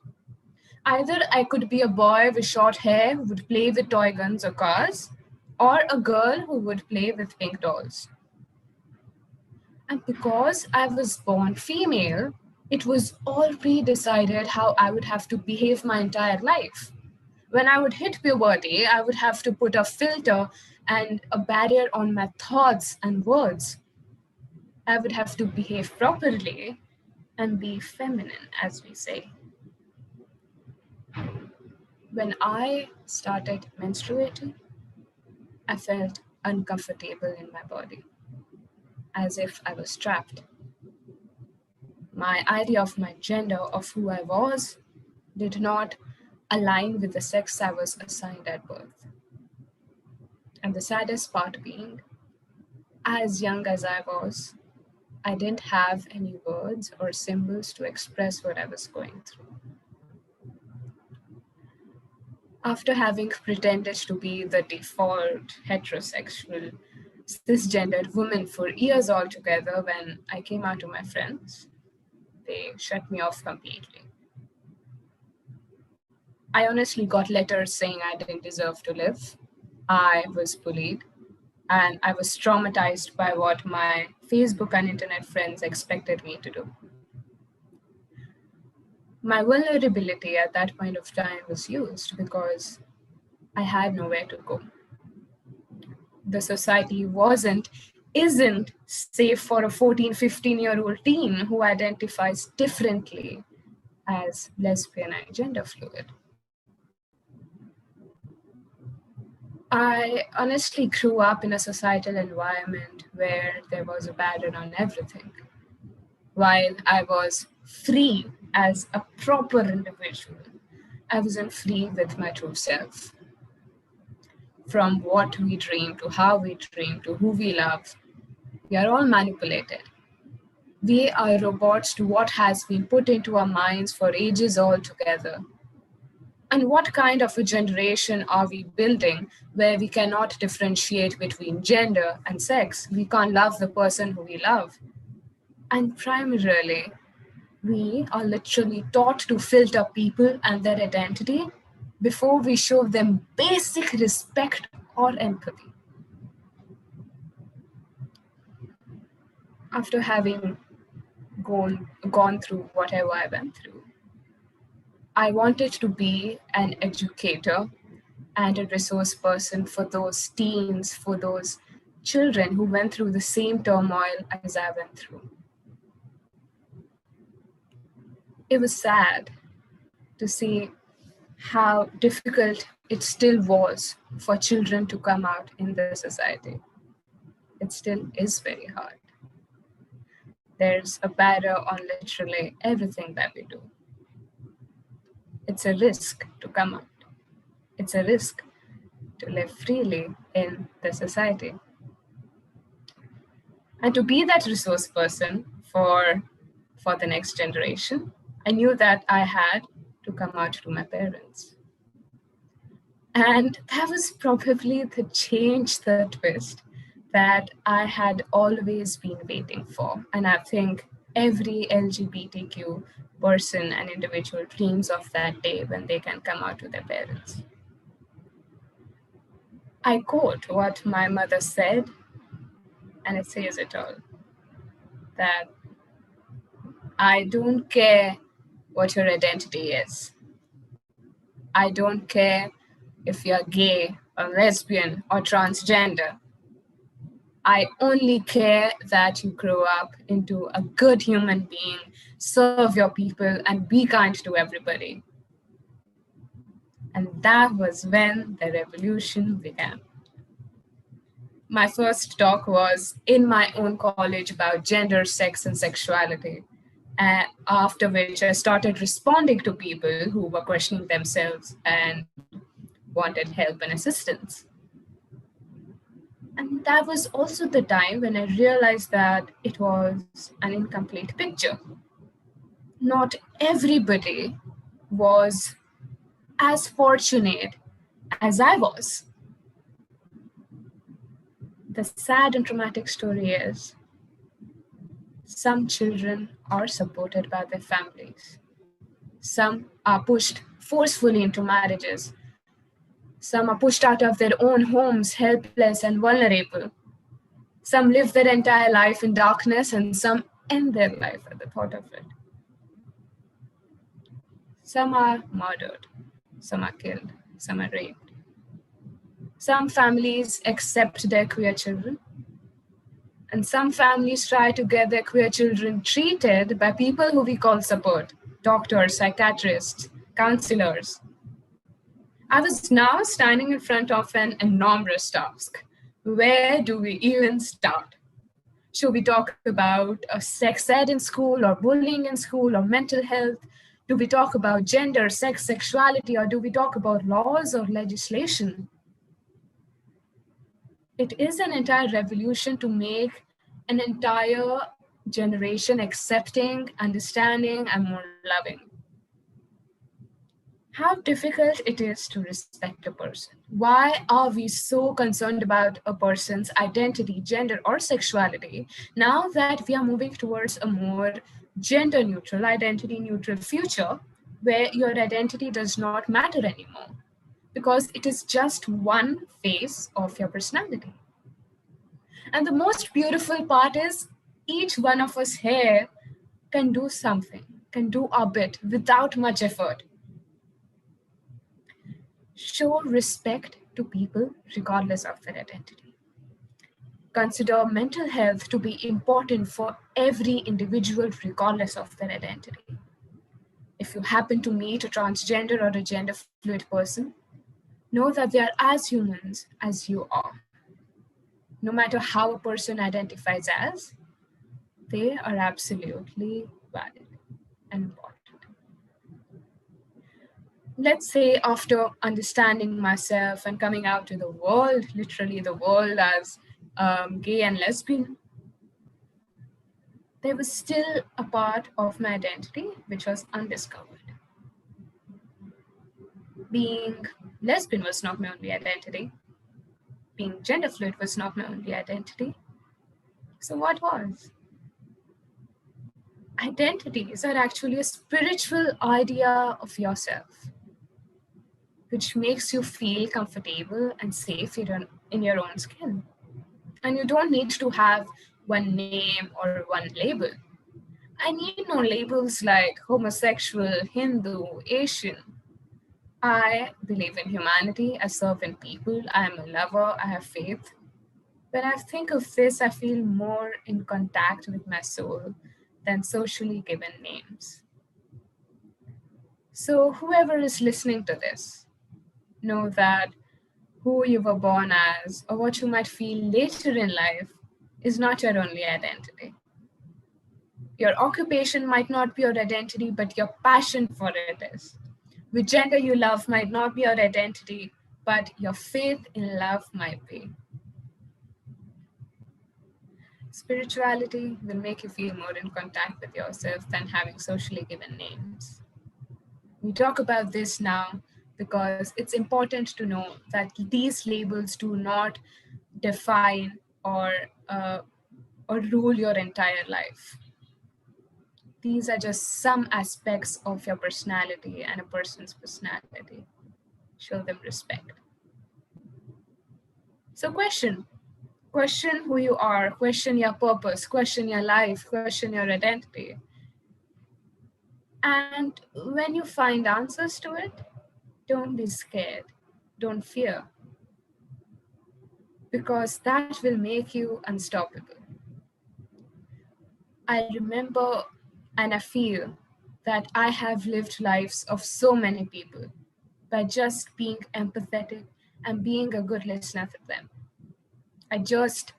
L: Either I could be a boy with short hair who would play with toy guns or cars, or a girl who would play with pink dolls. And because I was born female, it was all pre-decided how I would have to behave my entire life. When I would hit puberty, I would have to put a filter and a barrier on my thoughts and words. I would have to behave properly and be feminine, as we say. When I started menstruating, I felt uncomfortable in my body, as if I was trapped. My idea of my gender, of who I was, did not align with the sex I was assigned at birth. And the saddest part being, As young as I was, I didn't have any words or symbols to express what I was going through. After having pretended to be the default heterosexual, cisgendered woman for years altogether, when I came out to my friends, they shut me off completely. I honestly got letters saying I didn't deserve to live. I was bullied, and I was traumatized by what my Facebook and internet friends expected me to do. My vulnerability at that point of time was used because I had nowhere to go. The society isn't safe for a 14, 15-year-old teen who identifies differently as lesbian and gender fluid. I honestly grew up in a societal environment where there was a barrier on everything. While I was free as a proper individual, I wasn't free with my true self. From what we dream to how we dream to who we love, we are all manipulated. We are robots to what has been put into our minds for ages altogether. And what kind of a generation are we building where we cannot differentiate between gender and sex? We can't love the person who we love. And primarily, we are literally taught to filter people and their identity before we show them basic respect or empathy. After having gone through whatever I went through, I wanted to be an educator and a resource person for those teens, for those children who went through the same turmoil as I went through. It was sad to see how difficult it still was for children to come out in the society. It still is very hard. There's a barrier on literally everything that we do. It's a risk to come out. It's a risk to live freely in the society. And to be that resource person for the next generation, I knew that I had to come out to my parents. And that was probably the change, the twist that I had always been waiting for. And I think every LGBTQ person and individual dreams of that day when they can come out to their parents. I quote what my mother said, and it says it all, that I don't care what your identity is. I don't care if you're gay or lesbian or transgender. I only care that you grow up into a good human being, serve your people, and be kind to everybody. And that was when the revolution began. My first talk was in my own college about gender, sex, and sexuality. And after which I started responding to people who were questioning themselves and wanted help and assistance. And that was also the time when I realized that it was an incomplete picture. Not everybody was as fortunate as I was. The sad and traumatic story is some children are supported by their families. Some are pushed forcefully into marriages. Some are pushed out of their own homes, helpless and vulnerable. Some live their entire life in darkness, and some end their life at the thought of it. Some are murdered, some are killed, some are raped. Some families accept their queer children, and some families try to get their queer children treated by people who we call support, doctors, psychiatrists, counselors. I was now standing in front of an enormous task. Where do we even start? Should we talk about sex ed in school or bullying in school or mental health? Do we talk about gender, sex, sexuality, or do we talk about laws or legislation? It is an entire revolution to make an entire generation accepting, understanding, and more loving. How difficult it is to respect a person. Why are we so concerned about a person's identity, gender, or sexuality now that we are moving towards a more gender neutral, identity neutral future where your identity does not matter anymore because it is just one face of your personality? And the most beautiful part is each one of us here can do something, can do our bit without much effort. Show respect to people regardless of their identity. Consider mental health to be important for every individual regardless of their identity. If you happen to meet a transgender or a gender fluid person, know that they are as humans as you are. No matter how a person identifies as, they are absolutely valid and important. Let's say after understanding myself and coming out to the world, literally the world as gay and lesbian, there was still a part of my identity which was undiscovered. Being lesbian was not my only identity. Being gender fluid was not my only identity. So what was? Identities are actually a spiritual idea of yourself, which makes you feel comfortable and safe in your own skin. And you don't need to have one name or one label. I need no labels like homosexual, Hindu, Asian. I believe in humanity, I serve in people, I am a lover, I have faith. When I think of this, I feel more in contact with my soul than socially given names. So whoever is listening to this, know that who you were born as or what you might feel later in life is not your only identity. Your occupation might not be your identity, but your passion for it is. Which gender you love might not be your identity, but your faith in love might be. Spirituality will make you feel more in contact with yourself than having socially given names. We talk about this now because it's important to know that these labels do not define or rule your entire life. These are just some aspects of your personality and a person's personality. Show them respect. So question who you are, question your purpose, question your life, question your identity. And when you find answers to it, don't be scared, don't fear, because that will make you unstoppable. I remember and I feel that I have lived lives of so many people by just being empathetic and being a good listener for them. I just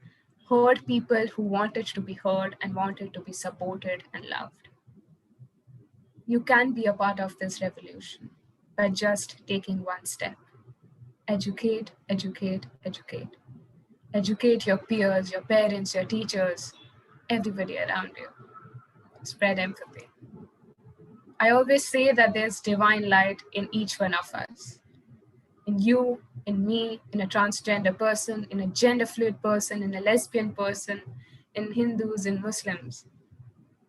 L: heard people who wanted to be heard and wanted to be supported and loved. You can be a part of this revolution by just taking one step. Educate, educate, educate. Educate your peers, your parents, your teachers, everybody around you. Spread empathy. I always say that there's divine light in each one of us. In you, in me, in a transgender person, in a gender fluid person, in a lesbian person, in Hindus and Muslims.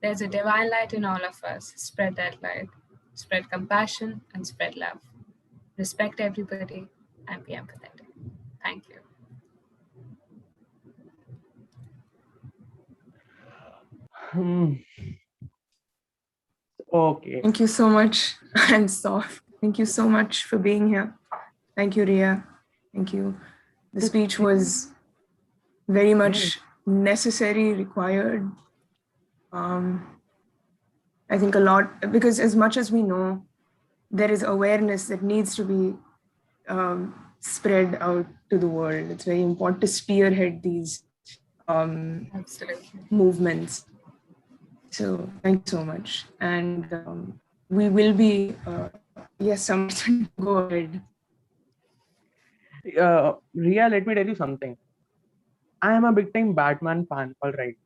L: There's a divine light in all of us. Spread that light. Spread compassion and spread love. Respect everybody and be empathetic. Thank you.
C: Okay.
B: Thank you so much. And Sof, thank you so much for being here. Thank you, Ria. Thank you. The speech was very much necessary, required. I think a lot, because as much as we know, there is awareness that needs to be spread out to the world. It's very important to spearhead these movements. So thank you so much. And we will be, yes, something, go ahead.
C: Ria, let me tell you something. I am a big time Batman fan, all right.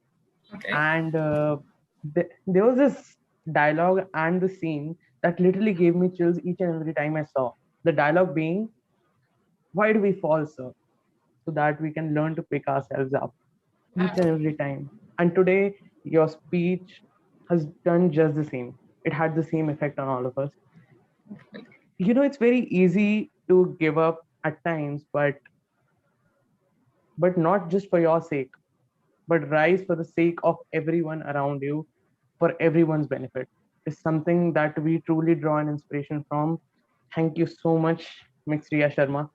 L: Okay.
C: And there was this dialogue and the scene that literally gave me chills each and every time I saw. The dialogue being, "Why do we fall, sir? So that we can learn to pick ourselves up each and every time." And today, your speech has done just the same. It had the same effect on all of us. It's very easy to give up at times, but not just for your sake, but rise for the sake of everyone around you, for everyone's benefit, is something that we truly draw an inspiration from. Thank you so much, Ms. Riya Sharma.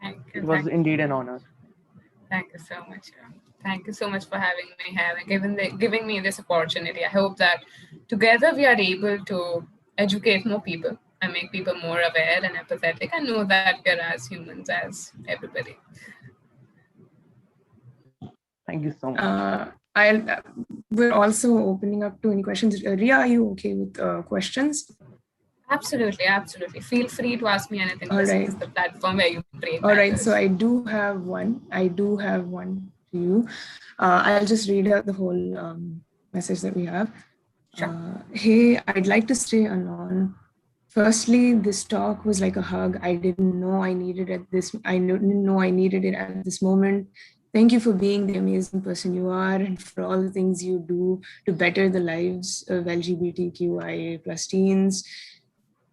L: Thank you.
C: It was
L: Thank
C: indeed
L: you.
C: an honor.
L: Thank you so much. Thank you so much for having me here and giving me this opportunity. I hope that together we are able to educate more people and make people more aware and empathetic and know that we're as humans as everybody.
C: Thank you so much.
B: We're also opening up to any questions. Ria, are you okay with questions?
L: Absolutely, absolutely. Feel free to ask me anything.
B: All
L: This
B: right.
L: is the platform where you break.
B: All right, so I do have one to you. I'll just read out the whole message that we have.
L: Sure.
B: Hey, I'd like to stay alone. Firstly, this talk was like a hug. I didn't know I needed it at this moment. Thank you for being the amazing person you are and for all the things you do to better the lives of LGBTQIA plus teens.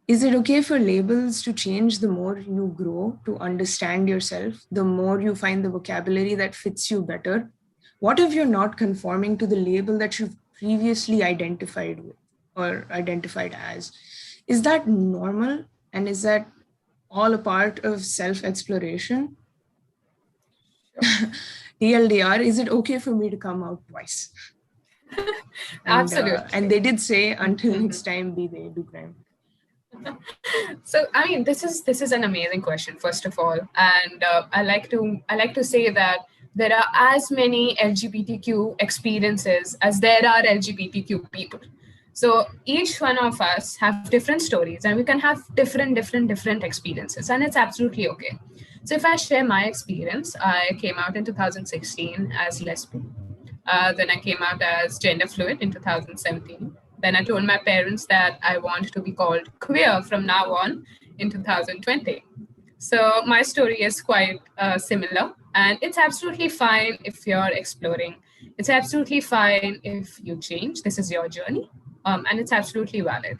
B: Is it okay for labels to change the more you grow to understand yourself, the more you find the vocabulary that fits you better? What if you're not conforming to the label that you've previously identified with or identified as? Is that normal? And is that all a part of self-exploration? TLDR, is it okay for me to come out twice?
L: Absolutely.
B: And they did say, until next time, be they do crime.
L: So I mean, this is an amazing question, first of all, and I like to say that there are as many LGBTQ experiences as there are LGBTQ people. So each one of us have different stories, and we can have different experiences, and it's absolutely okay. So if I share my experience, I came out in 2016 as lesbian. Then I came out as gender fluid in 2017. Then I told my parents that I want to be called queer from now on in 2020. So my story is quite similar, and it's absolutely fine if you're exploring. It's absolutely fine if you change. This is your journey, and it's absolutely valid,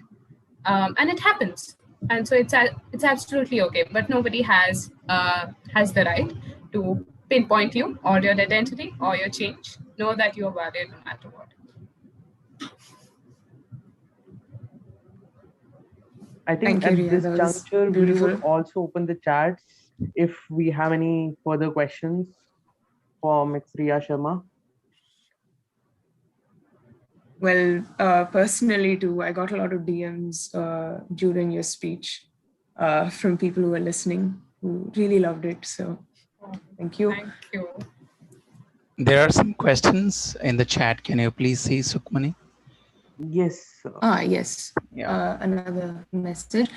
L: and it happens. And so it's absolutely okay. But nobody has the right to pinpoint you or your identity or your change. Know that you are valid no matter what.
C: I think
B: Thank you,
C: at
B: Ria.
C: this
B: That was
C: juncture, we
B: beautiful.
C: would also open the chats if we have any further questions for Ms. Riya Sharma.
B: Well, personally too, I got a lot of DMs during your speech from people who were listening who really loved it. So thank you.
L: Thank you.
A: There are some questions in the chat. Can you please see, Sukhmani?
C: Yes.
B: Yes.
A: Yeah.
B: Another message.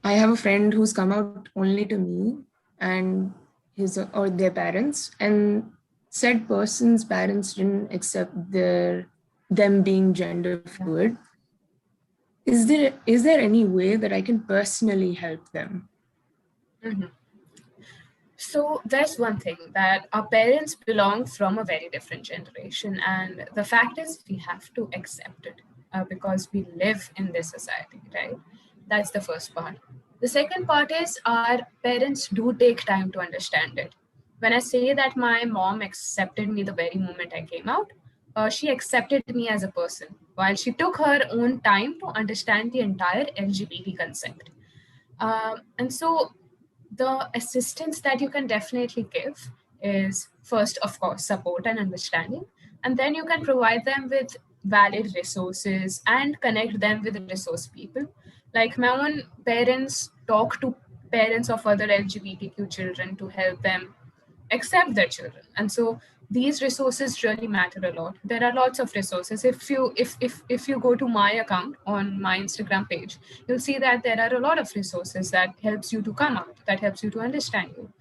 B: I have a friend who's come out only to me and his or their parents, and said person's parents didn't accept them being gender fluid. Is there any way that I can personally help them?
L: Mm-hmm. So there's one thing, that our parents belong from a very different generation, and the fact is we have to accept it because we live in this society, right? That's the first part. The second part is our parents do take time to understand it. When I say that my mom accepted me the very moment I came out, she accepted me as a person, while she took her own time to understand the entire LGBT concept. And so the assistance that you can definitely give is, first, of course, support and understanding, and then you can provide them with valid resources and connect them with resource people. Like my own parents talk to parents of other LGBTQ children to help them accept their children, and so these resources really matter a lot. There are lots of resources. If you go to my account on my Instagram page, you'll see that there are a lot of resources that helps you to come out, that helps you to understand you.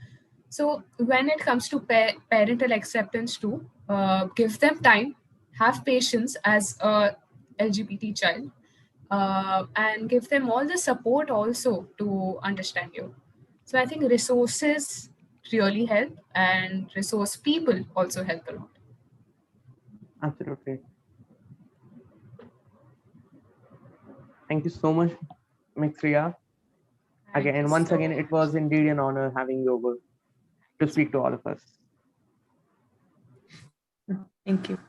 L: So when it comes to parental acceptance too, give them time, have patience as a LGBT child, and give them all the support also to understand you. So I think resources really help, and resource people also help a lot.
C: Absolutely. Thank you so much, Mixria. Again, once again, it was indeed an honor having you over to speak to all of us.
B: Thank you.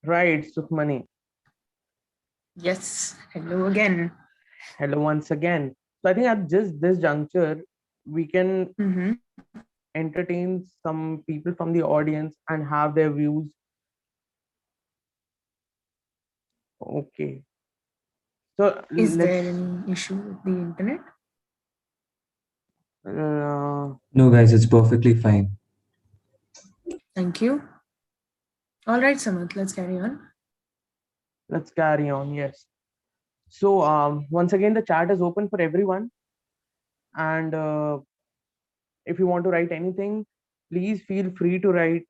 C: Right, Sukhmani.
B: Yes, hello again.
C: Hello once again. So I think at just this juncture, we can entertain some people from the audience and have their views. Okay. So
B: Is
C: let's.
B: there any issue with the internet?
M: No, guys, it's perfectly fine.
B: Thank you. All right, Samath, let's carry on.
C: Let's carry on. Yes. So once again, the chat is open for everyone, and if you want to write anything, please feel free to write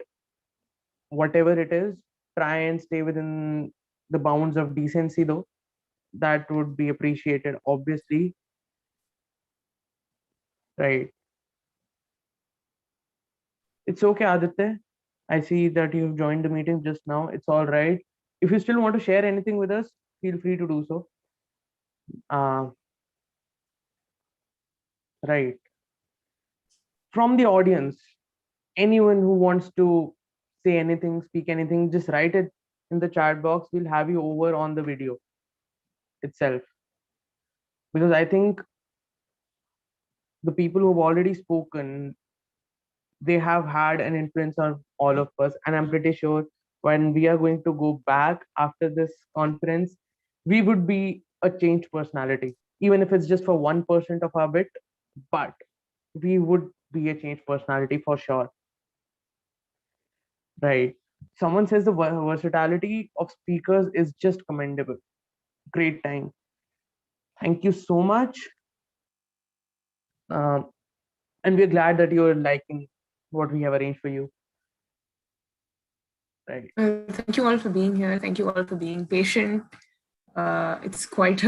C: whatever it is. Try and stay within the bounds of decency, though. That would be appreciated, obviously. Right. It's okay, Aditya. I see that you've joined the meeting just now. It's all right. If you still want to share anything with us, feel free to do so. Right. From the audience, anyone who wants to say anything, speak anything, just write it in the chat box. We'll have you over on the video itself. Because I think the people who've already spoken, they have had an influence on all of us. And I'm pretty sure when we are going to go back after this conference, we would be a changed personality, even if it's just for 1% of our bit, but we would be a changed personality for sure. Right. Someone says the versatility of speakers is just commendable. Great time. Thank you so much. And we're glad that you're liking what we have arranged for you. Right.
B: Thank you all for being here. Thank you all for being patient. It's quite,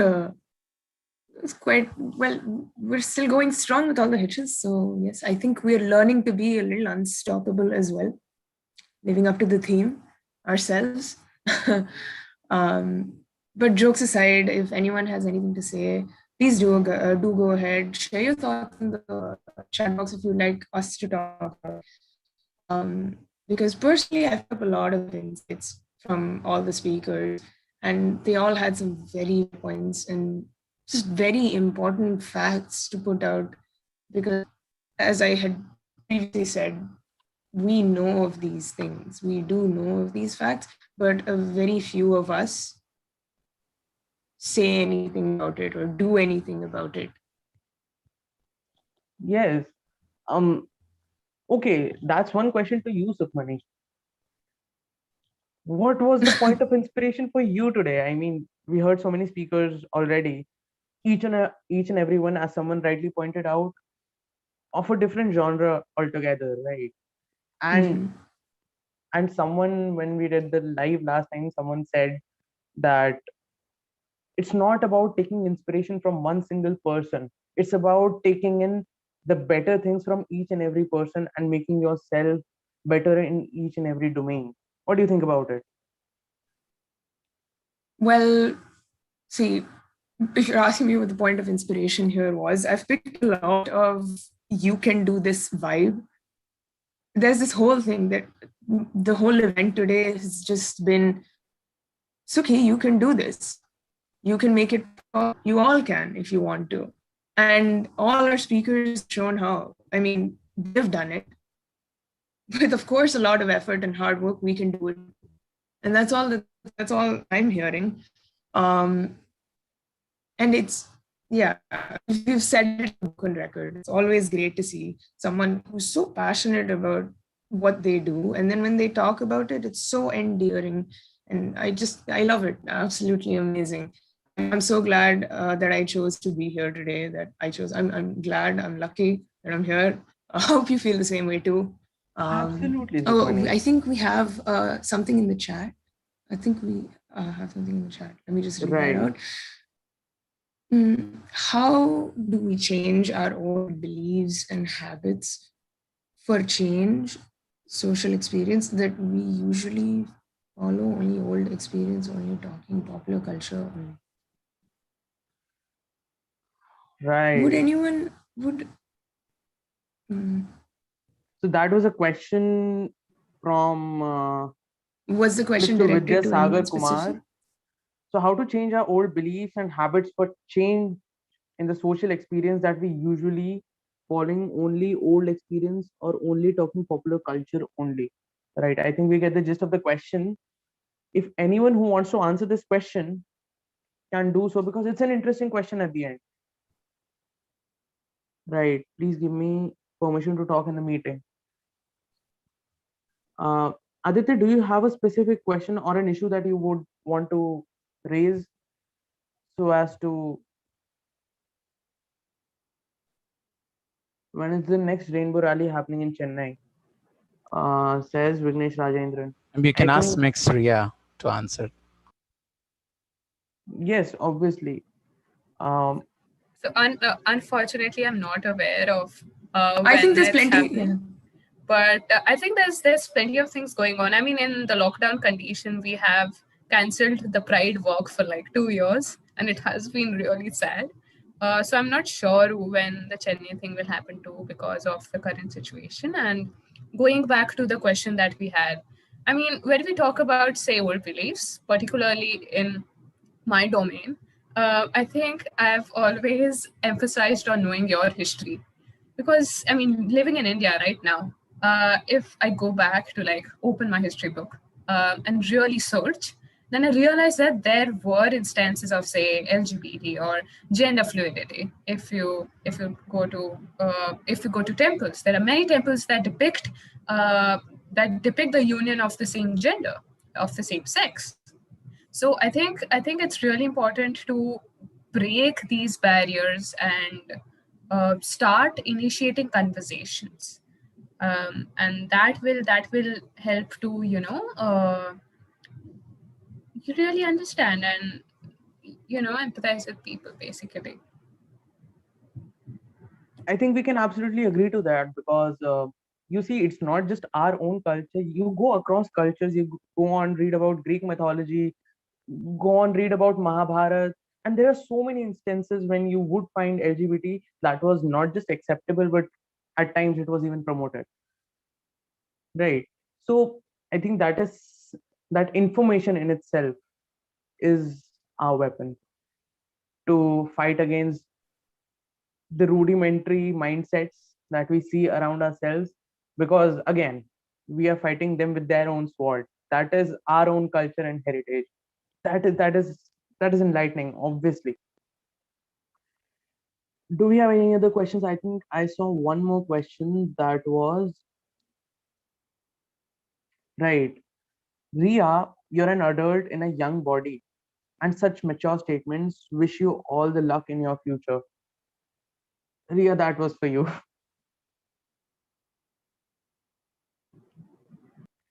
B: well, we're still going strong with all the hitches. So yes, I think we're learning to be a little unstoppable as well, living up to the theme ourselves. But jokes aside, if anyone has anything to say, please do go ahead. Share your thoughts in the chat box if you'd like us to talk about. Because personally, I've picked up a lot of insights from all the speakers, and they all had some very points and just very important facts to put out. Because as I had previously said, we know of these things, we do know of these facts, but a very few of us say anything about it or do anything about it.
C: Yes. Okay, that's one question to you, Sukhmani. What was the point of inspiration for you today? I mean, we heard so many speakers already. Each and every one, as someone rightly pointed out, of a different genre altogether, right? And someone, when we did the live last time, someone said that it's not about taking inspiration from one single person. It's about taking in the better things from each and every person and making yourself better in each and every domain. What do you think about it?
B: Well, see, if you're asking me what the point of inspiration here was, I've picked a lot of you can do this vibe. There's this whole thing that the whole event today has just been, it's okay, you can do this. You can make it, you all can if you want to. And all our speakers shown how. I mean, they've done it. With, of course, a lot of effort and hard work, we can do it. And that's all I'm hearing. And it's, yeah, we've said it on record. It's always great to see someone who's so passionate about what they do. And then when they talk about it, it's so endearing. And I love it. Absolutely amazing. I'm so glad that I chose to be here today. I'm glad, I'm lucky that I'm here. I hope you feel the same way too.
C: Absolutely,
B: Oh,
C: Sukhmani.
B: I think we have something in the chat. I think we have something in the chat. Let me just read that out. How do we change our old beliefs and habits for change, social experience that we usually follow, only old experience, only talking popular culture?
C: Right.
B: Would anyone, would...
C: So that was a question from
B: was the question
C: Mr.
B: directed to anyone
C: Vidyasagar
B: specific?
C: Kumar. So how to change our old beliefs and habits for change in the social experience that we usually following only old experience or only talking popular culture only, right? I think we get the gist of the question. If anyone who wants to answer this question can do so, because it's an interesting question at the end, right? Please give me permission to talk in the meeting. Aditya, do you have a specific question or an issue that you would want to raise so as to... When is the next Rainbow Rally happening in Chennai? Says Vignesh Rajendran.
A: Maybe you can ask next Ria to answer.
C: Yes, obviously.
L: So unfortunately, I'm not aware of
B: I think there's plenty. Yeah.
L: But I think there's plenty of things going on. I mean, in the lockdown condition, we have cancelled the Pride Walk for like 2 years, and it has been really sad. So I'm not sure when the Chennai thing will happen too because of the current situation. And going back to the question that we had, I mean, when we talk about, say, old beliefs, particularly in my domain, I think I've always emphasized on knowing your history. Because, I mean, living in India right now, if I go back to like open my history book and really search, then I realized that there were instances of, say, LGBT or gender fluidity. If you go to temples, there are many temples that depict the union of the same gender, of the same sex. So I think it's really important to break these barriers and start initiating conversations, and that will help to you really understand and empathize with people basically.
C: I think we can absolutely agree to that because you see, it's not just our own culture. You go across cultures, you go on read about Greek mythology, go on read about Mahabharata, and there are so many instances when you would find LGBT that was not just acceptable, but at times it was even promoted. Right. So I think that information in itself is our weapon to fight against the rudimentary mindsets that we see around ourselves, because again, we are fighting them with their own sword. That is our own culture and heritage. That is enlightening, obviously. Do we have any other questions? I think I saw one more question that was right. Ria, you're an adult in a young body, and such mature statements wish you all the luck in your future. Ria, that was for you.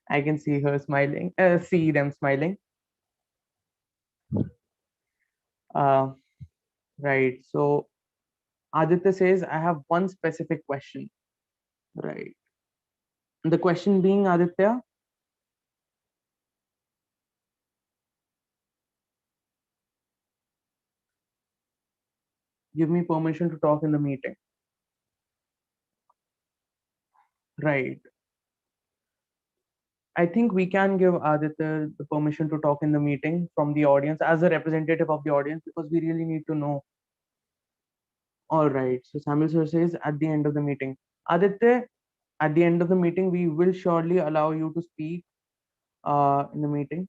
C: I can see her smiling, see them smiling. Right. So Aditya says, I have one specific question. Right. The question being, Aditya, give me permission to talk in the meeting. Right. I think we can give Aditya the permission to talk in the meeting from the audience as a representative of the audience, because we really need to know. All right. So Samuel sir says at the end of the meeting. Aditya, at the end of the meeting, we will surely allow you to speak in the meeting.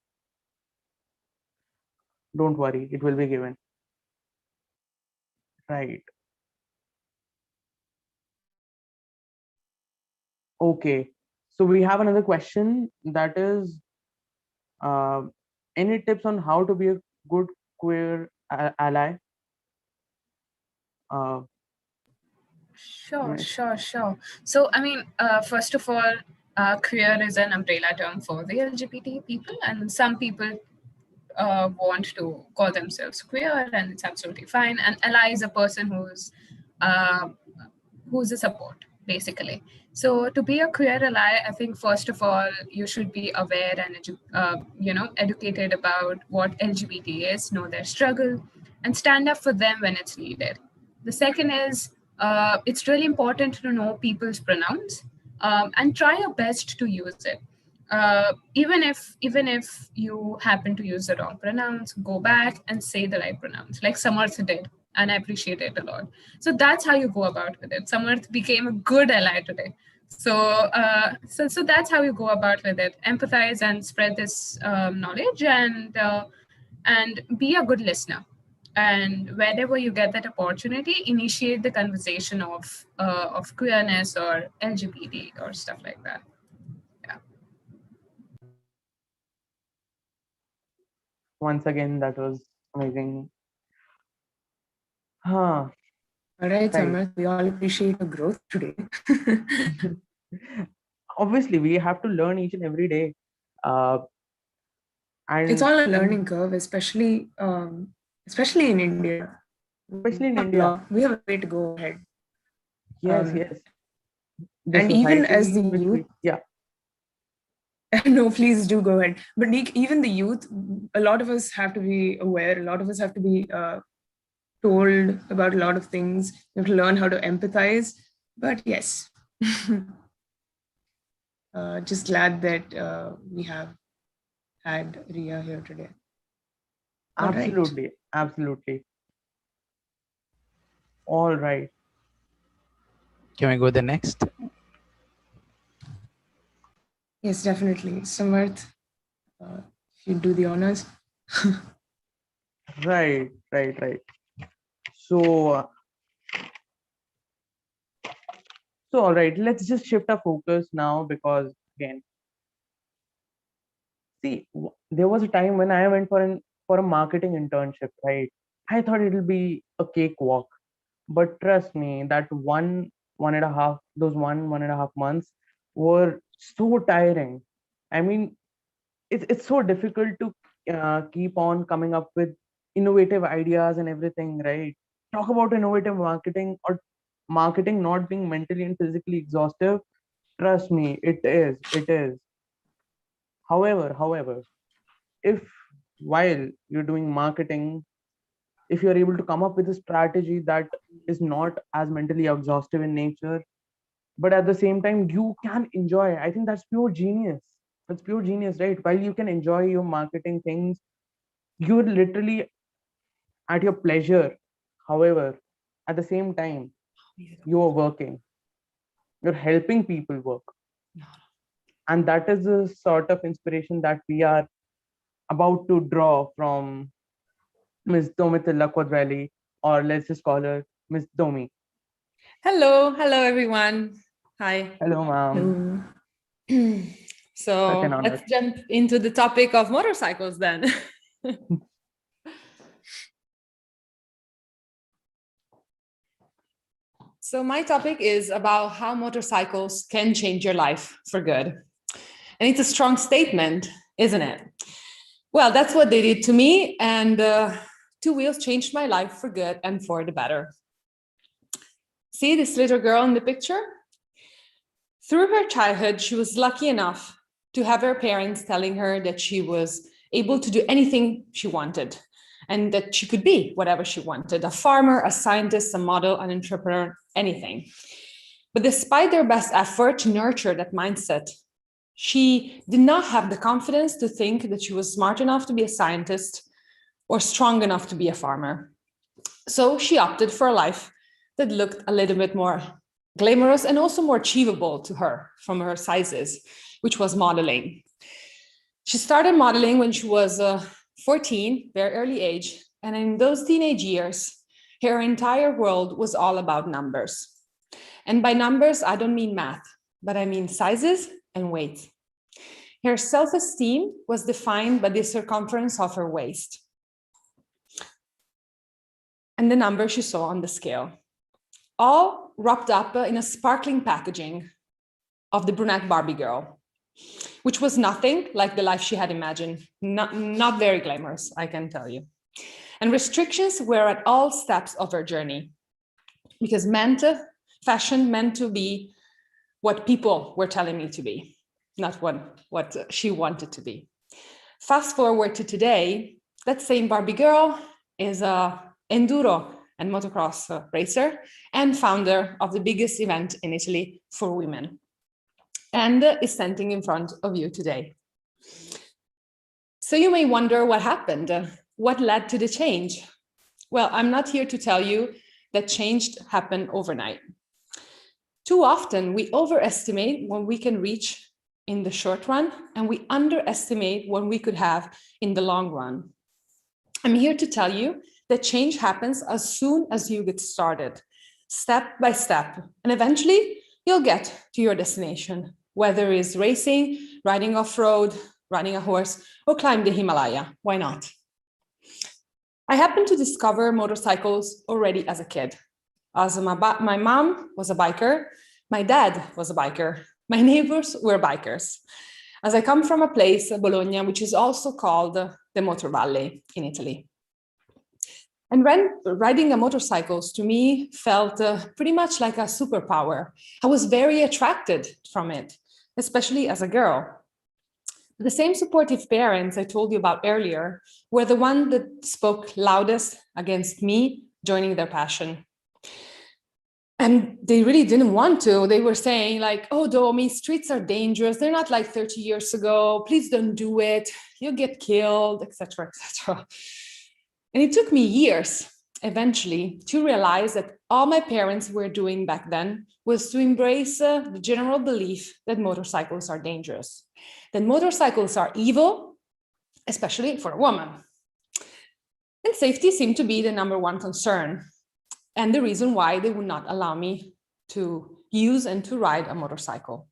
C: Don't worry, it will be given. Right. Okay. So we have another question that is any tips on how to be a good queer ally? Uh,
L: Sure. So, I mean, first of all, queer is an umbrella term for the LGBT people, and some people want to call themselves queer, and it's absolutely fine. And ally is a person uh, who's a support, basically. So, to be a queer ally, I think first of all you should be aware and educated about what LGBT is, know their struggle, and stand up for them when it's needed. The second is it's really important to know people's pronouns and try your best to use it. Even if you happen to use the wrong pronouns, go back and say the right pronouns, like Samarth did, and I appreciate it a lot. So that's how you go about with it. Samarth became a good ally today. So that's how you go about with it. Empathize and spread this knowledge, and be a good listener. And wherever you get that opportunity, initiate the conversation of queerness or LGBT or stuff like that.
C: Once again, that was amazing. Huh.
B: All right, Samarth, we all appreciate your growth today.
C: Obviously, we have to learn each and every day. And
B: it's all a learning curve, especially in India.
C: Especially in India.
B: We have a way to go ahead.
C: Yes.
B: And even as the youth,
C: yeah.
B: No, please do go ahead. But even the youth, a lot of us have to be aware. A lot of us have to be told about a lot of things. You have to learn how to empathize. But yes, just glad that we have had Ria here today.
C: Absolutely. All right.
A: Can we go the next?
B: Yes, definitely. Samarth, if you do the honors.
C: Right. So all right, let's just shift our focus now, because again, see, there was a time when I went for a marketing internship, right? I thought it'll be a cakewalk, but trust me, that one and a half months were so tiring. I mean, it's so difficult to keep on coming up with innovative ideas and everything, right? Talk about innovative marketing, or marketing not being mentally and physically exhaustive. Trust me, it is. However, if while you're doing marketing, if you're able to come up with a strategy that is not as mentally exhaustive in nature, but at the same time you can enjoy, I think that's pure genius. That's pure genius, right? While you can enjoy your marketing things, you're literally at your pleasure. However, at the same time, you are working, you're helping people work. And that is the sort of inspiration that we are about to draw from Ms. Domitilla Quadrelli, or let's just call her Ms. Domi.
N: Hello everyone. Hi.
C: Hello, ma'am.
N: So let's jump into the topic of motorcycles then. So my topic is about how motorcycles can change your life for good. And it's a strong statement, isn't it? Well, that's what they did to me. And two wheels changed my life for good and for the better. See this little girl in the picture? Through her childhood, she was lucky enough to have her parents telling her that she was able to do anything she wanted and that she could be whatever she wanted, a farmer, a scientist, a model, an entrepreneur, anything. But despite their best effort to nurture that mindset, she did not have the confidence to think that she was smart enough to be a scientist or strong enough to be a farmer. So she opted for a life that looked a little bit more glamorous and also more achievable to her from her sizes, which was modeling. She started modeling when she was 14, very early age. And in those teenage years, her entire world was all about numbers. And by numbers, I don't mean math, but I mean sizes and weight. Her self-esteem was defined by the circumference of her waist. and the number she saw on the scale, all wrapped up in a sparkling packaging of the brunette Barbie girl, which was nothing like the life she had imagined, not very glamorous, I can tell you. And restrictions were at all steps of her journey, because fashion meant to be what people were telling me to be, not what she wanted to be. Fast forward to today, that same Barbie girl is a enduro and motocross racer and founder of the biggest event in Italy for women, and is standing in front of you today. So you may wonder what happened, what led to the change? Well, I'm not here to tell you that change happened overnight. Too often we overestimate what we can reach in the short run, and we underestimate what we could have in the long run. I'm here to tell you that change happens as soon as you get started, step by step, and eventually you'll get to your destination, whether it's racing, riding off-road, riding a horse, or climb the Himalaya. Why not? I happened to discover motorcycles already as a kid. As my mom was a biker, my dad was a biker, my neighbors were bikers. As I come from a place, Bologna, which is also called the Motor Valley in Italy. And riding a motorcycles to me felt pretty much like a superpower. I was very attracted from it, especially as a girl. The same supportive parents I told you about earlier were the ones that spoke loudest against me joining their passion. And they really didn't want to. They were saying like, oh, Domi, streets are dangerous. They're not like 30 years ago. Please don't do it. You'll get killed, etc., etc. And it took me years, eventually, to realize that all my parents were doing back then was to embrace the general belief that motorcycles are dangerous, that motorcycles are evil, especially for a woman. And safety seemed to be the number one concern, and the reason why they would not allow me to use and to ride a motorcycle.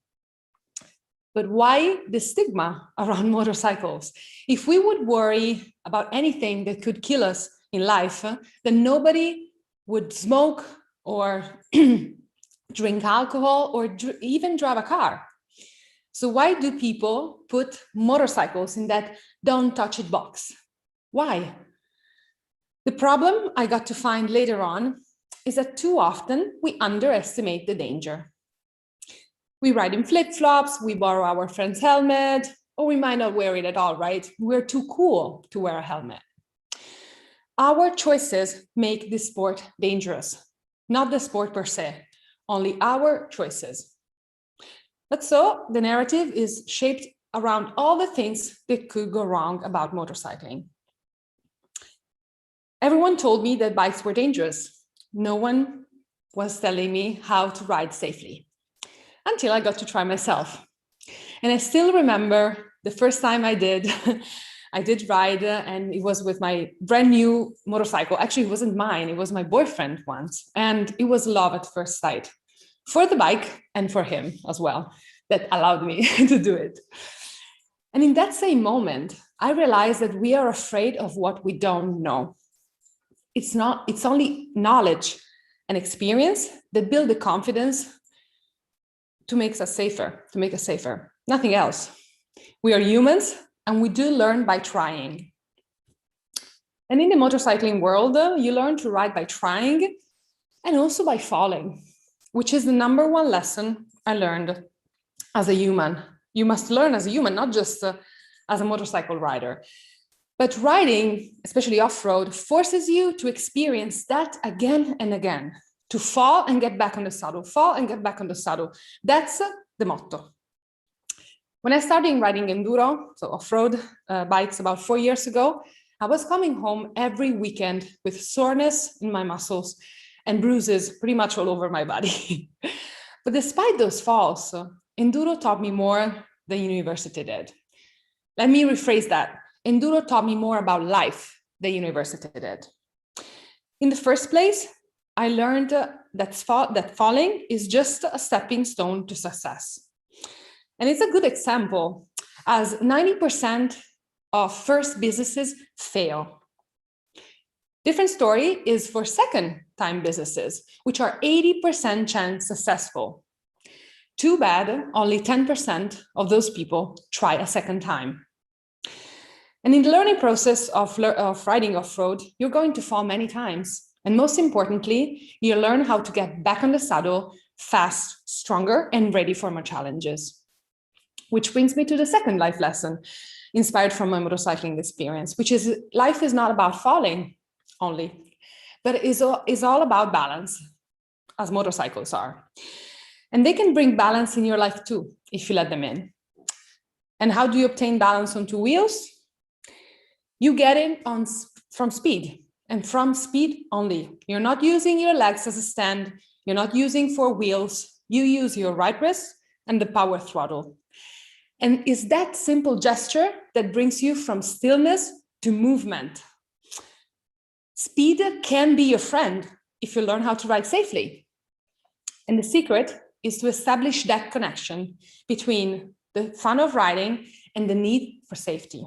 N: But why the stigma around motorcycles? If we would worry about anything that could kill us in life, then nobody would smoke or drink alcohol or even drive a car. So why do people put motorcycles in that don't touch it box? Why? The problem I got to find later on is that too often we underestimate the danger. We ride in flip-flops, we borrow our friend's helmet, or we might not wear it at all, right? We're too cool to wear a helmet. Our choices make this sport dangerous, not the sport per se, only our choices. But so the narrative is shaped around all the things that could go wrong about motorcycling. Everyone told me that bikes were dangerous. No one was telling me how to ride safely, until I got to try myself. And I still remember the first time I did ride, and it was with my brand new motorcycle. Actually, it wasn't mine, it was my boyfriend once. And it was love at first sight for the bike and for him as well, that allowed me to do it. And in that same moment, I realized that we are afraid of what we don't know. It's only knowledge and experience that build the confidence to make us safer, nothing else. We are humans and we do learn by trying. And in the motorcycling world, you learn to ride by trying and also by falling, which is the number one lesson I learned as a human. You must learn as a human, not just as a motorcycle rider. But riding, especially off-road, forces you to experience that again and again, to fall and get back on the saddle, fall and get back on the saddle. That's the motto. When I started riding enduro, so off-road bikes about 4 years ago, I was coming home every weekend with soreness in my muscles and bruises pretty much all over my body. But despite those falls, enduro taught me more than university did. Let me rephrase that. Enduro taught me more about life than university did. In the first place, I learned that falling is just a stepping stone to success. And it's a good example, as 90% of first businesses fail. Different story is for second-time businesses, which are 80% chance successful. Too bad, only 10% of those people try a second time. And in the learning process of riding off-road, you're going to fall many times. And most importantly, you learn how to get back on the saddle fast, stronger, and ready for more challenges. Which brings me to the second life lesson, inspired from my motorcycling experience, which is life is not about falling only, but is all about balance, as motorcycles are. And they can bring balance in your life too, if you let them in. And how do you obtain balance on two wheels? You get it from speed, and from speed only. You're not using your legs as a stand. You're not using four wheels. You use your right wrist and the power throttle. And it's that simple gesture that brings you from stillness to movement. Speed can be your friend if you learn how to ride safely. And the secret is to establish that connection between the fun of riding and the need for safety.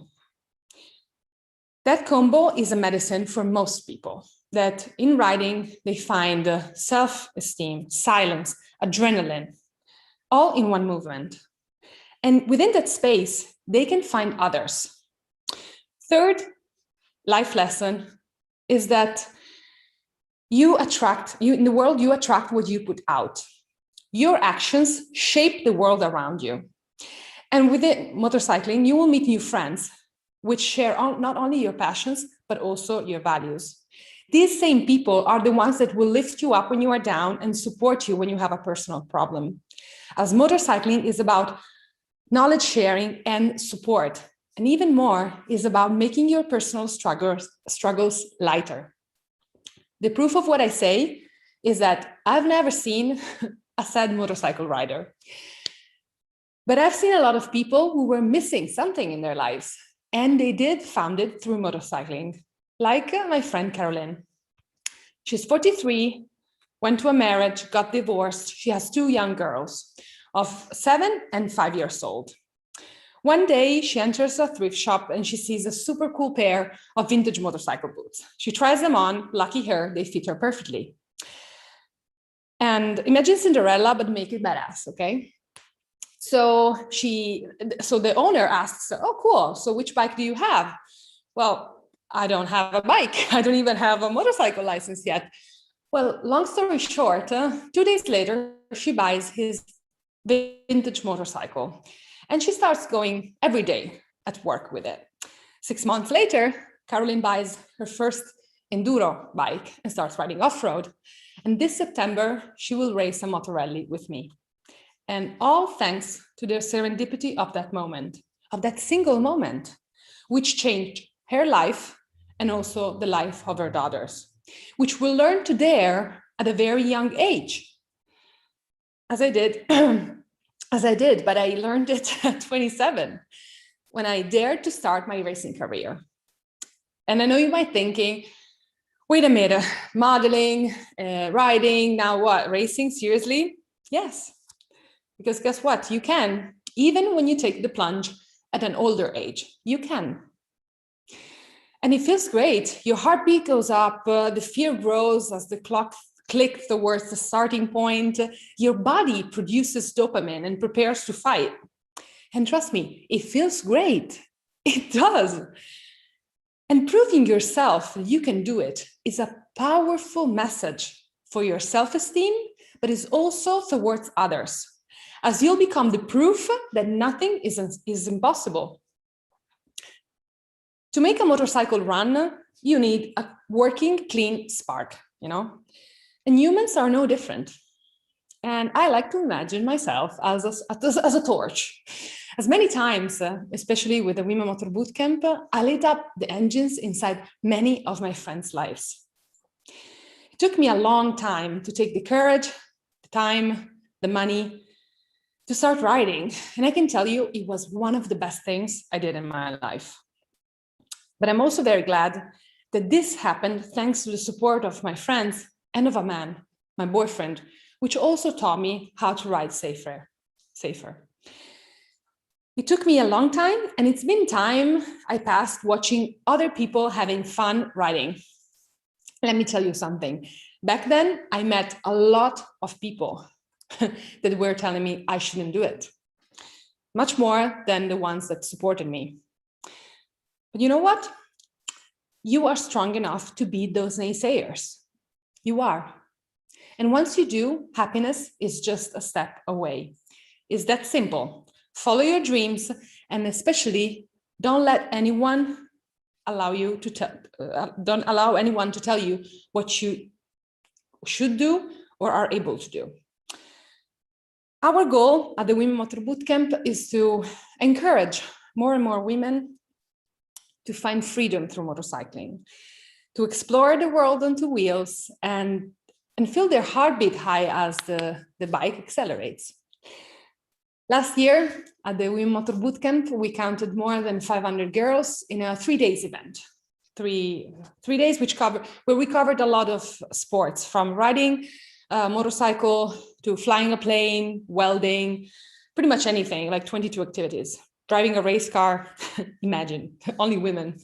N: That combo is a medicine for most people, that in riding, they find self-esteem, silence, adrenaline, all in one movement. And within that space, they can find others. Third life lesson is that in the world, you attract what you put out. Your actions shape the world around you. And within motorcycling, you will meet new friends, which share not only your passions, but also your values. These same people are the ones that will lift you up when you are down and support you when you have a personal problem. As motorcycling is about knowledge sharing and support, and even more is about making your personal struggles lighter. The proof of what I say is that I've never seen a sad motorcycle rider, but I've seen a lot of people who were missing something in their lives, and they found it through motorcycling, like my friend Caroline. She's 43, went to a marriage, got divorced. She has two young girls of 7 and 5 years old. One day she enters a thrift shop and she sees a super cool pair of vintage motorcycle boots. She tries them on, lucky her, they fit her perfectly. And imagine Cinderella, but make it badass, okay? So the owner asks, oh, cool, so which bike do you have? Well, I don't have a bike. I don't even have a motorcycle license yet. Well, long story short, 2 days later, she buys his vintage motorcycle and she starts going every day at work with it. 6 months later, Caroline buys her first enduro bike and starts riding off-road. And this September, she will race a motor rally with me. And all thanks to the serendipity of that moment, of that single moment, which changed her life and also the life of her daughters, which will learn to dare at a very young age. As I did, but I learned it at 27, when I dared to start my racing career. And I know you might be thinking, wait a minute, modeling, riding, now what, racing, seriously? Yes, because guess what? You can, even when you take the plunge at an older age, you can. And it feels great. Your heartbeat goes up, the fear grows as the clock clicks towards the starting point. Your body produces dopamine and prepares to fight. And trust me, it feels great. It does. And proving yourself that you can do it is a powerful message for your self-esteem, but is also towards others, as you'll become the proof that nothing is impossible. To make a motorcycle run, you need a working, clean spark, you know? And humans are no different. And I like to imagine myself as a torch. As many times, especially with the Women Motor Bootcamp, I lit up the engines inside many of my friends' lives. It took me a long time to take the courage, the time, the money to start riding. And I can tell you, it was one of the best things I did in my life. But I'm also very glad that this happened thanks to the support of my friends and of a man, my boyfriend, which also taught me how to ride safer. It took me a long time, and it's been time I passed watching other people having fun riding. let me tell you something. Back then, I met a lot of people that were telling me I shouldn't do it, much more than the ones that supported me. But you know what? You are strong enough to beat those naysayers. You are. And once you do, happiness is just a step away. It's that simple. Follow your dreams, and especially don't let anyone don't allow anyone to tell you what you should do or are able to do. Our goal at the Women Motor Bootcamp is to encourage more and more women to find freedom through motorcycling, to explore the world on two wheels and feel their heartbeat high as the bike accelerates. Last year at the Women Motor Bootcamp, we counted more than 500 girls in a 3-day event. Three days where we covered a lot of sports, from riding a motorcycle to flying a plane, welding, pretty much anything, like 22 activities. Driving a race car, imagine, only women.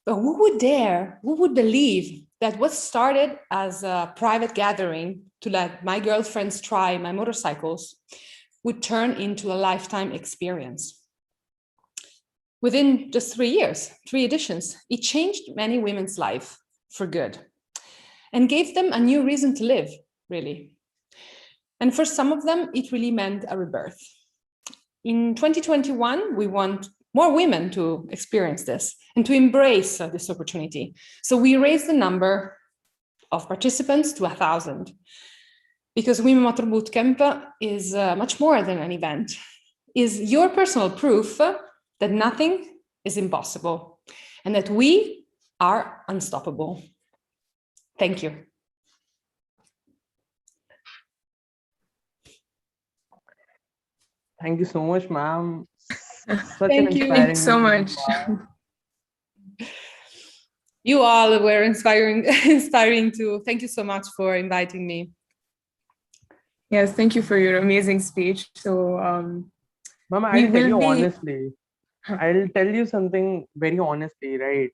N: But who would believe that what started as a private gathering to let my girlfriends try my motorcycles would turn into a lifetime experience? Within just 3 years, 3 editions, it changed many women's life for good and gave them a new reason to live, really. And for some of them, it really meant a rebirth. In 2021, we want more women to experience this and to embrace this opportunity. So we raised the number of participants to 1,000, because Women Motor Bootcamp is much more than an event. Is your personal proof that nothing is impossible and that we are unstoppable. Thank you.
C: Thank you so much, ma'am.
B: Thank you. Thank you so much.
N: You all were inspiring too. Thank you so much for inviting me.
B: Yes, thank you for your amazing speech. So,
C: Mama, I'll tell you honestly. I'll tell you something very honestly, right?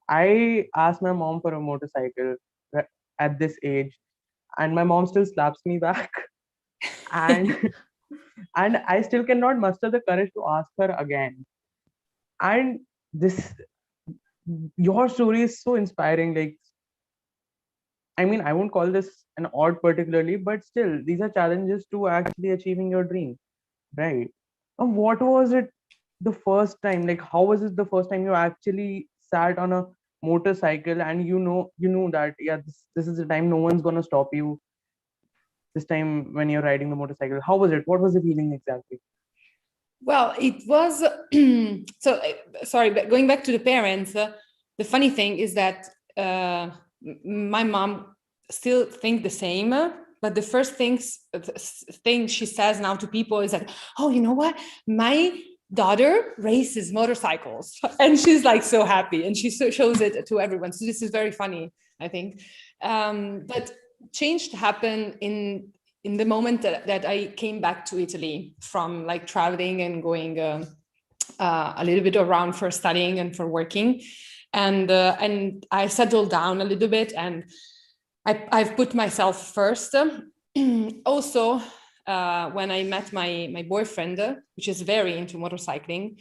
C: I asked my mom for a motorcycle at this age, and my mom still slaps me back. And and I still cannot muster the courage to ask her again. And your story is so inspiring. Like, I mean, I won't call this an odd particularly, but still, these are challenges to actually achieving your dream, right? And what was it the first time? Like, how was it the first time you actually sat on a motorcycle and you knew that, yeah, this is the time no one's gonna stop you. This time when you're riding the motorcycle, how was it? What was the feeling exactly?
N: Well, it was so sorry, but going back to the parents, the funny thing is that my mom still think the same, but the first thing she says now to people is that, oh, you know what, my daughter races motorcycles, and she's like so happy, and she shows it to everyone. So this is very funny, I think. But change happened in the moment that I came back to Italy from like traveling and going a little bit around for studying and for working. And I settled down a little bit, and I've put myself first. Also, when I met my boyfriend, which is very into motorcycling,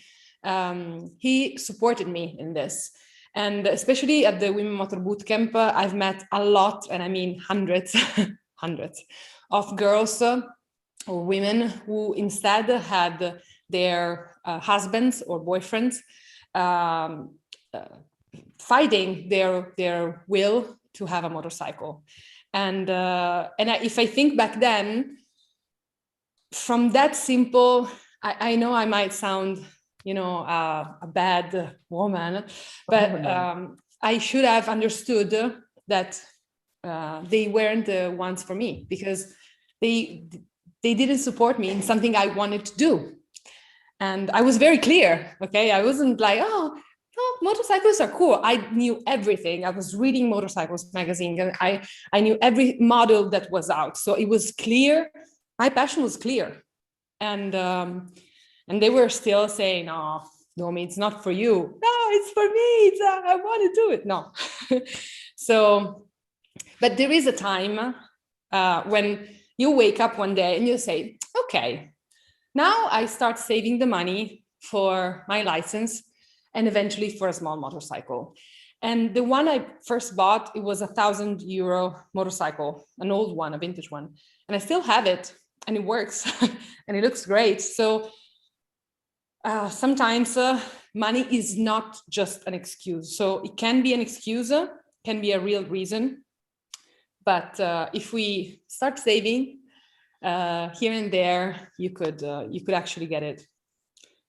N: he supported me in this. And especially at the Women Motor Bootcamp, I've met a lot, and I mean hundreds, hundreds of girls or women who instead had their husbands or boyfriends fighting their will to have a motorcycle. And if I think back then, from that simple, I know I might sound, a bad woman, but I should have understood that they weren't the ones for me, because they didn't support me in something I wanted to do. And I was very clear, okay? I wasn't like, oh, motorcycles are cool. I knew everything. I was reading Motorcycles magazine, and I knew every model that was out. So it was clear. My passion was clear. And they were still saying, Nomi, it's not for you. No, it's for me. I want to do it. No. So, but there is a time when you wake up one day and you say, okay, now I start saving the money for my license and eventually for a small motorcycle. And the one I first bought, it was €1,000 motorcycle, an old one, a vintage one. And I still have it and it works and it looks great. So sometimes money is not just an excuse. So it can be an excuse, can be a real reason. But if we start saving here and there, you could actually get it.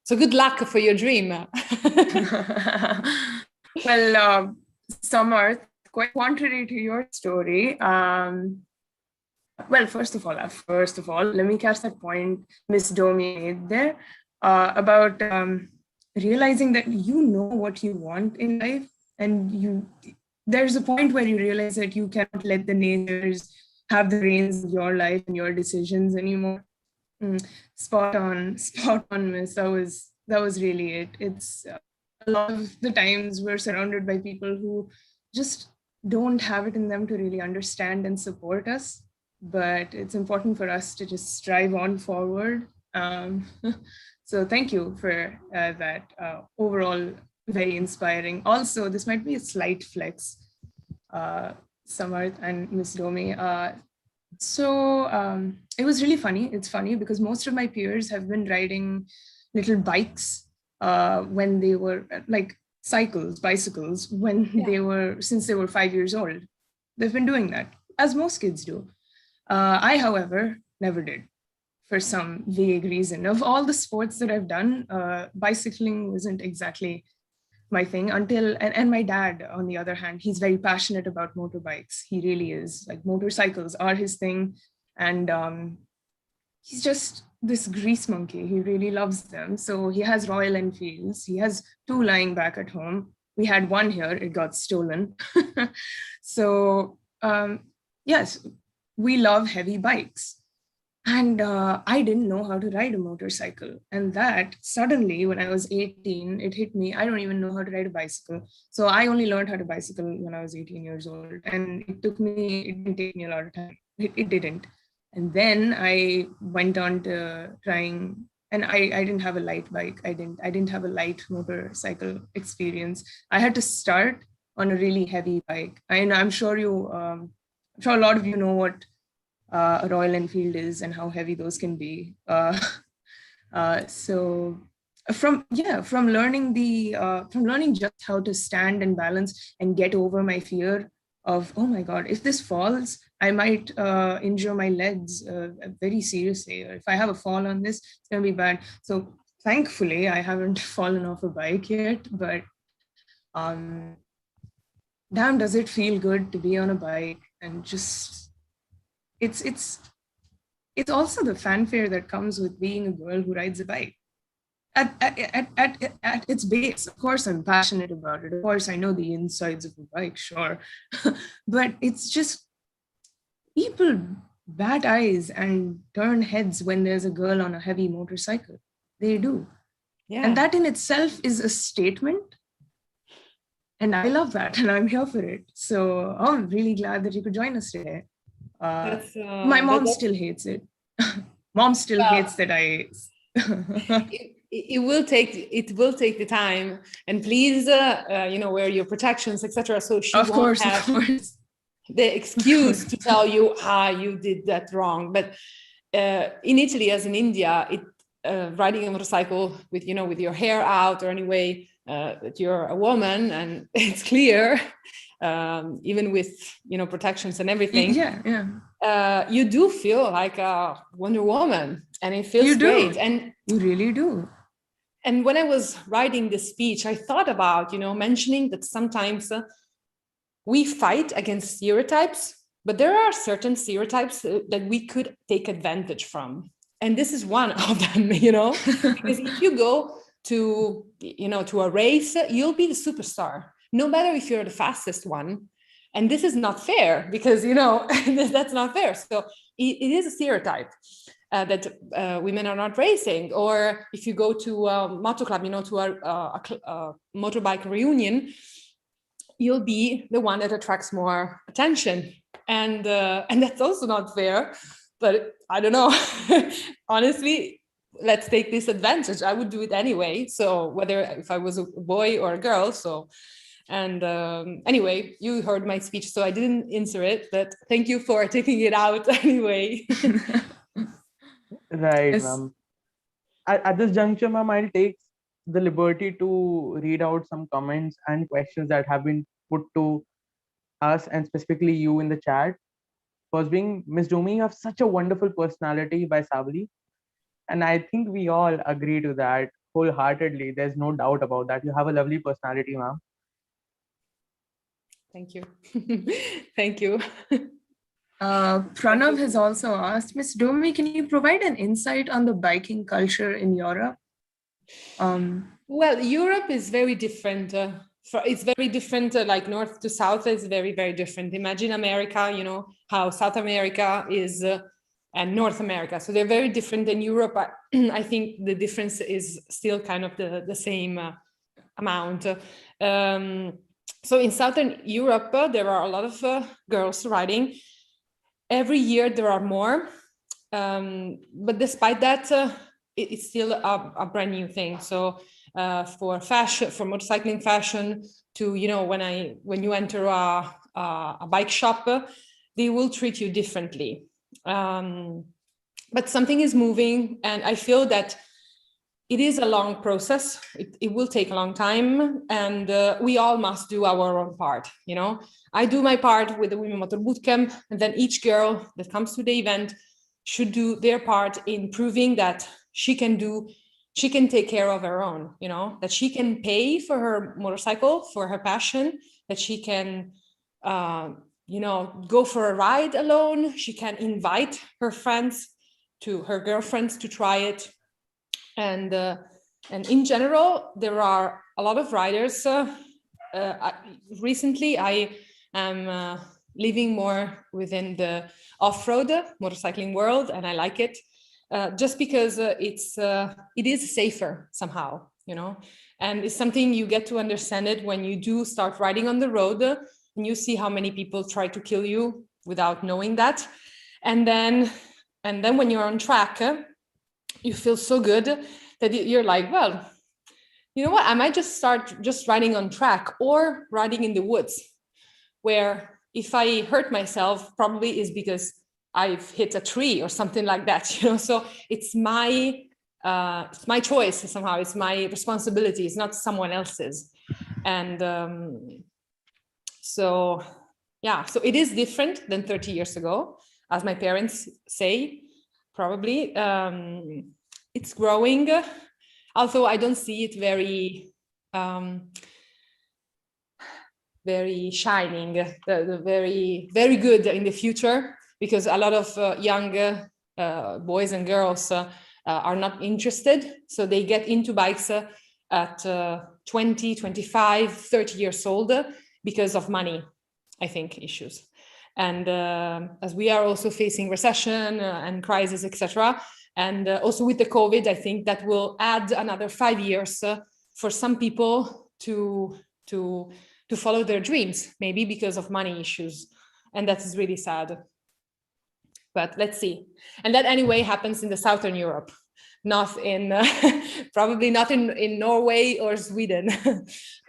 N: So good luck for your dream.
B: Well, Samarth, quite contrary to your story. Well, first of all, let me catch that point Miss Domi made there about realizing that you know what you want in life, and there's a point where you realize that you cannot let the naysayers have the reins of your life and your decisions anymore. Spot on, Miss. That was really it. It's a lot of the times we're surrounded by people who just don't have it in them to really understand and support us. But it's important for us to just strive on forward. So thank you for that. Overall, very inspiring. Also, this might be a slight flex, Samarth and Miss Domi. So it was really funny. It's funny because most of my peers have been riding little bikes when they were like bicycles when since they were 5 years old. They've been doing that, as most kids do. I, however, never did, for some vague reason. Of all the sports that I've done, bicycling wasn't exactly my thing until, and my dad, on the other hand, he's very passionate about motorbikes. He really is. Like, motorcycles are his thing. And he's just this grease monkey. He really loves them. So he has Royal Enfields. He has 2 lying back at home. We had 1 here, it got stolen. So yes, we love heavy bikes. And I didn't know how to ride a motorcycle. And that suddenly, when I was 18, it hit me, I don't even know how to ride a bicycle. So I only learned how to bicycle when I was 18 years old. And it didn't take me a lot of time. It didn't. And then I went on to trying, and I didn't have a light bike. I didn't have a light motorcycle experience. I had to start on a really heavy bike. I'm sure a lot of you know what a Royal Enfield is and how heavy those can be. So from learning just how to stand and balance and get over my fear of, oh my God, if this falls, I might injure my legs very seriously. If I have a fall on this, it's gonna be bad. So thankfully, I haven't fallen off a bike yet, but damn, does it feel good to be on a bike and just, it's also the fanfare that comes with being a girl who rides a bike. At its base, of course, I'm passionate about it. Of course, I know the insides of a bike, sure. But it's just, people bat eyes and turn heads when there's a girl on a heavy motorcycle. They do. Yeah. And that in itself is a statement. And I love that, and I'm here for it. So I'm really glad that you could join us today. My mom still hates it. Mom still hates that I...
N: It will take the time, and please, wear your protections, etc. So she won't have the excuse to tell you, you did that wrong. But in Italy, as in India, riding a motorcycle with your hair out, or anyway that you're a woman, and it's clear, even with protections and everything. You do feel like a Wonder Woman, and it feels great, and
B: you really do.
N: And when I was writing this speech, I thought about, mentioning that sometimes we fight against stereotypes, but there are certain stereotypes that we could take advantage from. And this is one of them, because if you go to a race, you'll be the superstar, no matter if you're the fastest one. And this is not fair because, that's not fair. So it is a stereotype. That women are not racing, or if you go to a motor club, to a motorbike reunion, you'll be the one that attracts more attention. And that's also not fair, but I don't know. Honestly, let's take this advantage. I would do it anyway. So whether if I was a boy or a girl, so. And anyway, you heard my speech, so I didn't insert it, but thank you for taking it out anyway.
C: Right,
B: Yes.
C: ma'am. At this juncture, ma'am, I'll take the liberty to read out some comments and questions that have been put to us and specifically you in the chat. First being, Miss Domi, you have such a wonderful personality by Savali. And I think we all agree to that wholeheartedly. There's no doubt about that. You have a lovely personality, ma'am.
N: Thank you. Thank you.
B: Pranav has also asked, Ms. Domi, can you provide an insight on the biking culture in Europe?
N: Well, Europe is very different. It's very different, like north to south is very, very different. Imagine America, you know, how South America is and North America. So they're very different. In Europe, I think the difference is still kind of the same amount. So in Southern Europe, there are a lot of girls riding. Every year there are more. But despite that, it's still a brand new thing. So for fashion, for motorcycling fashion, to, you know, when you enter a bike shop, they will treat you differently. But something is moving, and I feel that it is a long process. It will take a long time, and we all must do our own part. You know, I do my part with the Women Motor Bootcamp, and then each girl that comes to the event should do their part in proving that she can take care of her own, you know, that she can pay for her motorcycle, for her passion, that she can, you know, go for a ride alone. She can invite her girlfriends to try it. And in general, there are a lot of riders. Recently, I am living more within the off-road motorcycling world, and I like it just because it is safer somehow, you know, and it's something you get to understand it when you do start riding on the road, and you see how many people try to kill you without knowing that, and then when you're on track, you feel so good that you're like, well, you know what, I might just start just riding on track or riding in the woods, where if I hurt myself, probably is because I've hit a tree or something like that, you know. So it's my choice somehow. It's my responsibility. It's not someone else's. And so yeah, so it is different than 30 years ago, as my parents say. Probably it's growing, although I don't see it very shining, very, very good in the future, because a lot of young boys and girls are not interested. So they get into bikes at 20, 25, 30 years old because of money, I think, issues. And as we are also facing recession and crisis, etc., and also with the COVID, I think that will add another 5 years for some people to follow their dreams, maybe because of money issues, and that is really sad. But let's see. And that anyway happens in the Southern Europe, not in probably not in Norway or Sweden,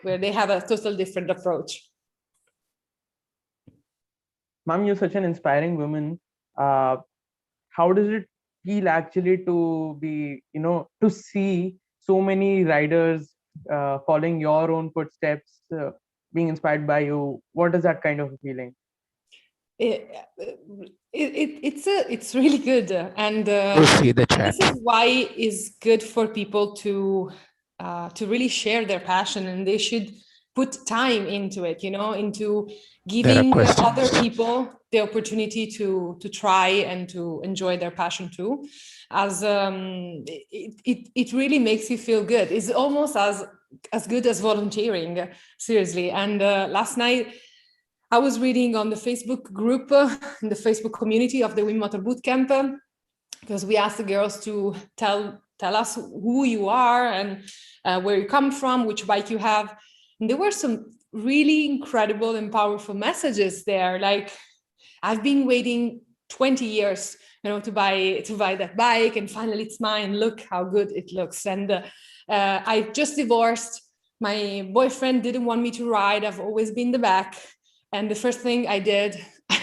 N: where they have a total different approach.
C: Ma'am, you're such an inspiring woman. How does it feel actually to be, you know, to see so many riders following your own footsteps, being inspired by you? What is that kind of a feeling?
N: It's really good, and
A: see the chat.
N: this is why it's good for people to really share their passion, and they should put time into it, you know, into giving other people the opportunity to try and to enjoy their passion too, as it really makes you feel good. It's almost as good as volunteering, seriously. And last night I was reading on the Facebook group, in the Facebook community of the Women Motor Bootcamp, because we asked the girls to tell us who you are and where you come from, which bike you have. And there were some really incredible and powerful messages there. Like, I've been waiting 20 years, to buy that bike, and finally it's mine. Look how good it looks. And I just divorced. My boyfriend didn't want me to ride. I've always been the back. And the first thing I did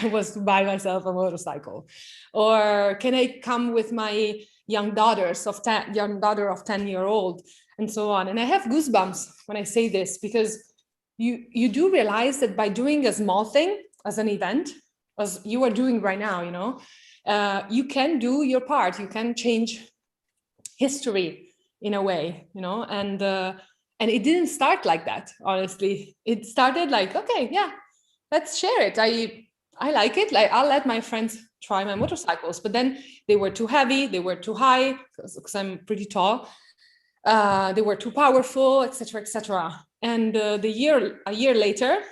N: was to buy myself a motorcycle. Or can I come with my young daughter of 10-year-old, and so on. And I have goosebumps when I say this, because you do realize that by doing a small thing as an event, as you are doing right now, you can do your part. You can change history in a way, and it didn't start like that, honestly. It started like, okay, yeah, let's share it. I like it. Like, I'll let my friends try my motorcycles, but then they were too heavy, they were too high, because I'm pretty tall. They were too powerful, etc., etc. And a year later,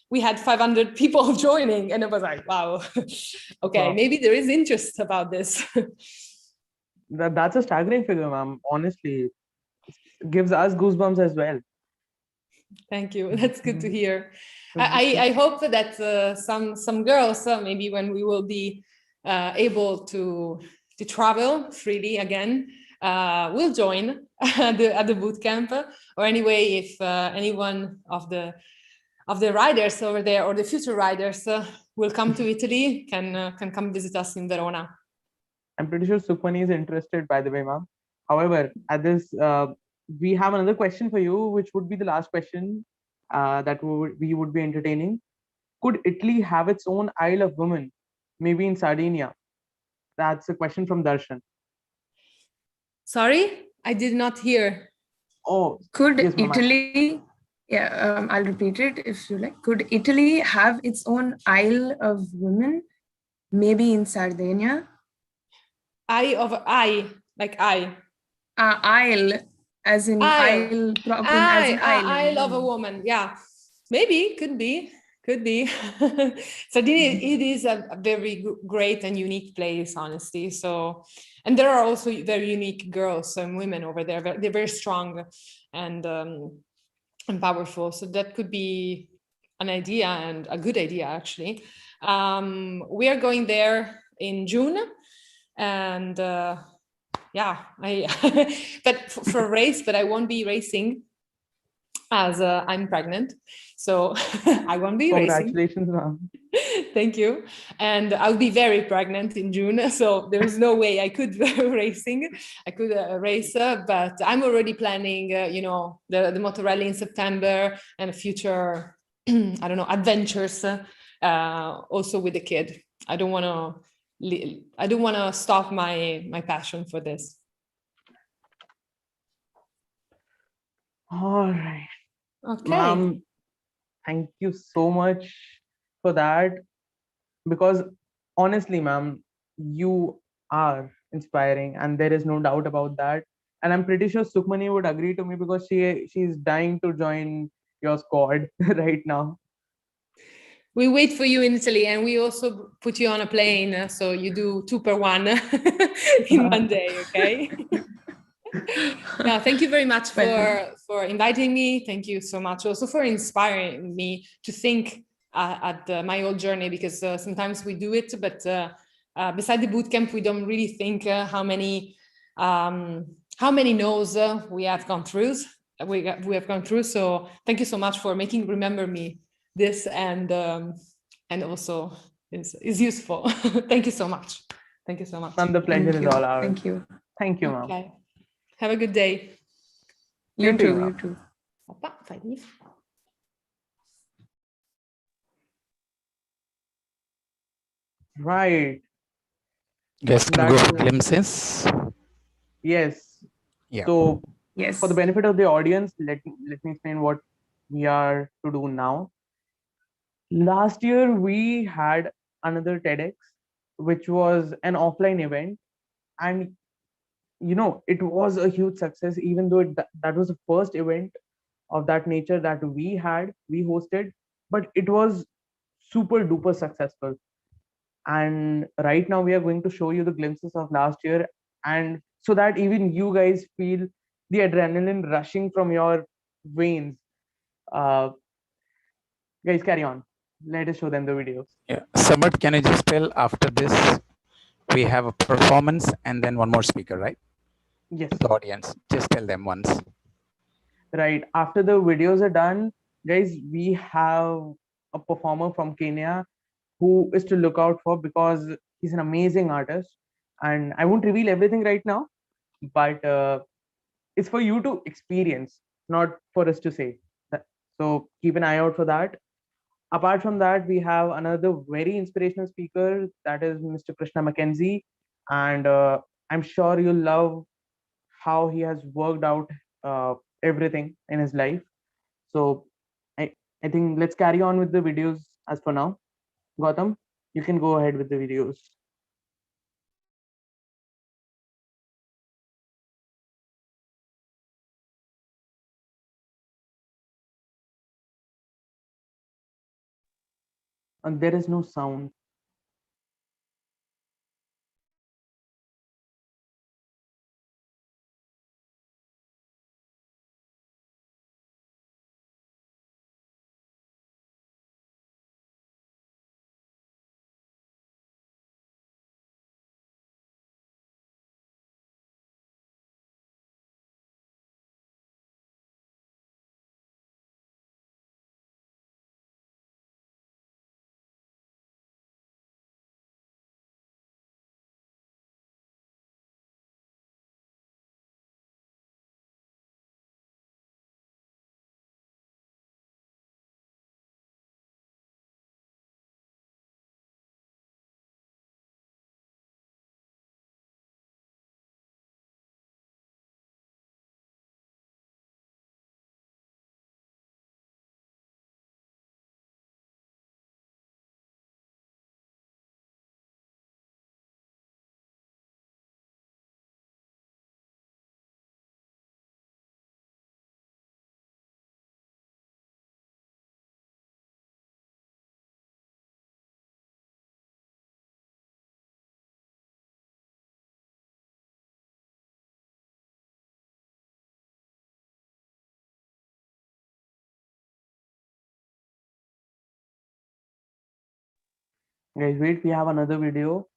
N: we had 500 people joining, and it was like, wow, okay,
C: Wow.
N: maybe there is interest about this.
C: That's a staggering figure, ma'am. Honestly, it gives us goosebumps as well.
N: Thank you. That's good to hear. I hope that some girls, maybe when we will be able to travel freely again, will join at the boot camp. Or anyway, if anyone of the riders over there, or the future riders, will come to Italy, can come visit us in Verona.
C: I'm pretty sure Sukhmani is interested, by the way, ma'am. However, at this, we have another question for you, which would be the last question that we would be entertaining. Could Italy have its own Isle of Women, maybe in Sardinia? That's a question from Darshan.
N: Sorry, I did not hear.
C: Oh,
B: Could
C: yes, ma'am.
B: Italy, I'll repeat it if you like. Could Italy have its own Isle of Women, maybe in Sardinia?
N: Like I.
B: Isle, as in Isle, as in island.
N: Isle of a woman. Yeah, maybe, could be. Sardinia, it is a very great and unique place, honestly. So, and there are also very unique girls and women over there. They're very strong and powerful. So that could be an idea, and a good idea, actually. We are going there in June, and yeah, but for a race, but I won't be racing, as I'm pregnant, so I won't be racing.
C: Congratulations, ma'am.
N: Thank you. And I'll be very pregnant in June, so there's no way I could racing. I could race, but I'm already planning, the Motorelli in September, and future, I don't know, adventures, also with the kid. I don't want to stop my passion for this.
C: All right.
N: Okay.
C: Ma'am, thank you so much for that. Because honestly, ma'am, you are inspiring, and there is no doubt about that. And I'm pretty sure Sukhmani would agree to me, because she's dying to join your squad right now.
N: We wait for you in Italy, and we also put you on a plane, so you do 2 per 1 in one day, okay? Yeah, thank you very much for inviting me. Thank you so much also for inspiring me to think at my old journey, because sometimes we do it, but beside the bootcamp, we don't really think how many no's we have gone through. We have gone through. So thank you so much for remember me this, and also is useful. Thank you so much. Thank you so much.
C: And the pleasure is all ours.
B: Thank you.
C: Thank you, ma'am.
N: Okay. Have a good day.
B: You too.
C: Right.
A: Yes, can we go for glimpses?
C: Yes.
A: Yeah.
C: So,
B: yes,
C: for the benefit of the audience, let me explain what we are to do now. Last year, we had another TEDx, which was an offline event, and it was a huge success, even though that was the first event of that nature that we hosted, but it was super duper successful. And right now we are going to show you the glimpses of last year, and so that even you guys feel the adrenaline rushing from your veins. Guys, carry on. Let us show them the videos.
A: Yeah. Samarth, can you just tell after this, we have a performance and then one more speaker, right?
C: Yes.
A: The audience, just tell them once.
C: Right. After the videos are done, guys, we have a performer from Kenya who is to look out for because he's an amazing artist. And I won't reveal everything right now, but it's for you to experience, not for us to say. So keep an eye out for that. Apart from that, we have another very inspirational speaker, that is Mr. Krishna Mackenzie. And I'm sure you'll love how he has worked out everything in his life. So I think let's carry on with the videos as for now. Gautam, you can go ahead with the videos. And there is no sound. Guys, wait, we have another video.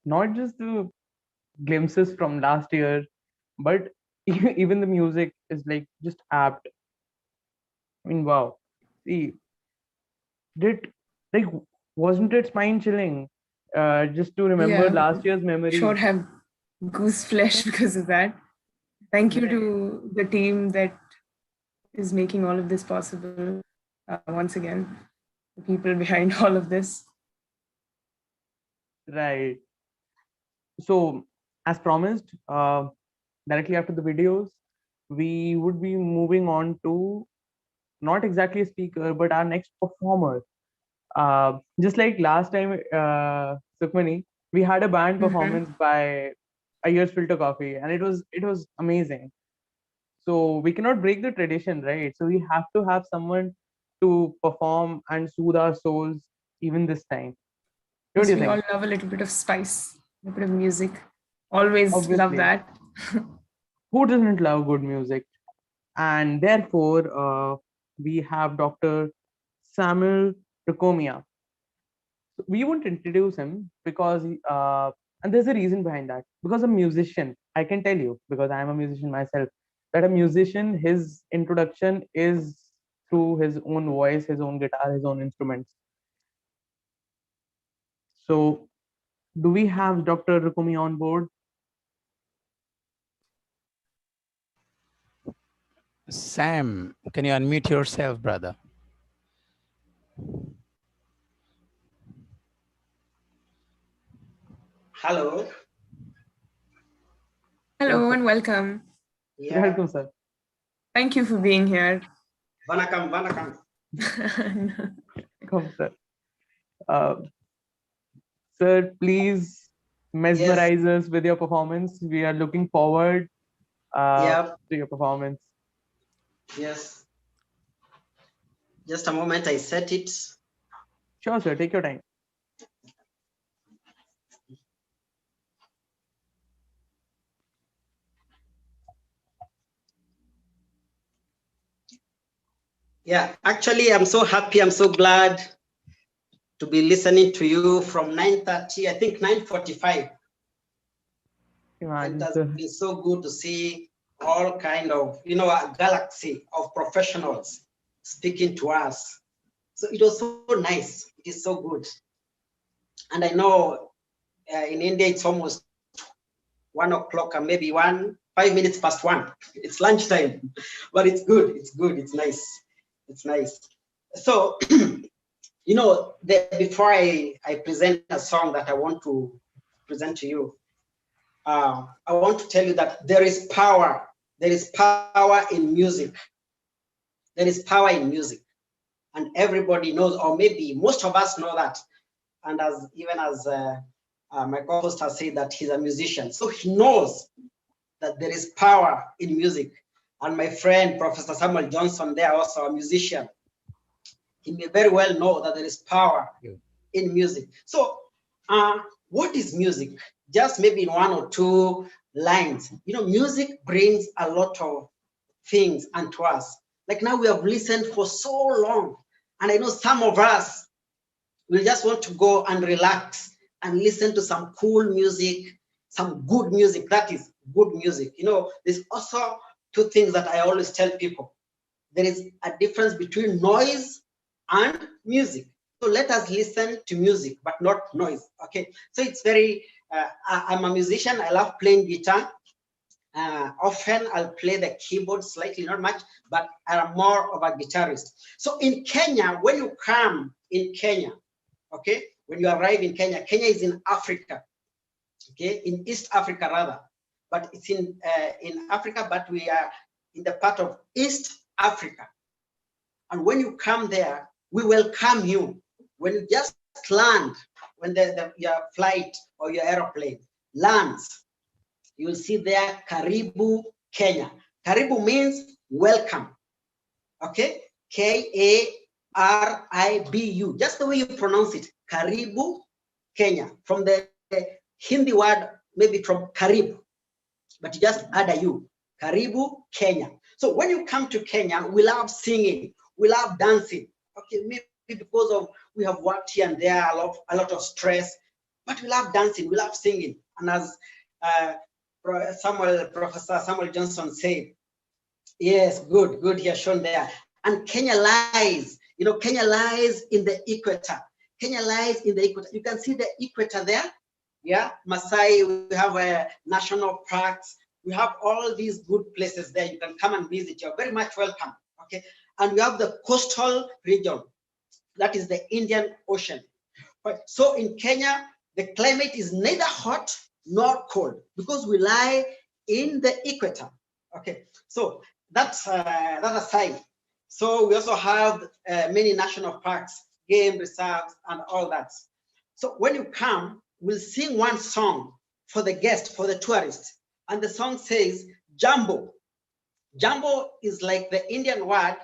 C: not just the glimpses from last year, but even the music is like just apt. I mean, wow. See, did like wasn't it spine chilling? Just to remember
B: Yeah,
C: last year's
B: sure
C: memories.
B: have goose flesh because of that. Thank you to the team that is making all of this possible. Once again, the people behind all of this.
C: Right. So, as promised, directly after the videos, we would be moving on to not exactly a speaker, but our next performer. Just like last time, Sukhmani, we had a band performance by A Year's Filter Coffee, and it was amazing. So we cannot break the tradition, right? So we have to have someone to perform and soothe our souls even this time. Don't
B: Yes,
C: you
B: we all
C: think?
B: love a little bit of spice, a bit of music. Always love
C: Obviously,
B: that.
C: who doesn't love good music? And therefore, we have Dr. Samuel Racomia. We won't introduce him because, and there's a reason behind that. Because a musician, I can tell you, because I am a musician myself, that a musician, his introduction is through his own voice, his own guitar, his own instruments. So, do we have Dr. Racomia on board?
A: Sam, can you unmute yourself, brother?
O: Hello.
B: Hello and welcome.
O: Yeah.
C: Welcome, sir.
B: Thank you for being here.
O: Vanakkam, vanakkam.
C: Come, sir. Sir, please mesmerize us with your performance. We are looking forward to your performance.
O: Yes. Just a moment, I set it.
C: Sure, sir. Take your time.
O: Yeah, actually, I'm so happy. I'm so glad to be listening to you from 9:30, I think 9:45.
C: Imagine,
O: It has
C: sir.
O: been so good to see all kind of, a galaxy of professionals speaking to us. So it was so nice. It is so good. And I know in India, it's almost 1 o'clock and maybe 5 minutes past 1. It's lunchtime, but it's good. It's good. It's nice. It's nice. So, before I present a song that I want to present to you, I want to tell you that there is power. There is power in music. There is power in music. And everybody knows, or maybe most of us know that. And as my co-host has said that he's a musician. So he knows that there is power in music. And my friend, Professor Samuel Johnson, they are also a musician. He may very well know that there is power in music. So what is music? Just maybe in 1 or 2 lines. Music brings a lot of things unto us. Like now we have listened for so long. And I know some of us will just want to go and relax and listen to some cool music, some good music. That is good music. There's also 2 things that I always tell people. There is a difference between noise and music. So let us listen to music, but not noise. Okay. So it's very, I'm a musician. I love playing guitar. Often I'll play the keyboard slightly, not much, but I'm more of a guitarist. So in Kenya, when you come in Kenya, okay, when you arrive in Kenya, Kenya is in Africa, okay, in East Africa rather, but it's in Africa, but we are in the part of East Africa. And when you come there, we welcome you. When you just land, when your flight or your aeroplane lands, you will see there, Karibu, Kenya. Karibu means welcome, okay? K-A-R-I-B-U, just the way you pronounce it, Karibu, Kenya. From the Hindi word, maybe from Karibu, but you just add a U, Karibu, Kenya. So when you come to Kenya, we love singing, we love dancing, okay? Maybe because of we have worked here and there, a lot of stress. but we love dancing, we love singing. And as Professor Samuel Johnson said, yes, good, he has shown there. And Kenya lies, Kenya lies in the equator. Kenya lies in the equator. You can see the equator there. Yeah, Masai, we have national parks. We have all these good places there. You can come and visit. You're very much welcome. Okay. And we have the coastal region. That is the Indian Ocean. Right. So in Kenya, the climate is neither hot nor cold because we lie in the equator. Okay. So that's that aside. So we also have many national parks, game reserves, and all that. So when you come, we'll sing one song for the guest, for the tourist. And the song says, Jambo. Jambo is like the Indian word,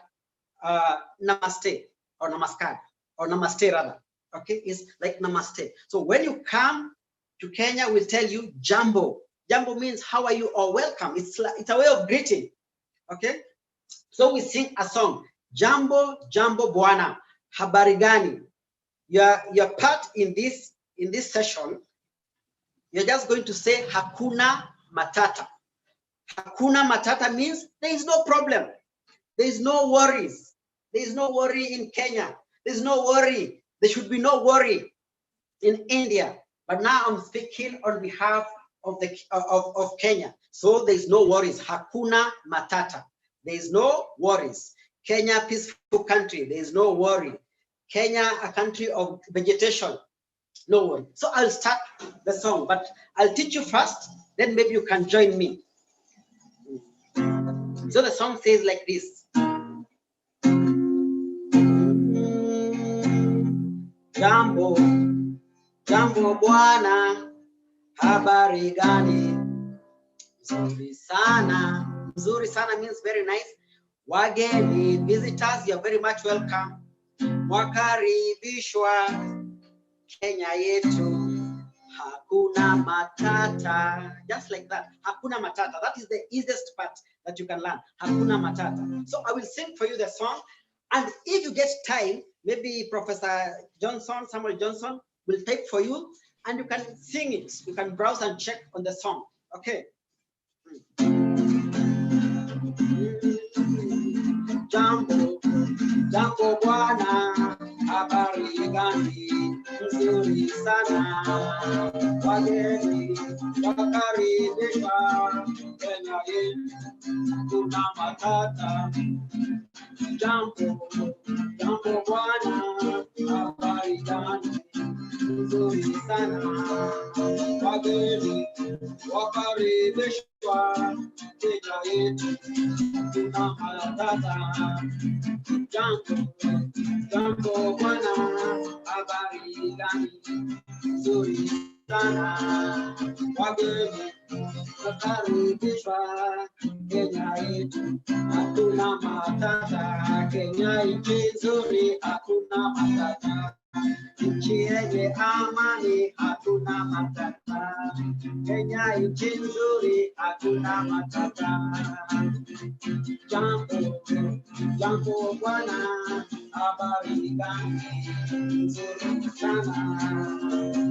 O: namaste, or namaskar, or namaste rather. Okay, it's like namaste. So when you come to Kenya, we'll tell you Jambo. Jambo means how are you or welcome. It's a way of greeting. Okay, so we sing a song, Jambo, Jambo Bwana, habari gani. Your part in this session, you're just going to say Hakuna Matata. Hakuna Matata means there is no problem. There is no worries. There is no worry in Kenya. There's no worry. There should be no worry in India. But now I'm speaking on behalf of Kenya. So there is no worries. Hakuna Matata. There is no worries. Kenya, peaceful country. There is no worry. Kenya, a country of vegetation. No worry. So I'll start the song, but I'll teach you first, then maybe you can join me. So the song says like this. Jambo, Jambo Bwana, habari gani? Mzuri sana. Mzuri sana means very nice. Wageni, visitors, you're very much welcome. Wakaribishwa Kenya yetu, hakuna matata. Just like that, hakuna matata. That is the easiest part that you can learn, hakuna matata. So I will sing for you the song, and if you get time, maybe Professor Johnson, Samuel Johnson, will take for you, and you can sing it. You can browse and check on the song. Okay. Jambo, Jambo Bwana, habari gani? Nzuri sana. Wageni wakaribishwa Kenya yetu, kuna matata. Jambo, Jambo Bwana, habari gani? Nzuri sana. Wageni wakaribishwa Kenya yetu, kuna matata. Jambo, Jambo Bwana, habari gani? Nzuri sana. Wageni wakaribishwa Kenya yetu, hakuna matata. Kenya nchi nzuri, hakuna matata. Nchi yenye amani, hakuna matata. Kenya nchi nzuri, hakuna matata. Jambo, Jambo Bwana, habari gani? Nzuri sana.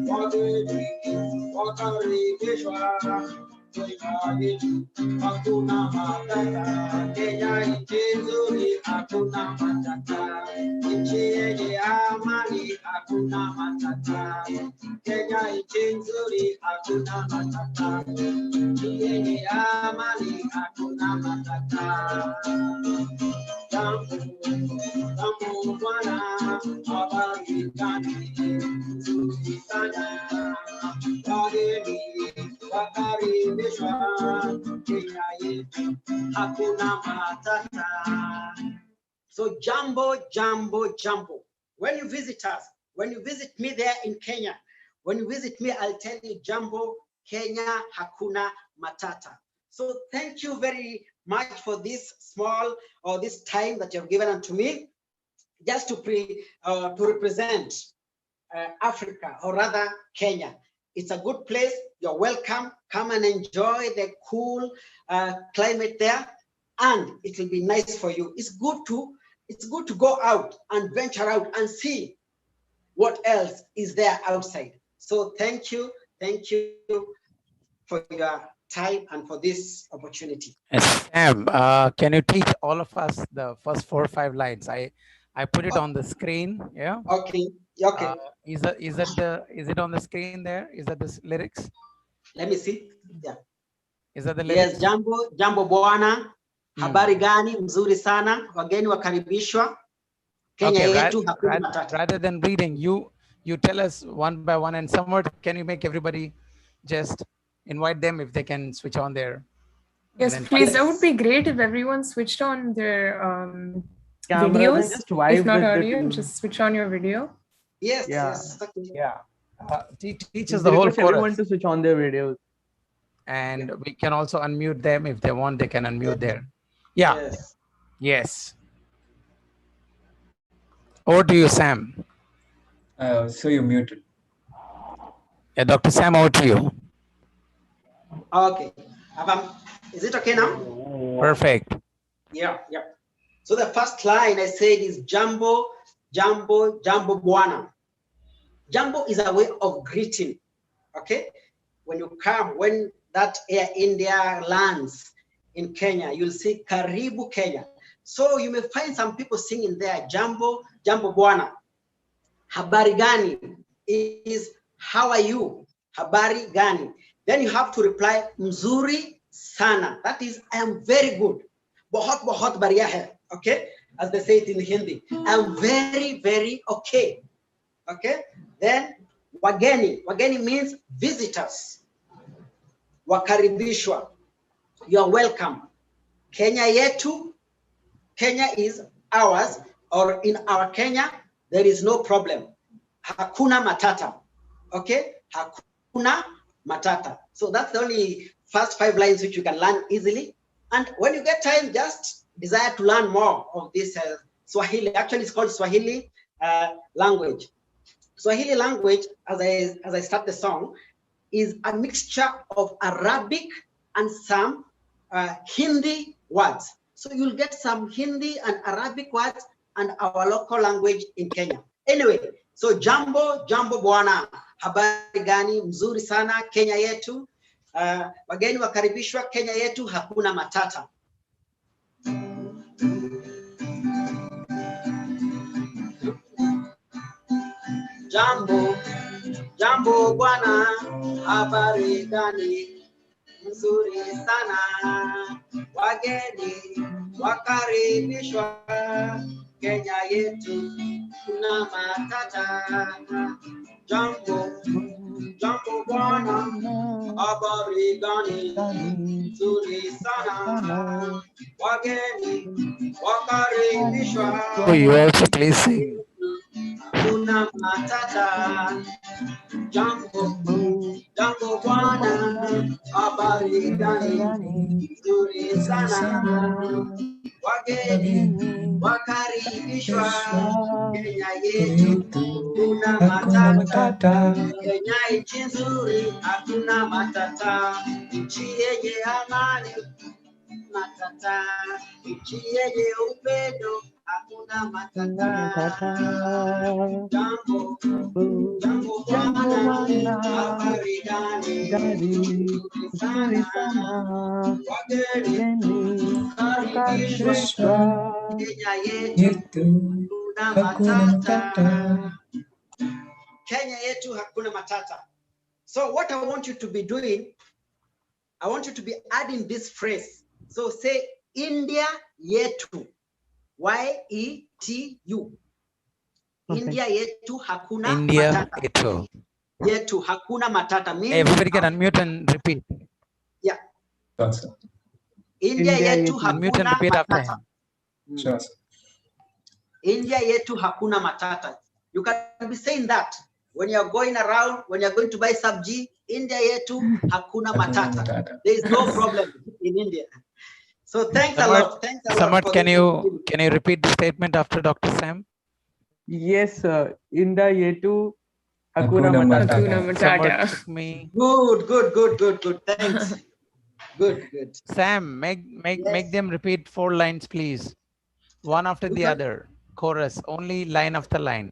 O: Wageni wakaribishwa Kenya yetu, hakuna matata. Kenya nchi nzuri, hakuna matata. Nchi yenye amani, hakuna matata. Kenya nchi nzuri, hakuna matata. Nchi yenye amani, hakuna matata. Jambo, Jambo Bwana, habari gani? Nzuri sana. Wageni wakaribishwa Kenya yetu, hakuna matata. So Jambo, Jambo, Jambo. When you visit us, when you visit me there in Kenya, when you visit me, I'll tell you Jambo, Kenya, hakuna matata. So thank you very much for this small or this time that you have given unto me, just to represent Africa, or rather Kenya. It's a good place. You're welcome. Come and enjoy the cool climate there, and it will be nice for you. It's good to go out and venture out and see what else is there outside. So thank you for your time and for this opportunity.
A: Sam, can you teach all of us the first 4 or 5 lines? I put it on the screen. Yeah.
O: Okay. Okay.
A: Is it on the screen there? Is that the lyrics?
O: Let me see. Yeah.
A: Is that the lyrics?
O: Yes, jambo bwana. Habari gani? Mzuri sana. Wageni wakaribishwa. Kenya yetu hakuna matata.
A: Rather than reading, you tell us one by one, and somewhat can you make everybody just invite them if they can switch on their.
B: Yes, please. That would be great if everyone switched on their videos.
C: Just vibe
B: if not
C: with the
B: audio,
C: tune.
B: just switch on your video.
O: Yes.
C: Yeah.
O: Yes.
A: Yeah. Teach us
C: We
A: the whole
C: request everyone
A: chorus.
C: to switch on their videos.
A: And we can also unmute them if they want. They can unmute there. Yeah.
O: Yes.
A: Yes. Over to you, Sam.
M: So you're muted.
A: Yeah, Dr. Sam, over to you.
O: Okay. Is it okay now?
A: Perfect.
O: Yeah. So the first line I said is jambo, jambo, jambo bwana. Jambo is a way of greeting. Okay. When you come, when that Air India lands in Kenya, you'll see Karibu Kenya. So you may find some people singing there, jambo, jambo bwana. Habari gani is how are you? Habari gani. Then you have to reply mzuri sana. That is, I am very good. Bahut bahut bariya hai. Okay, as they say it in Hindi. I am very, very okay. Okay. Then wageni. Wageni means visitors. Wakaribishwa. You are welcome. Kenya yetu. Kenya is ours, or in our Kenya, there is no problem. Hakuna matata. Okay? Hakuna matata. So that's the only first 5 lines which you can learn easily. And when you get time, just desire to learn more of this Swahili. Actually, it's called Swahili language. Swahili language, as I start the song, is a mixture of Arabic and some Hindi words. So you'll get some Hindi and Arabic words and our local language in Kenya. Anyway, so jambo, jambo bwana. Habari gani? Mzuri sana. Kenya yetu. Wageni wakaribishwa. Kenya yetu hakuna matata. Jambo, jambo bwana. Habari gani? Mzuri sana. Wageni wakaribishwa. Kenya yetu kuna matata. Jambo, jambo bwana. Habari gani? Nzuri sana. Wageni wakaribishwa.
A: Oh, you also please sing.
O: Kuna matata. Jambo, jambo bwana. Habari gani? Nzuri sana. Wageni wakaribishwa. Kenya yetu kuna matata. Kenya nchi nzuri hakuna matata. Nchi yenye amani matata. Nchi yenye upendo hakuna matata. Jambo, jambo bwana. Habari gani? Nzuri sana. Wageni karibishwa. Kenya yetu hakuna matata. Kenya yetu hakuna matata. So what I want you to be doing, I want you to be adding this phrase. So say India yetu. Y-E-T-U.
C: Okay.
O: India yetu hakuna
A: India
O: matata.
A: yetu.
O: Yetu hakuna matata. Means
A: Everybody can unmute and repeat.
O: yeah.
M: Sure, sir.
O: India yetu
A: Unmute and
O: hakuna
A: repeat after
O: matata.
A: him.
M: Sure, sir.
O: India yetu hakuna matata. You can be saying that when you're going around, when you're going to buy sabji, India yetu hakuna matata. There is no problem in India. So thanks a lot. Thanks a lot.
A: Samarth, can you repeat the statement after Dr. Sam?
C: Yes, India yetu hakuna matata.
B: Hakuna matata.
A: Samarth, me.
O: Good. Thanks. Good.
A: Sam, make them repeat 4 lines, please. One after the other. Chorus, only line after line.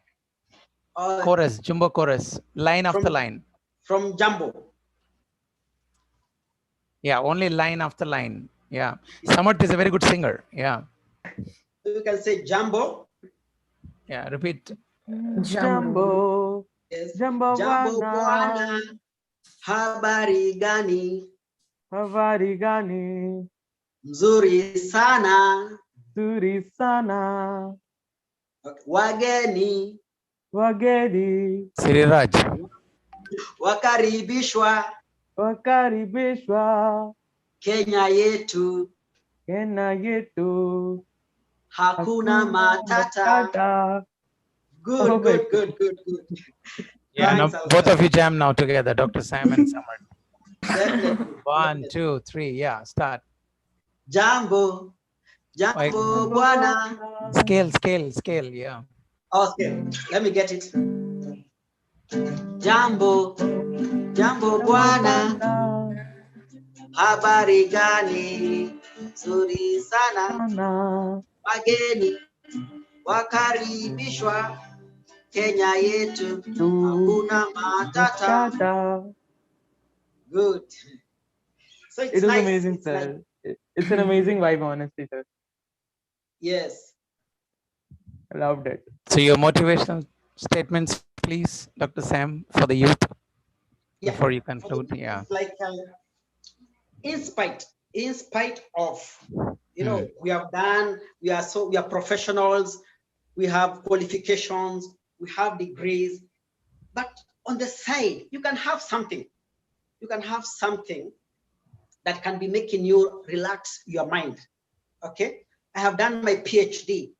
A: Chorus, jumbo chorus, line after line.
O: From Jumbo.
A: Yeah, only line after line. Yeah. Samarth is a very good singer. Yeah.
O: You can say Jumbo.
A: Yeah, repeat.
C: Jumbo.
O: Yes.
C: Jambo
O: Jambo
C: bwana.
O: bwana, habari gani?
C: Habari gani?
O: Mzuri sana.
C: Nzuri sana.
O: Wageni.
C: Wageni.
A: Siriraj.
O: Wakaribishwa.
C: Wakaribishwa.
O: Kenya yetu.
C: Kenya yetu.
O: Hakuna matata. Good, good, good, good, good.
A: Yeah, now
O: Thanks,
A: both of you jam now together, Dr. Sam and Samarth.
O: Definitely.
A: 1, 2, 3. Yeah, start.
O: Jambo. Jambo bwana.
A: Scale. Yeah.
O: Okay, let me get it. Jambo. Jambo bwana. Habari gani? Nzuri sana. Wageni wakaribishwa. Kenya yetu hakuna matata. Good. So it's
C: It was
O: nice.
C: amazing,
O: It's
C: sir.
O: nice.
C: It's an amazing vibe, honestly, sir.
O: Yes.
C: I loved it.
A: So your motivational statements, please, Dr. Sam, for the youth, before you conclude. Yeah.
O: It's like in spite of, you know, we have done, we are professionals, we have qualifications, we have degrees, but on the side, you can have something. You can have something that can be making you relax your mind. Okay, I have done my PhD,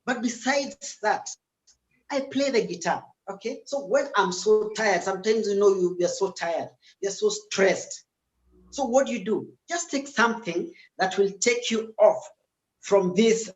O: but besides that, I play the guitar. Okay, so when I'm so tired, sometimes you're so tired, you're so stressed. So what do? Just take something that will take you off from this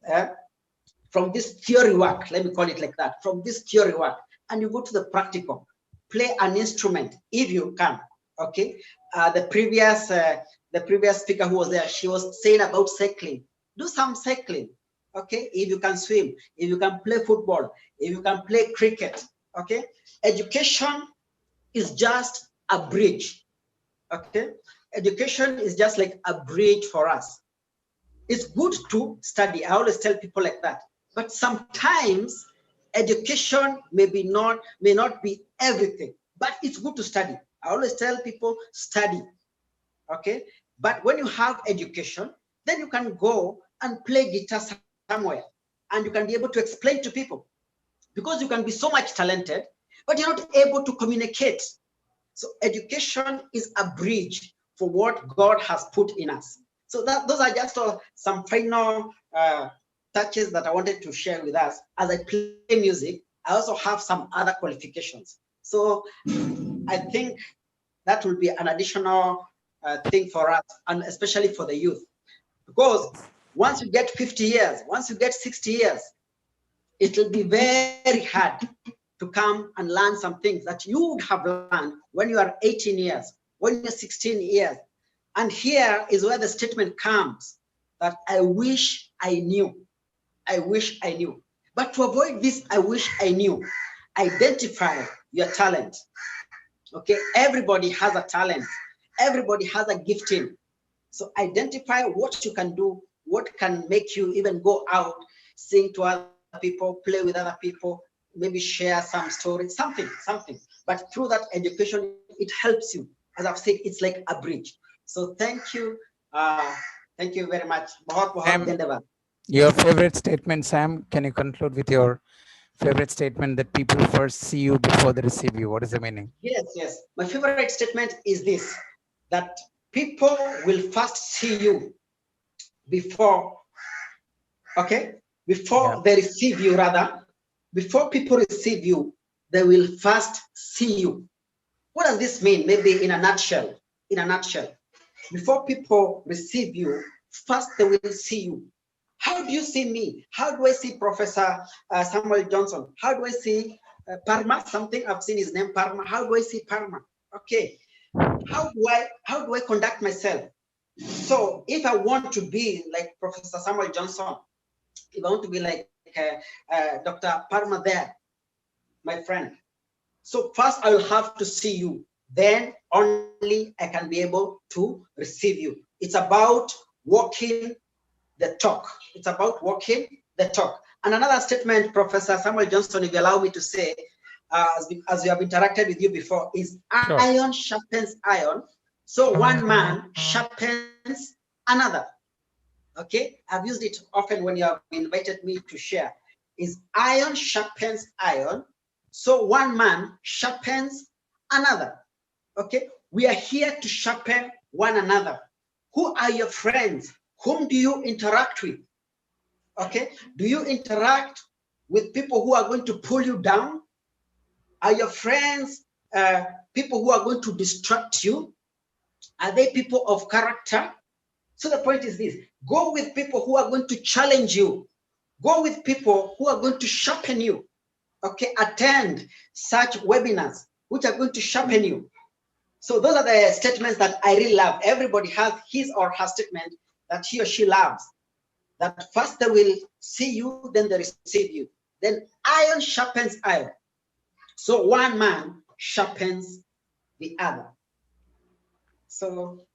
O: theory work. Let me call it like that. From this theory work, and you go to the practical. Play an instrument if you can. Okay, the previous speaker who was there, she was saying about cycling. Do some cycling. Okay, if you can swim, if you can play football, if you can play cricket. Okay, education is just a bridge. Okay, education is just like a bridge for us. It's good to study. I always tell people like that. But sometimes education may not be everything, but it's good to study. I always tell people study. Okay, but when you have education, then you can go and play guitar somewhere, and you can be able to explain to people, because you can be so much talented, but you're not able to communicate. So education is a bridge for what God has put in us. So those are just some final touches that I wanted to share with us. As I play music, I also have some other qualifications. So I think that will be an additional thing for us, and especially for the youth. Because once you get 50 years, once you get 60 years, it will be very hard to come and learn some things that you would have learned when you are 18 years, when you're 16 years. And here is where the statement comes that I wish I knew. I wish I knew. But to avoid this, I wish I knew, identify your talent. Okay, everybody has a talent. Everybody has a gifting. So identify what you can do, what can make you even go out, sing to other people, play with other people, maybe share some stories, something. But through that education, it helps you. As I've said, it's like a bridge. So thank you. Thank you very much.
A: Your favorite statement, Sam, can you conclude with your favorite statement that people first see you before they receive you? What is the meaning?
O: Yes. My favorite statement is this, that people will first see you before they receive you, rather. Before people receive you, they will first see you. What does this mean? Maybe in a nutshell. Before people receive you, first they will see you. How do you see me? How do I see Professor Samuel Johnson? How do I see Parma? Something I've seen his name, Parma. How do I see Parma? Okay. How do I conduct myself? So if I want to be like Professor Samuel Johnson, if I want to be like Dr. Parma there, my friend. So first I will have to see you, then only I can be able to receive you. It's about walking the talk. It's about walking the talk. And another statement, Professor Samuel Johnson, if you allow me to say, as we have interacted with you before, is
A: Sure.
O: iron sharpens iron. So one man sharpens another. Okay, I've used it often when you have invited me to share. Is iron sharpens iron, so one man sharpens another. Okay, we are here to sharpen one another. Who are your friends? Whom do you interact with? Okay, do you interact with people who are going to pull you down? Are your friends people who are going to distract you? Are they people of character? So the point is this: go with people who are going to challenge you. Go with people who are going to sharpen you. Okay, attend such webinars which are going to sharpen you. So those are the statements that I really love. Everybody has his or her statement that he or she loves. That first they will see you, then they receive you. Then iron sharpens iron. So one man sharpens the other. So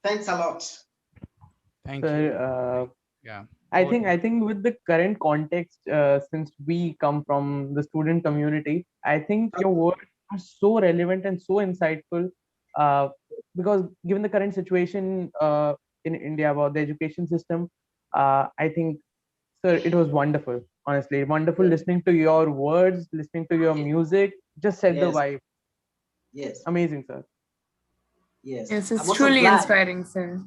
O: thanks a lot.
A: Thank
C: Sir,
A: you. Yeah.
C: I think with the current context, since we come from the student community, I think your words are so relevant and so insightful, because given the current situation in India about the education system, I think, sir, it was wonderful. Honestly, wonderful listening to your words, listening to your music. Just set the
O: Yes.
C: vibe.
O: Yes.
C: Amazing, sir.
O: Yes.
B: Yes,
O: I'm
B: it's
O: also
B: truly
O: glad.
B: inspiring, sir.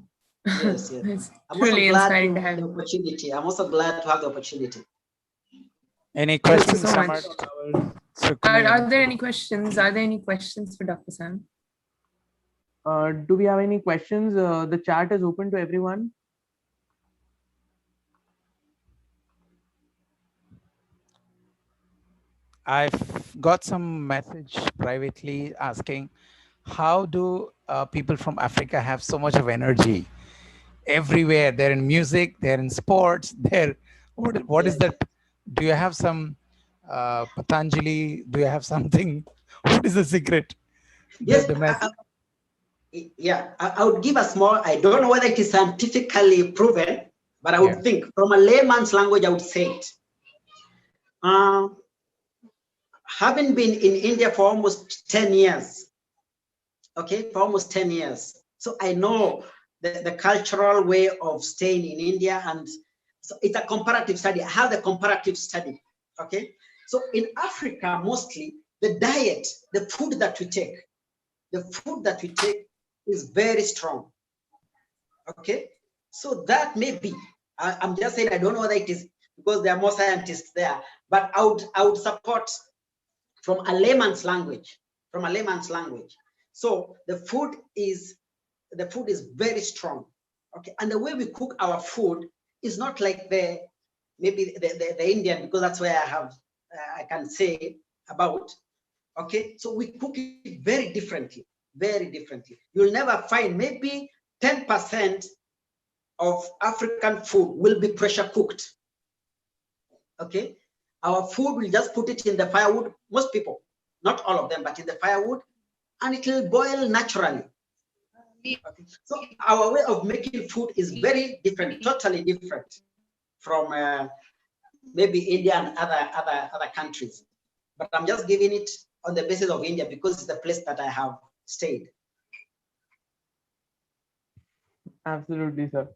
O: Yes, yes.
B: It's
O: I'm also
B: truly
O: glad
B: inspiring to
O: to have
B: have
O: the
B: you.
O: opportunity. I'm also glad to have the opportunity.
A: Any
B: Thank you
A: questions,
B: so much.
A: Samar?
B: Are there any questions? Are there any questions for Dr. Sam?
C: Do we have any questions? The chat is open to everyone.
A: I've got some message privately asking, how do people from Africa have so much of energy everywhere? They're in music, they're in sports, they're, what is that? Do you have some Patanjali? Do you have something? What is the secret?
O: Yes,
A: The message.
O: I would give a small, I don't know whether it is scientifically proven, but I would think from a layman's language, I would say it. Having been in India for almost 10 years, okay, for almost 10 years. So I know the cultural way of staying in India, and so it's a comparative study. I have the comparative study, okay? So in Africa, mostly the diet, the food that we take is very strong, okay? So that may be, I'm just saying, I don't know whether it is because there are more scientists there, but I would support from a layman's language, So the food is very strong, okay? And the way we cook our food is not like the Indian, because that's where I can say about, okay? So we cook it very differently. You'll never find, maybe 10% of African food will be pressure cooked, okay? Our food, will just put it in the firewood, most people, not all of them, but in the firewood, and it will boil naturally. Okay. So our way of making food is very different, totally different from maybe India and other countries. But I'm just giving it on the basis of India because it's the place that I have stayed.
C: Absolutely, sir.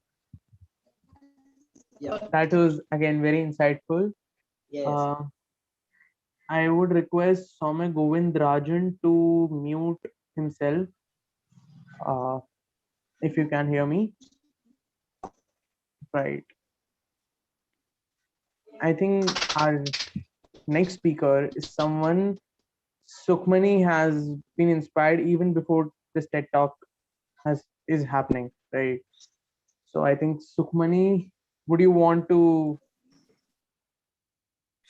O: Yeah.
C: That was again very insightful.
O: Yes.
C: I would request Soumya Govindrajan to mute himself. If you can hear me. Right. I think our next speaker is someone Sukhmani has been inspired even before this TED Talk is happening, right? So I think Sukhmani, would you want to?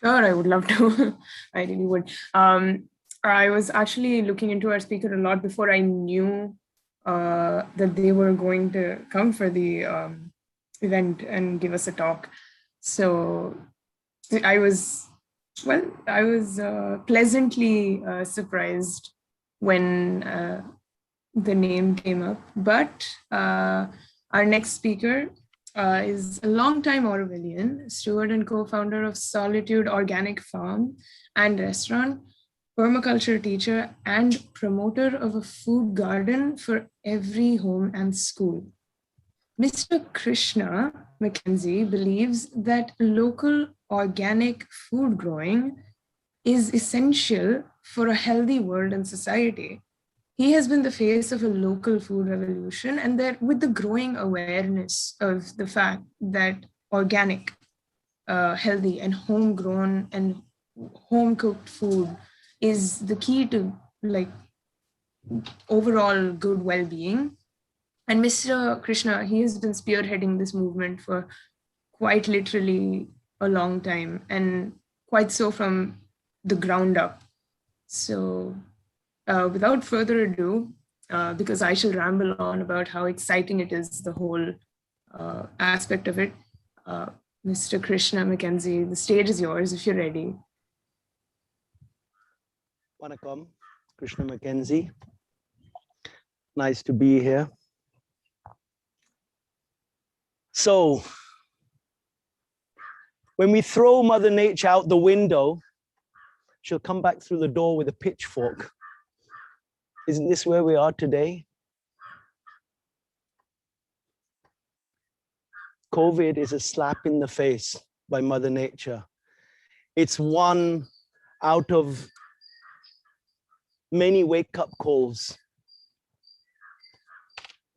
B: Sure, I would love to. I really would. I was actually looking into our speaker a lot before I knew that they were going to come for the event and give us a talk. So I was Well, I was pleasantly surprised when the name came up, but our next speaker is a longtime Orwellian, steward and co-founder of Solitude Organic Farm and Restaurant, permaculture teacher, and promoter of a food garden for every home and school. Mr. Krishna Mackenzie believes that local organic food growing is essential for a healthy world and society. He has been the face of a local food revolution, and that with the growing awareness of the fact that organic, healthy, and homegrown and home cooked food is the key to like overall good well-being. And Mr. Krishna, he has been spearheading this movement for quite literally a long time, and quite so from the ground up. So without further ado, because I shall ramble on about how exciting it is, the whole aspect of it, Mr. Krishna Mackenzie, the stage is yours if you're ready.
P: Vanakkam, Krishna Mackenzie. Nice to be here. So, when we throw Mother Nature out the window, she'll come back through the door with a pitchfork. Isn't this where we are today? COVID is a slap in the face by Mother Nature. It's one out of many wake-up calls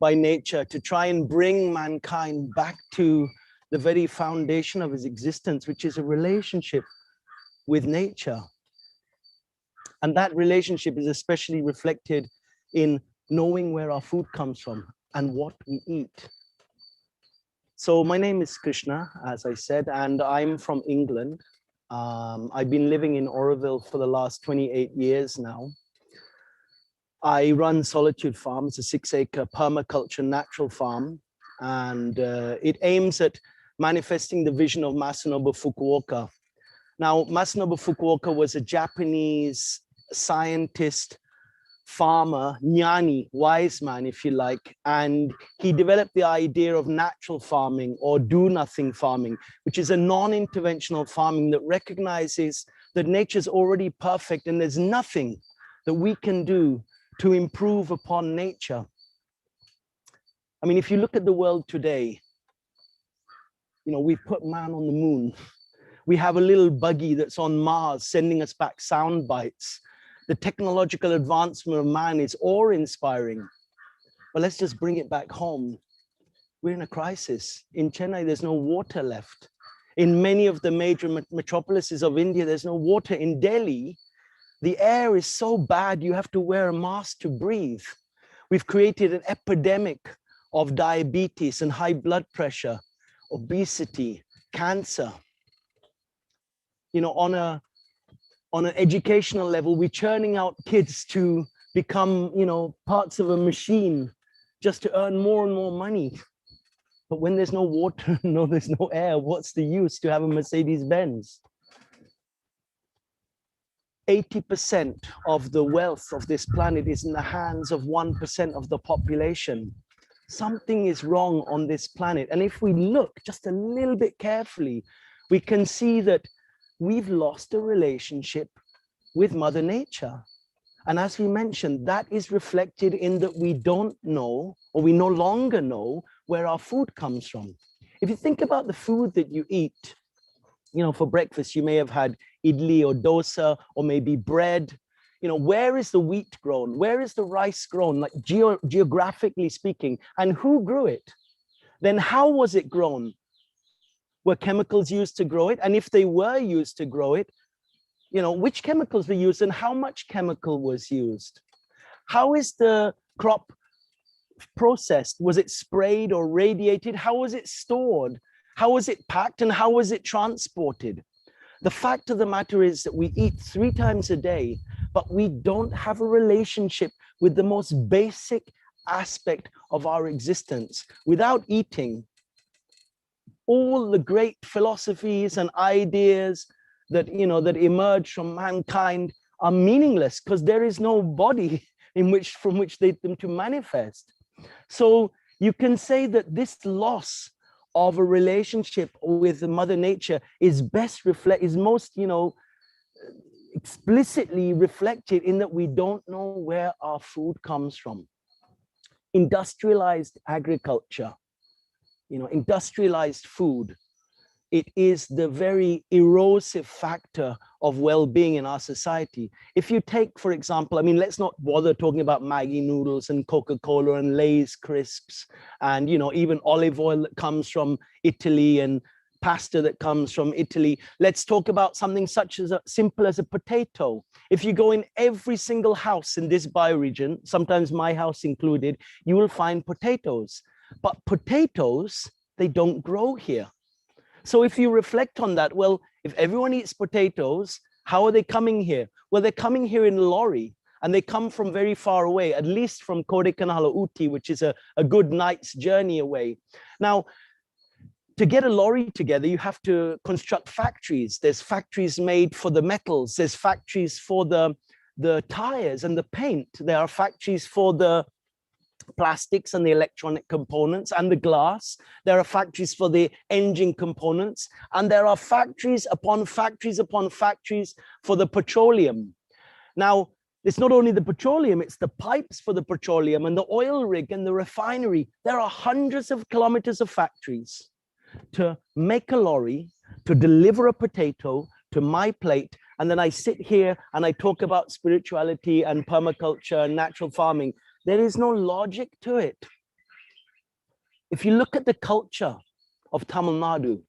P: by nature to try and bring mankind back to the very foundation of his existence, which is a relationship with nature. And that relationship is especially reflected in knowing where our food comes from and what we eat. So my name is Krishna, as I said, and I'm from England. I've been living in Oroville for the last 28 years now. I run Solitude Farm. It's a 6-acre permaculture natural farm, and it aims at manifesting the vision of Masanobu Fukuoka. Now, Masanobu Fukuoka was a Japanese scientist, farmer, jnani, wise man, if you like, and he developed the idea of natural farming or do-nothing farming, which is a non-interventional farming that recognizes that nature's already perfect and there's nothing that we can do to improve upon nature. I mean, if you look at the world today, you know, we've put man on the moon. We have a little buggy that's on Mars sending us back sound bites. The technological advancement of man is awe-inspiring. But let's just bring it back home. We're in a crisis. In Chennai, there's no water left. In many of the major metropolises of India, there's no water. In Delhi, the air is so bad, you have to wear a mask to breathe. We've created an epidemic of diabetes and high blood pressure, obesity, cancer. You know, on an educational level, we're churning out kids to become, you know, parts of a machine just to earn more and more money. But when there's no water, no, there's no air, what's the use to have a Mercedes-Benz? 80% of the wealth of this planet is in the hands of 1% of the population. Something is wrong on this planet. And if we look just a little bit carefully, we can see that we've lost a relationship with Mother Nature. And as we mentioned, that is reflected in that we don't know, or we no longer know, where our food comes from. If you think about the food that you eat, you know, for breakfast, you may have had idli or dosa, or maybe bread. You know, where is the wheat grown? Where is the rice grown, like geographically speaking? And who grew it? Then how was it grown? Were chemicals used to grow it? And if they were used to grow it, you know, which chemicals were used and how much chemical was used? How is the crop processed? Was it sprayed or radiated? How was it stored? How was it packed and how was it transported? The fact of the matter is that we eat 3 times a day, but we don't have a relationship with the most basic aspect of our existence. Without eating, all the great philosophies and ideas that, you know, that emerge from mankind are meaningless because there is no body from which them to manifest. So you can say that this loss of a relationship with Mother Nature is most, you know, explicitly reflected in that we don't know where our food comes from. Industrialized agriculture, you know, industrialized food, it is the very erosive factor of well-being in our society. If you take, for example, I mean, let's not bother talking about Maggi noodles and Coca-Cola and Lay's crisps and, you know, even olive oil that comes from Italy and pasta that comes from Italy. Let's talk about something such as simple as a potato. If you go in every single house in this bioregion, sometimes my house included, you will find potatoes. But potatoes, they don't grow here. So if you reflect on that, well, if everyone eats potatoes, how are they coming here? Well, they're coming here in a lorry, and they come from very far away, at least from Kodaikanal or Ooty, which is a good night's journey away. Now, to get a lorry together, you have to construct factories. There's factories made for the metals. There's factories for the tires and the paint. There are factories for the plastics and the electronic components and the glass. There are factories for the engine components, and there are factories upon factories upon factories for the petroleum. Now, it's not only the petroleum, it's the pipes for the petroleum and the oil rig and the refinery. There are hundreds of kilometers of factories to make a lorry, to deliver a potato to my plate. And then I sit here and I talk about spirituality and permaculture and natural farming. There is no logic to it. If you look at the culture of Tamil Nadu,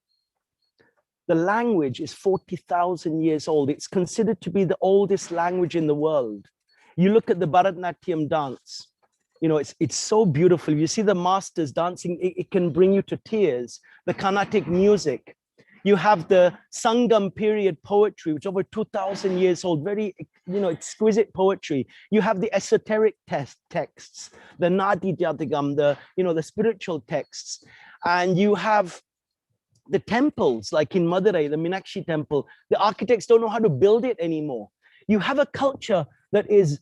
P: the language is 40,000 years old. It's considered to be the oldest language in the world. You look at the Bharatanatyam dance, you know, it's so beautiful. You see the masters dancing, it can bring you to tears. The Carnatic music. You have the Sangam period poetry, which is over 2,000 years old, very, you know, exquisite poetry. You have the esoteric texts, the Nadi Jatigam, the spiritual texts. And you have the temples, like in Madurai, the Meenakshi temple. The architects don't know how to build it anymore. You have a culture that is,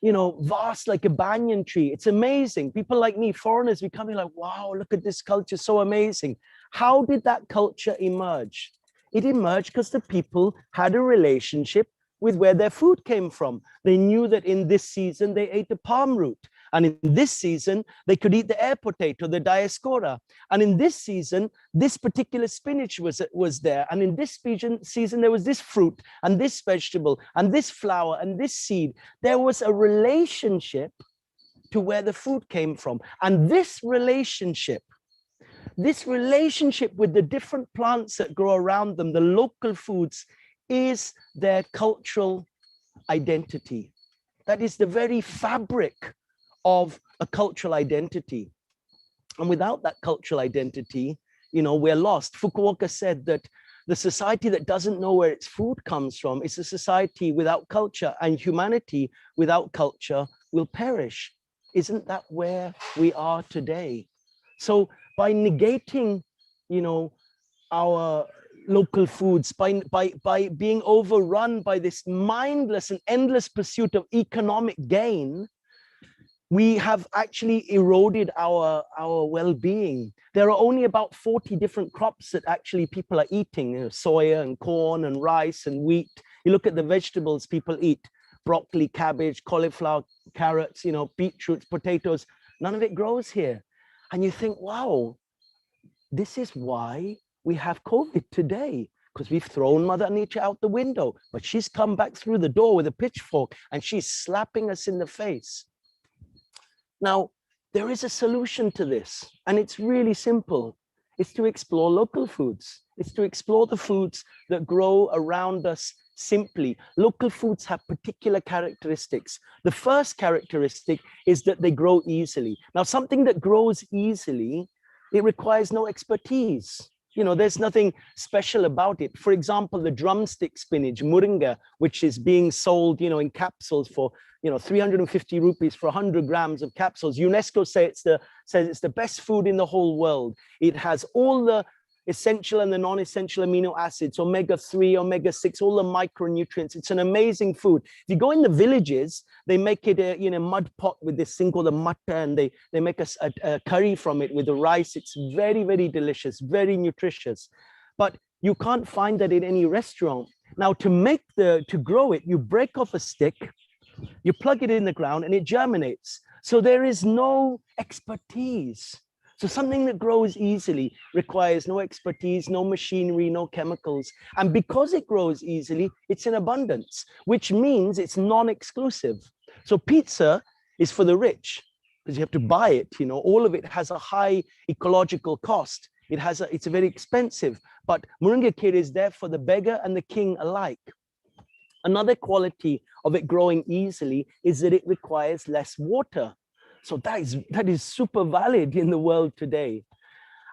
P: you know, vast like a banyan tree. It's amazing. People like me, foreigners, we come in like, wow, look at this culture, so amazing. How did that culture emerge? It emerged because the people had a relationship with where their food came from. They knew that in this season, they ate a palm root. And in this season, they could eat the air potato, the diaspora. And in this season, this particular spinach was there. And in this season, there was this fruit and this vegetable and this flower and this seed. There was a relationship to where the food came from. And this relationship with the different plants that grow around them, the local foods, is their cultural identity. That is the very fabric of a cultural identity. And without that cultural identity, you know, we're lost. Fukuoka said that the society that doesn't know where its food comes from is a society without culture, and humanity without culture will perish. Isn't that where we are today? So by negating, you know, our local foods, by being overrun by this mindless and endless pursuit of economic gain, we have actually eroded our well-being. There are only about 40 different crops that actually people are eating, you know, soya and corn and rice and wheat. You look at the vegetables people eat, broccoli, cabbage, cauliflower, carrots, you know, beetroots, potatoes, none of it grows here. And you think, wow, this is why we have COVID today, because we've thrown Mother Nature out the window, but she's come back through the door with a pitchfork and she's slapping us in the face. Now, there is a solution to this, and it's really simple. It's to explore local foods. It's to explore the foods that grow around us simply. Local foods have particular characteristics. The first characteristic is that they grow easily. Now, something that grows easily, it requires no expertise. You know, there's nothing special about it. For example, the drumstick spinach, moringa, which is being sold, you know, in capsules for, you know, 350 rupees for 100 grams of capsules. UNESCO says it's the best food in the whole world. It has all the essential and the non-essential amino acids, omega-3, omega-6, all the micronutrients. It's an amazing food. If you go in the villages, they make it in a mud pot with this thing called a matta, and they make a curry from it with the rice. It's very, very delicious, very nutritious. But you can't find that in any restaurant. Now, to grow it, you break off a stick, you plug it in the ground, and it germinates. So there is no expertise. So something that grows easily requires no expertise, no machinery, no chemicals. And because it grows easily, it's in abundance, which means it's non-exclusive. So pizza is for the rich because you have to buy it. All of it has a high ecological cost. It's very expensive, but moringa kale is there for the beggar and the king alike. Another quality of it growing easily is that it requires less water. So that is super valid in the world today.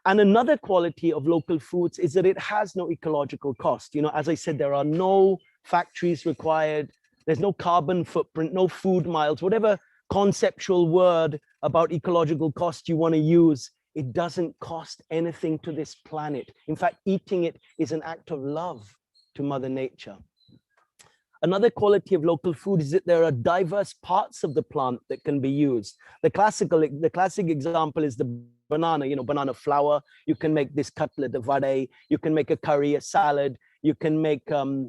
P: And another quality of local foods is that it has no ecological cost. As I said, there are no factories required. There's no carbon footprint, no food miles, whatever conceptual word about ecological cost you want to use. It doesn't cost anything to this planet. In fact, eating it is an act of love to Mother Nature. Another quality of local food is that there are diverse parts of the plant that can be used. The classic example is the banana, banana flour. You can make this cutlet, a vade. You can make a curry, a salad. You can make a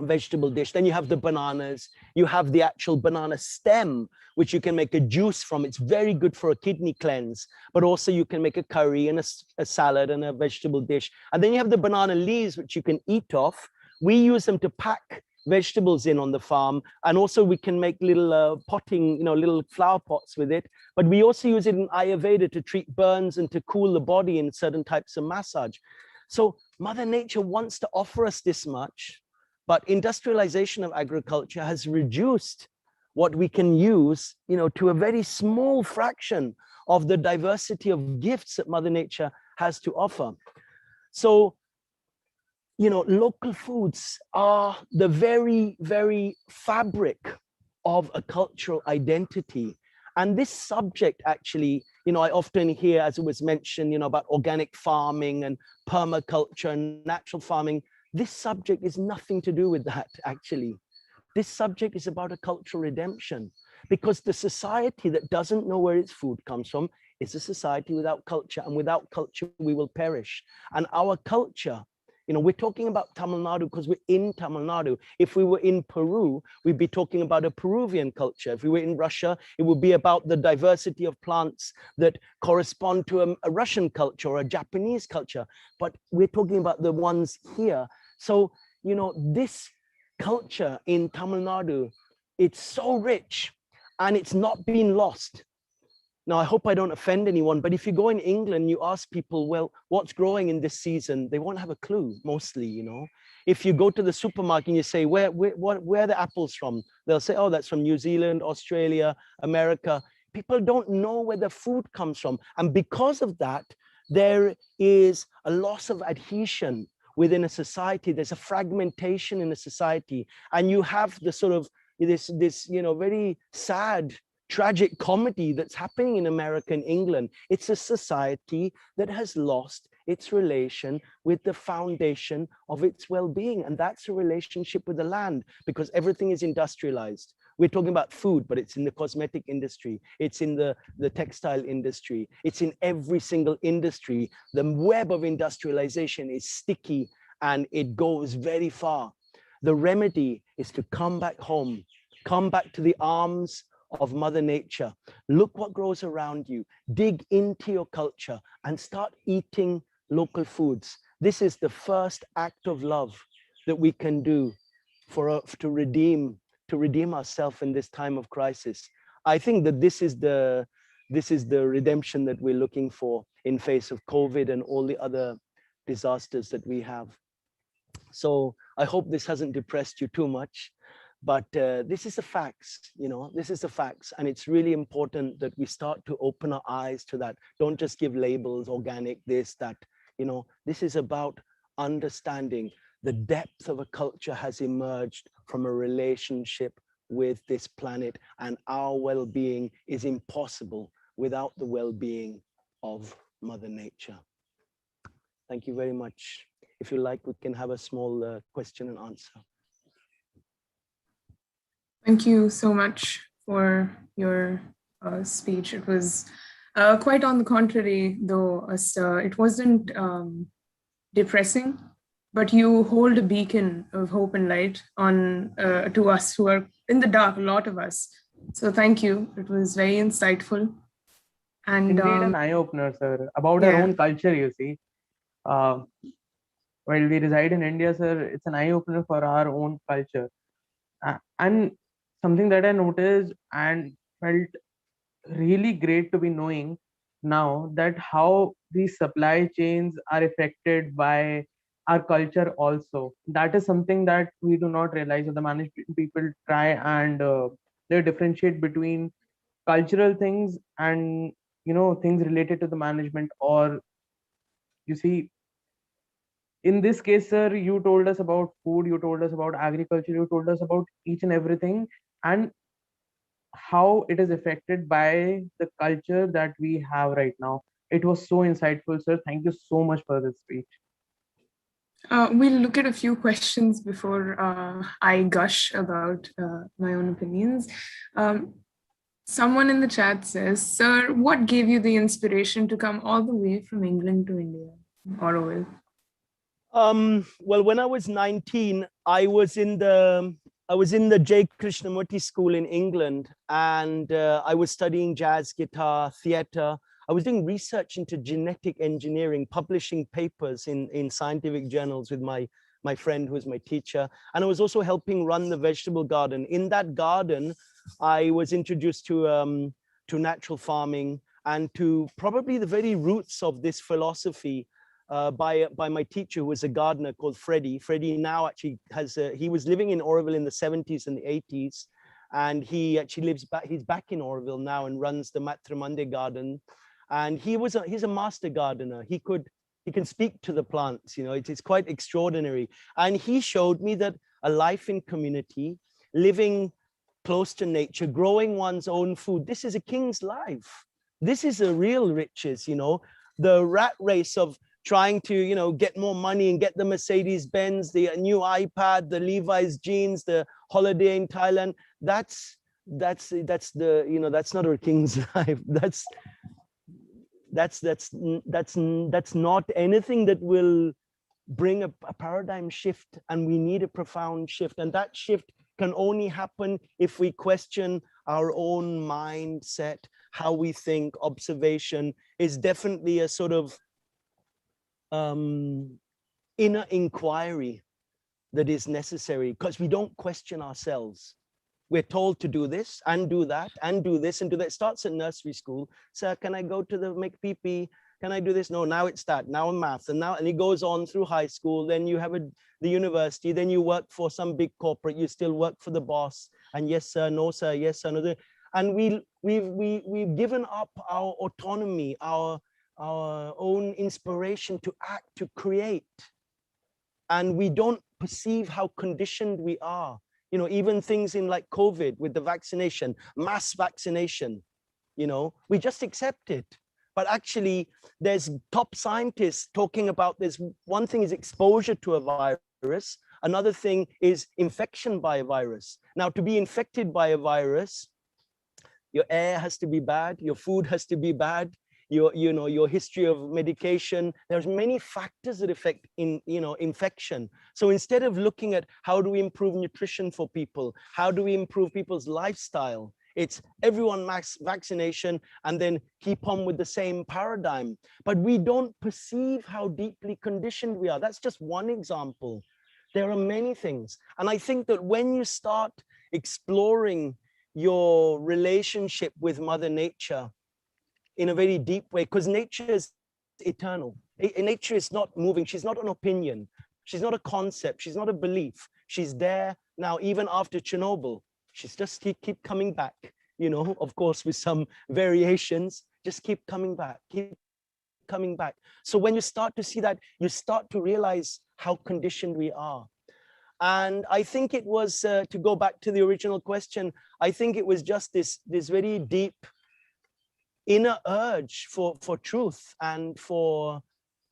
P: vegetable dish. Then you have the bananas. You have the actual banana stem, which you can make a juice from. It's very good for a kidney cleanse, but also you can make a curry and a salad and a vegetable dish. And then you have the banana leaves, which you can eat off. We use them to pack vegetables in on the farm, and also we can make little potting, little flower pots with it. But we also use it in Ayurveda to treat burns and to cool the body in certain types of massage. So Mother Nature wants to offer us this much, but industrialization of agriculture has reduced what we can use, to a very small fraction of the diversity of gifts that Mother Nature has to offer. So local foods are the very, very fabric of a cultural identity. And this subject actually, I often hear, as it was mentioned, about organic farming and permaculture and natural farming. This subject is nothing to do with that, actually. This subject is about a cultural redemption, because the society that doesn't know where its food comes from is a society without culture, and without culture, we will perish. And our culture, we're talking about Tamil Nadu because we're in Tamil Nadu. If we were in Peru, we'd be talking about a Peruvian culture. If we were in Russia, it would be about the diversity of plants that correspond to a Russian culture or a Japanese culture. But we're talking about the ones here. So, this culture in Tamil Nadu, it's so rich and it's not been lost. Now, I hope I don't offend anyone, but if you go in England, you ask people, well, what's growing in this season? They won't have a clue, mostly, If you go to the supermarket and you say, where are the apples from? They'll say, oh, that's from New Zealand, Australia, America. People don't know where the food comes from. And because of that, there is a loss of adhesion within a society. There's a fragmentation in a society. And you have the sort of this very sad, tragic comedy that's happening in America and England. It's a society that has lost its relation with the foundation of its well-being. And that's a relationship with the land, because everything is industrialized. We're talking about food, but it's in the cosmetic industry. It's in the textile industry. It's in every single industry. The web of industrialization is sticky and it goes very far. The remedy is to come back home, come back to the arms of Mother Nature. Look what grows around you, dig into your culture and start eating local foods. This is the first act of love that we can do to redeem ourselves in this time of crisis. I think that this is the redemption that we're looking for in face of COVID and all the other disasters that we have. So I hope this hasn't depressed you too much. But this is the facts, this is the facts. And it's really important that we start to open our eyes to that. Don't just give labels, organic, this, that, this is about understanding the depth of a culture has emerged from a relationship with this planet, and our well-being is impossible without the well-being of Mother Nature. Thank you very much. If you like, we can have a small question and answer.
B: Thank you so much for your speech. It was quite on the contrary, though. It wasn't depressing, but you hold a beacon of hope and light on to us who are in the dark, a lot of us. So thank you. It was very insightful. And
C: indeed an eye-opener, sir, about our own culture, you see. While we reside in India, sir, it's an eye-opener for our own culture. And something that I noticed and felt really great to be knowing now, that how these supply chains are affected by our culture also. That is something that we do not realize, or the management people try and they differentiate between cultural things and things related to the management. Or you see, in this case, sir, you told us about food, you told us about agriculture, you told us about each and everything, and how it is affected by the culture that we have right now. It was so insightful, sir. Thank you so much for this speech.
B: We'll look at a few questions before I gush about my own opinions. Someone in the chat says, "Sir, what gave you the inspiration to come all the way from England to India?" Orwell.
P: Well, when I was 19, I was in the J. Krishnamurti school in England, and I was studying jazz, guitar, theater. I was doing research into genetic engineering, publishing papers in scientific journals with my friend who was my teacher. And I was also helping run the vegetable garden. In that garden, I was introduced to natural farming and to probably the very roots of this philosophy by my teacher, who was a gardener called Freddie. Freddie now actually he was living in Oroville in the 70s and the 80s. And he actually he's back in Oroville now and runs the Matramande garden. And he's a master gardener. He can speak to the plants, it's quite extraordinary. And he showed me that a life in community, living close to nature, growing one's own food, this is a king's life. This is a real riches, the rat race of trying to, get more money and get the Mercedes Benz, the new iPad, the Levi's jeans, the holiday in Thailand. That's not a king's life. That's not anything that will bring a paradigm shift, and we need a profound shift. And that shift can only happen if we question our own mindset, how we think. Observation is definitely a sort of inner inquiry that is necessary, because we don't question ourselves. We're told to do this and do that and do this and do that. It starts at nursery school. Sir, can I go to make pee-pee? Can I do this? No, now it's that. Now in math. And it goes on through high school. Then you have the university. Then you work for some big corporate. You still work for the boss. And yes, sir, no, sir, yes, sir, no. And we've given up our autonomy, our own inspiration to act, to create. And we don't perceive how conditioned we are. Even things in like COVID with the vaccination, mass vaccination, we just accept it. But actually, there's top scientists talking about this. One thing is exposure to a virus. Another thing is infection by a virus. Now, to be infected by a virus, your air has to be bad, your food has to be bad, your history of medication. There's many factors that affect infection. So instead of looking at how do we improve nutrition for people, how do we improve people's lifestyle, it's everyone mass vaccination and then keep on with the same paradigm. But we don't perceive how deeply conditioned we are. That's just one example. There are many things. And I think that when you start exploring your relationship with Mother Nature in a very deep way, because nature is eternal. Nature is not moving. She's not an opinion. She's not a concept. She's not a belief. She's there now, even after Chernobyl. She's just keep coming back, of course, with some variations, just keep coming back, keep coming back. So when you start to see that, you start to realize how conditioned we are. And I think it was, to go back to the original question, I think it was just this very deep inner urge for truth and for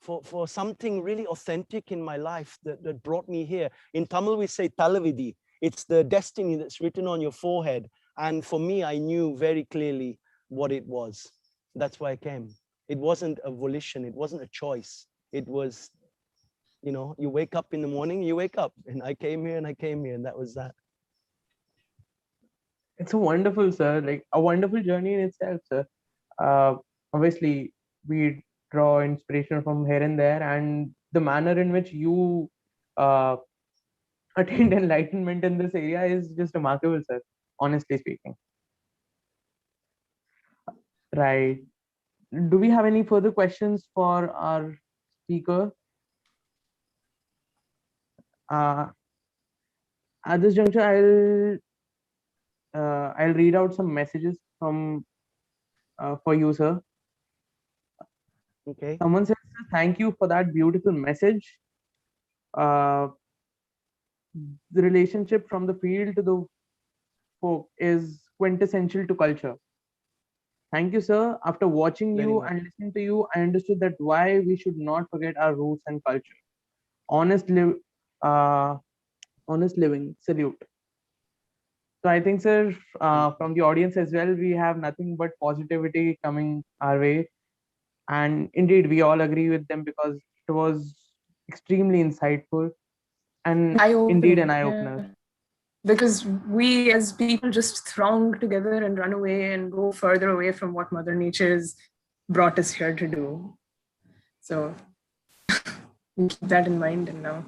P: for something really authentic in my life that brought me here. In Tamil, we say talavidi. It's the destiny that's written on your forehead. And for me, I knew very clearly what it was. That's why I came. It wasn't a volition. It wasn't a choice. It was, you know, you wake up in the morning, you wake up. And I came here and I came here, and that was that.
C: It's a wonderful, sir, like a wonderful journey in itself, sir. Obviously, we draw inspiration from here and there, and the manner in which you attained enlightenment in this area is just remarkable, sir, honestly speaking. Right. Do we have any further questions for our speaker? At this juncture, I'll read out some messages from for you, sir.
P: Okay.
C: Someone says, "Thank you for that beautiful message. The relationship from the field to the folk is quintessential to culture. Thank you, sir. After watching
P: Very
C: you
P: much.
C: and listening to you, I understood that why we should not forget our roots and culture. Honest living. Salute." So I think, sir, from the audience as well, we have nothing but positivity coming our way. And indeed, we all agree with them because it was extremely insightful and indeed an eye-opener.
B: Yeah. Because we as people just throng together and run away and go further away from what Mother Nature has brought us here to do. So we keep that in mind and now.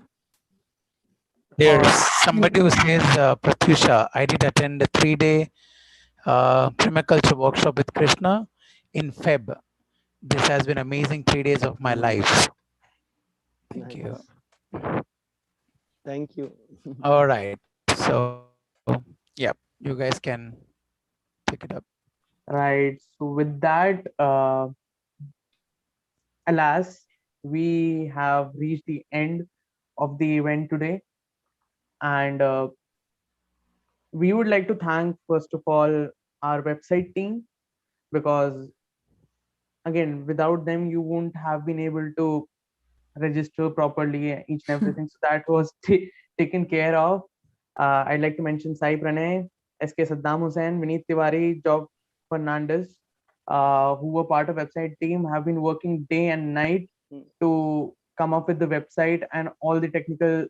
A: There's somebody who says, Pratyusha, I did attend a 3-day permaculture workshop with Krishna in Feb. This has been amazing 3 days of my life. Thank you.
P: Thank you.
A: All right. So, yeah, you guys can pick it up.
C: Right. So with that, alas, we have reached the end of the event today. And we would like to thank, first of all, our website team, because again, without them, you wouldn't have been able to register properly each and everything. So that was taken care of. I'd like to mention Sai Pranay, SK Saddam Hussain, Vineet Tiwari, Job Fernandez, who were part of website team, have been working day and night to come up with the website and all the technical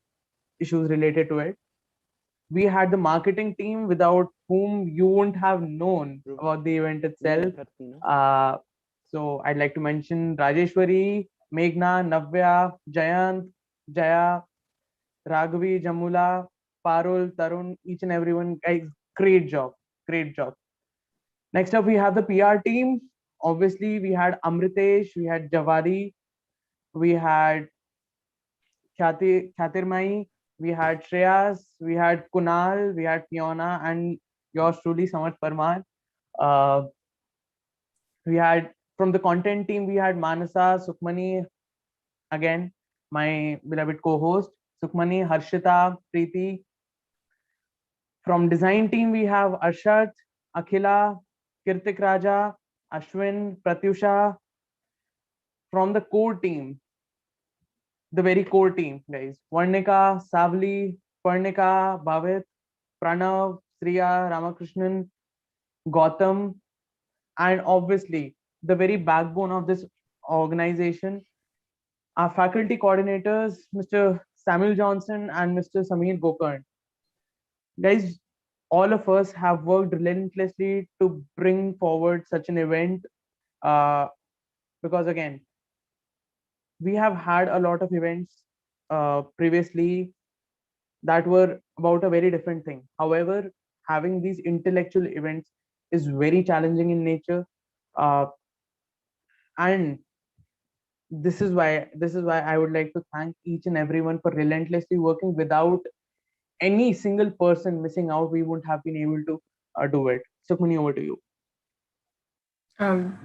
C: issues related to it. We had the marketing team without whom you wouldn't have known about the event itself. So I'd like to mention Rajeshwari, Meghna, Navya, Jayant, Jaya, Raghavi, Jamula, Parul, Tarun, each and everyone. Guys, great job. Great job. Next up, we have the PR team. Obviously, we had Amritesh, we had Javari, we had Khatirmai, we had Shreyas, we had Kunal, we had Fiona, and yours truly, Samarth Parmar. We had from the content team, we had Manasa, Sukhmani, again, my beloved co-host, Sukhmani, Harshita, Preeti. From design team, we have Arshad, Akhila, Kirtik Raja, Ashwin, Pratyusha. From the core team, the very core team, guys, Varnika, Savli, Parnika, Bhavit, Pranav, Sriya, Ramakrishnan, Gautam, and obviously the very backbone of this organization, our faculty coordinators, Mr. Samuel Johnson and Mr. Sameer Gokarn. Guys, all of us have worked relentlessly to bring forward such an event, because again, we have had a lot of events previously that were about a very different thing. However, having these intellectual events is very challenging in nature, and this is why I would like to thank each and everyone for relentlessly working. Without any single person missing out, we wouldn't have been able to do it. Sukhmani, over to you.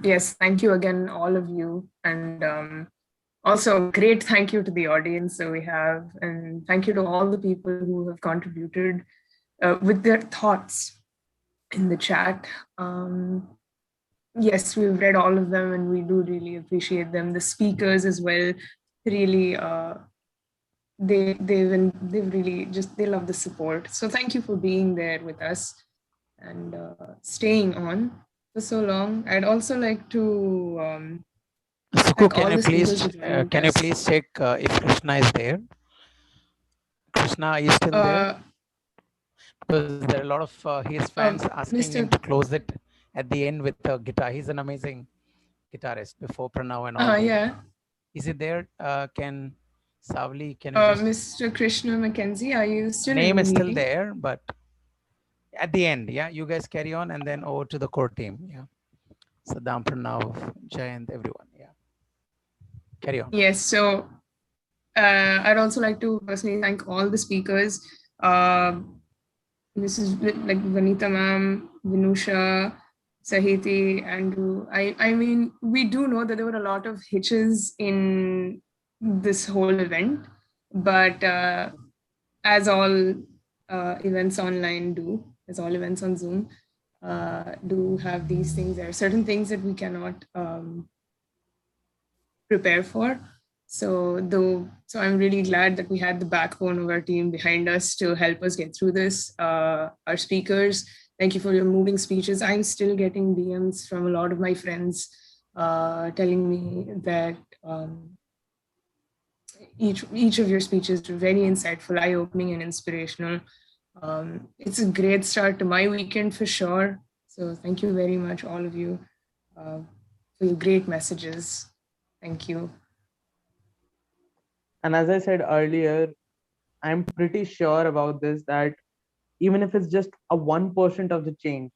B: Yes, thank you again, all of you, and also great thank you to the audience that we have, and thank you to all the people who have contributed with their thoughts in the chat. Yes, we've read all of them and we do really appreciate them. The speakers as well, really, they've really just, they love the support. So thank you for being there with us and staying on for so long. I'd also like to
A: Suku,
B: thank all the speakers for joining
A: can you
B: us.
A: please check if Krishna is there? Krishna, are you still there? Because there are a lot of his fans asking him
B: Mr.
A: to close it at the end with the guitar. He's an amazing guitarist before Pranav and all those.
B: Yeah.
A: Is it there? Can Savli, can you just...
B: Mr. Krishna Mackenzie, are you still
A: Name
B: in the
A: is still
B: meeting?
A: there, but at the end, yeah, you guys carry on and then over to the core team. Yeah. Saddam, Pranav, Jayant, everyone. Yeah. Carry on.
B: Yes, so I'd also like to personally thank all the speakers. This is like Vanita ma'am, Vinusha, Sahiti, Andrew. I mean, we do know that there were a lot of hitches in this whole event, but as all events online do, as all events on Zoom do have these things. There are certain things that we cannot prepare for. So I'm really glad that we had the backbone of our team behind us to help us get through this. Our speakers, thank you for your moving speeches. I'm still getting DMs from a lot of my friends telling me that each of your speeches were very insightful, eye-opening, and inspirational. It's a great start to my weekend for sure. So thank you very much, all of you, for your great messages. Thank you.
C: And as I said earlier, I'm pretty sure about this that even if it's just a 1% of the change,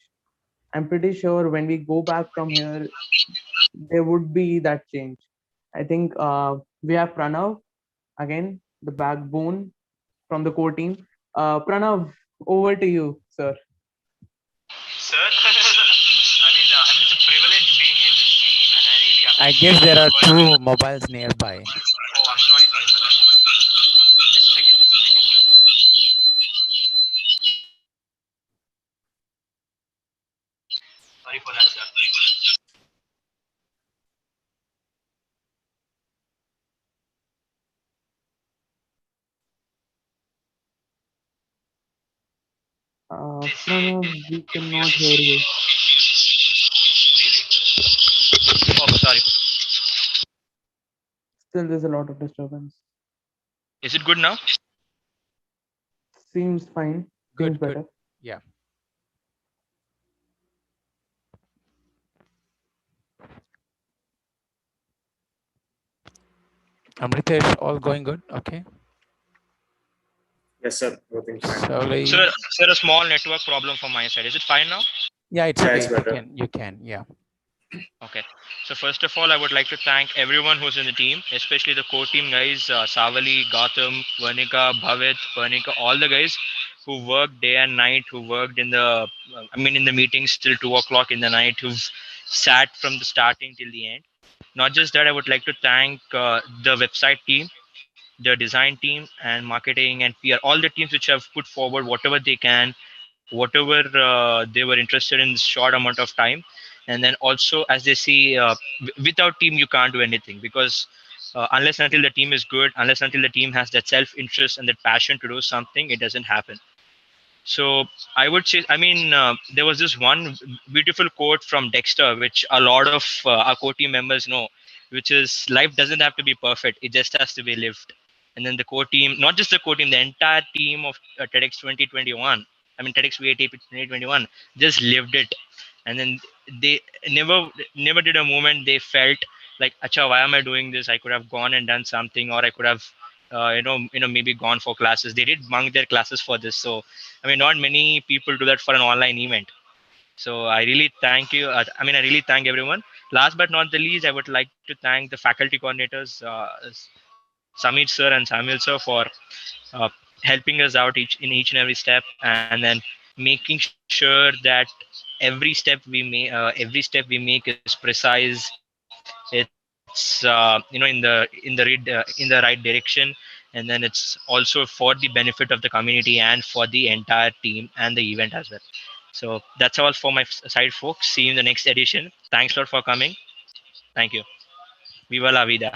C: I'm pretty sure when we go back from here, there would be that change. I think we have Pranav again, the backbone from the core team. Pranav, over to you, sir.
J: Sir, it's a privilege being in this team, and I really
A: I
J: appreciate
A: guess there are
J: it.
A: two mobiles nearby.
J: Oh, I'm sorry for that. Just a second, Sorry for that, sir.
C: Pranav, we cannot hear you.
J: Oh, sorry.
C: Still, there's a lot of disturbance.
J: Is it good now?
C: Seems fine. Seems
A: Good,
C: better.
A: good. Yeah. Amritesh, all going good? Okay.
G: Yes, sir. Working fine.
J: Sir, a small network problem from my side. Is it fine now?
A: Yeah, it's
G: Yeah,
A: okay.
G: it's better.
A: You can, yeah.
J: Okay. So first of all, I would like to thank everyone who's in the team, especially the core team guys, Savali, Gautam, Vernika, Bhavit, Vernika, all the guys who worked day and night, who worked in in the meetings till 2 o'clock in the night, who've sat from the starting till the end. Not just that, I would like to thank the website team, the design team, and marketing and PR, all the teams which have put forward whatever they can, whatever they were interested in this short amount of time. And then also, as they see, without team you can't do anything, because unless until the team is good, unless until the team has that self-interest and that passion to do something, it doesn't happen. So I would say, there was this one beautiful quote from Dexter, which a lot of our core team members know, which is life doesn't have to be perfect. It just has to be lived. And then the core team, not just the core team, the entire team of TEDx 2021, TEDx VATP 2021, just lived it. And then they never did a moment they felt like, acha, why am I doing this? I could have gone and done something, or I could have, maybe gone for classes. They did bunk their classes for this. So, not many people do that for an online event. So I really thank you. I really thank everyone. Last but not the least, I would like to thank the faculty coordinators, Samit sir and Samuel sir, for uh, helping us out in each and every step, and then making sure that every step we make is precise. It's in the right direction, and then it's also for the benefit of the community and for the entire team and the event as well. So So that's all for my side, folks. See you in the next edition. Thanks a lot for coming. Thank you. Viva la vida.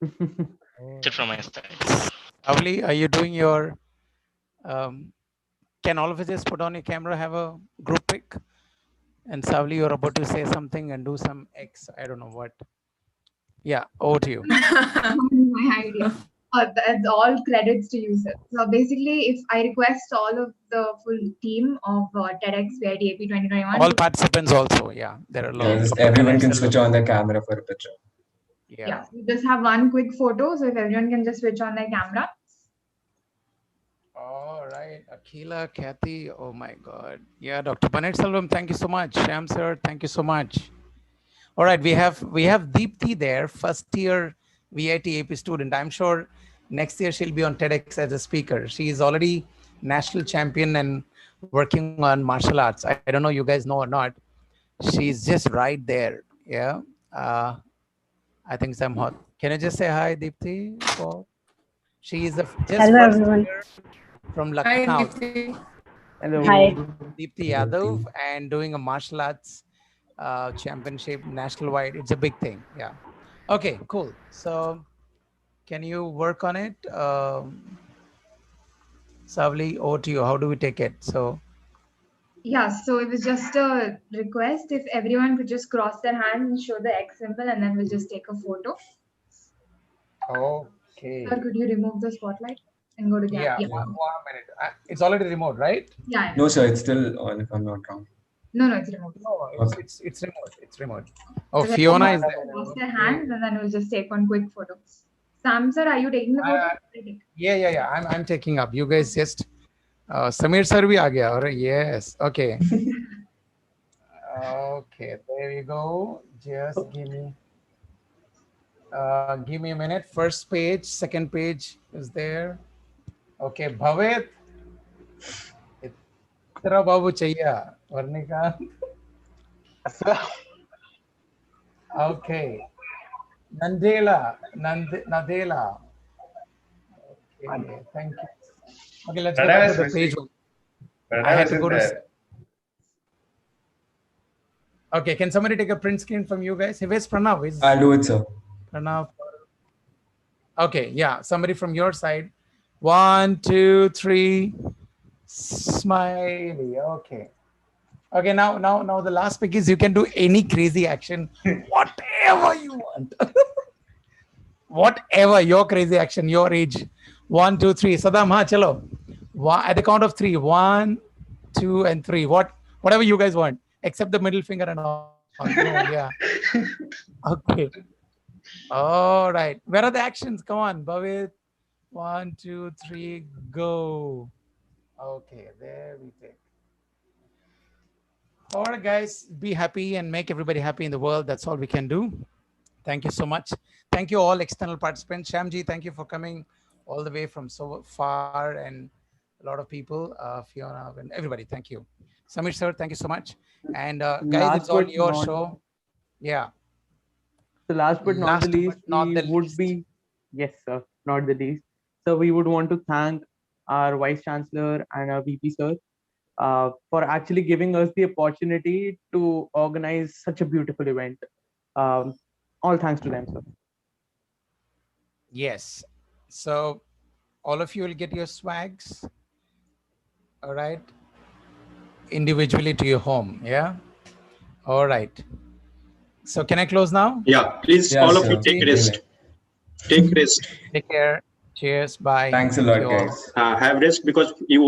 J: That's it from my side.
A: Avli, are you doing your, can all of us just put on your camera, have a group pic? And Savli, you're about to say something and do some X, I don't know what. Yeah, over to you.
Q: My idea. That's all credits to you, sir. So basically, if I request all of the full team of TEDx VITAP 2021.
A: All participants also, yeah. There are a lot of
M: everyone can switch on their camera for a picture.
Q: Yeah. So just have one quick photo. So if everyone can just switch on their camera.
A: All right, Akila, Kathy, oh my God. Yeah, Dr. Paneerselvam, thank you so much. Sham sir, thank you so much. All right, we have Deepthi there, first year VIT AP student. I'm sure next year she'll be on TEDx as a speaker. She is already national champion and working on martial arts. I don't know you guys know or not. She's just right there. Yeah. I think some hot. Can I just say hi, Deepthi? She is the just
R: Hello,
A: first
R: everyone.
A: year from Lucknow.
C: Hello.
R: Hi.
A: Deepthi Yadav and doing a martial arts championship national wide. It's a big thing. Yeah. Okay, cool. So can you work on it? Savli, over to you. How do we take it? So
Q: Yeah, so it was just a request if everyone could just cross their hands and show the X symbol, and then we'll just take a photo.
A: okay.
Q: Or could you remove the spotlight and go to
A: Yeah,
Q: yeah.
A: 1 minute. It's already remote, right?
Q: Yeah.
M: No, sir, it's still on if I'm not wrong.
Q: No, it's remote.
A: No,
M: Okay.
A: it's remote. It's remote. Oh,
Q: So
A: Fiona
Q: everyone
A: is there.
Q: cross their hands, and then we'll just take one quick photo. Sam sir, are you taking the photo?
A: Yeah. I'm taking up. You guys just Samir sir bhi aa gaya. All right, yes. Okay. Okay, there you go. Just give me a minute. First page, second page is there. Okay, Bhavit. Itra babu chahiye. Varnika. Okay. Nadela. Okay, thank you. Okay, let's go back to the page one. I had to go to. Okay, can somebody take a print screen from you guys? Where's Pranav?
M: I'll do it, sir.
A: Pranav. Okay, yeah, somebody from your side. 1, 2, 3. Smiley. Okay. Okay, now the last pick is you can do any crazy action, whatever you want. Whatever your crazy action, your age. 1, 2, 3. Saddam, chalo. At the count of 3. 1, 2, and 3. Whatever you guys want, except the middle finger and all. No, yeah. Okay. All right. Where are the actions? Come on, Bhavit. 1, 2, 3, go. Okay, there we take. All right, guys, be happy and make everybody happy in the world. That's all we can do. Thank you so much. Thank you all external participants. Shamji, thank you for coming all the way from so far, and a lot of people, Fiona and everybody, thank you. Samir sir, thank you so much. And guys, it's all your show. Yeah.
C: So last but not the least, yes, sir, not the least. So we would want to thank our Vice Chancellor and our VP sir for actually giving us the opportunity to organize such a beautiful event. All thanks to them, sir.
A: Yes. So all of you will get your swags. All right. Individually to your home. Yeah. All right. So can I close now?
G: Yeah, please, all of you take rest. Take rest.
A: Take care. Cheers. Bye.
M: Thanks a lot, guys.
G: Have rest because you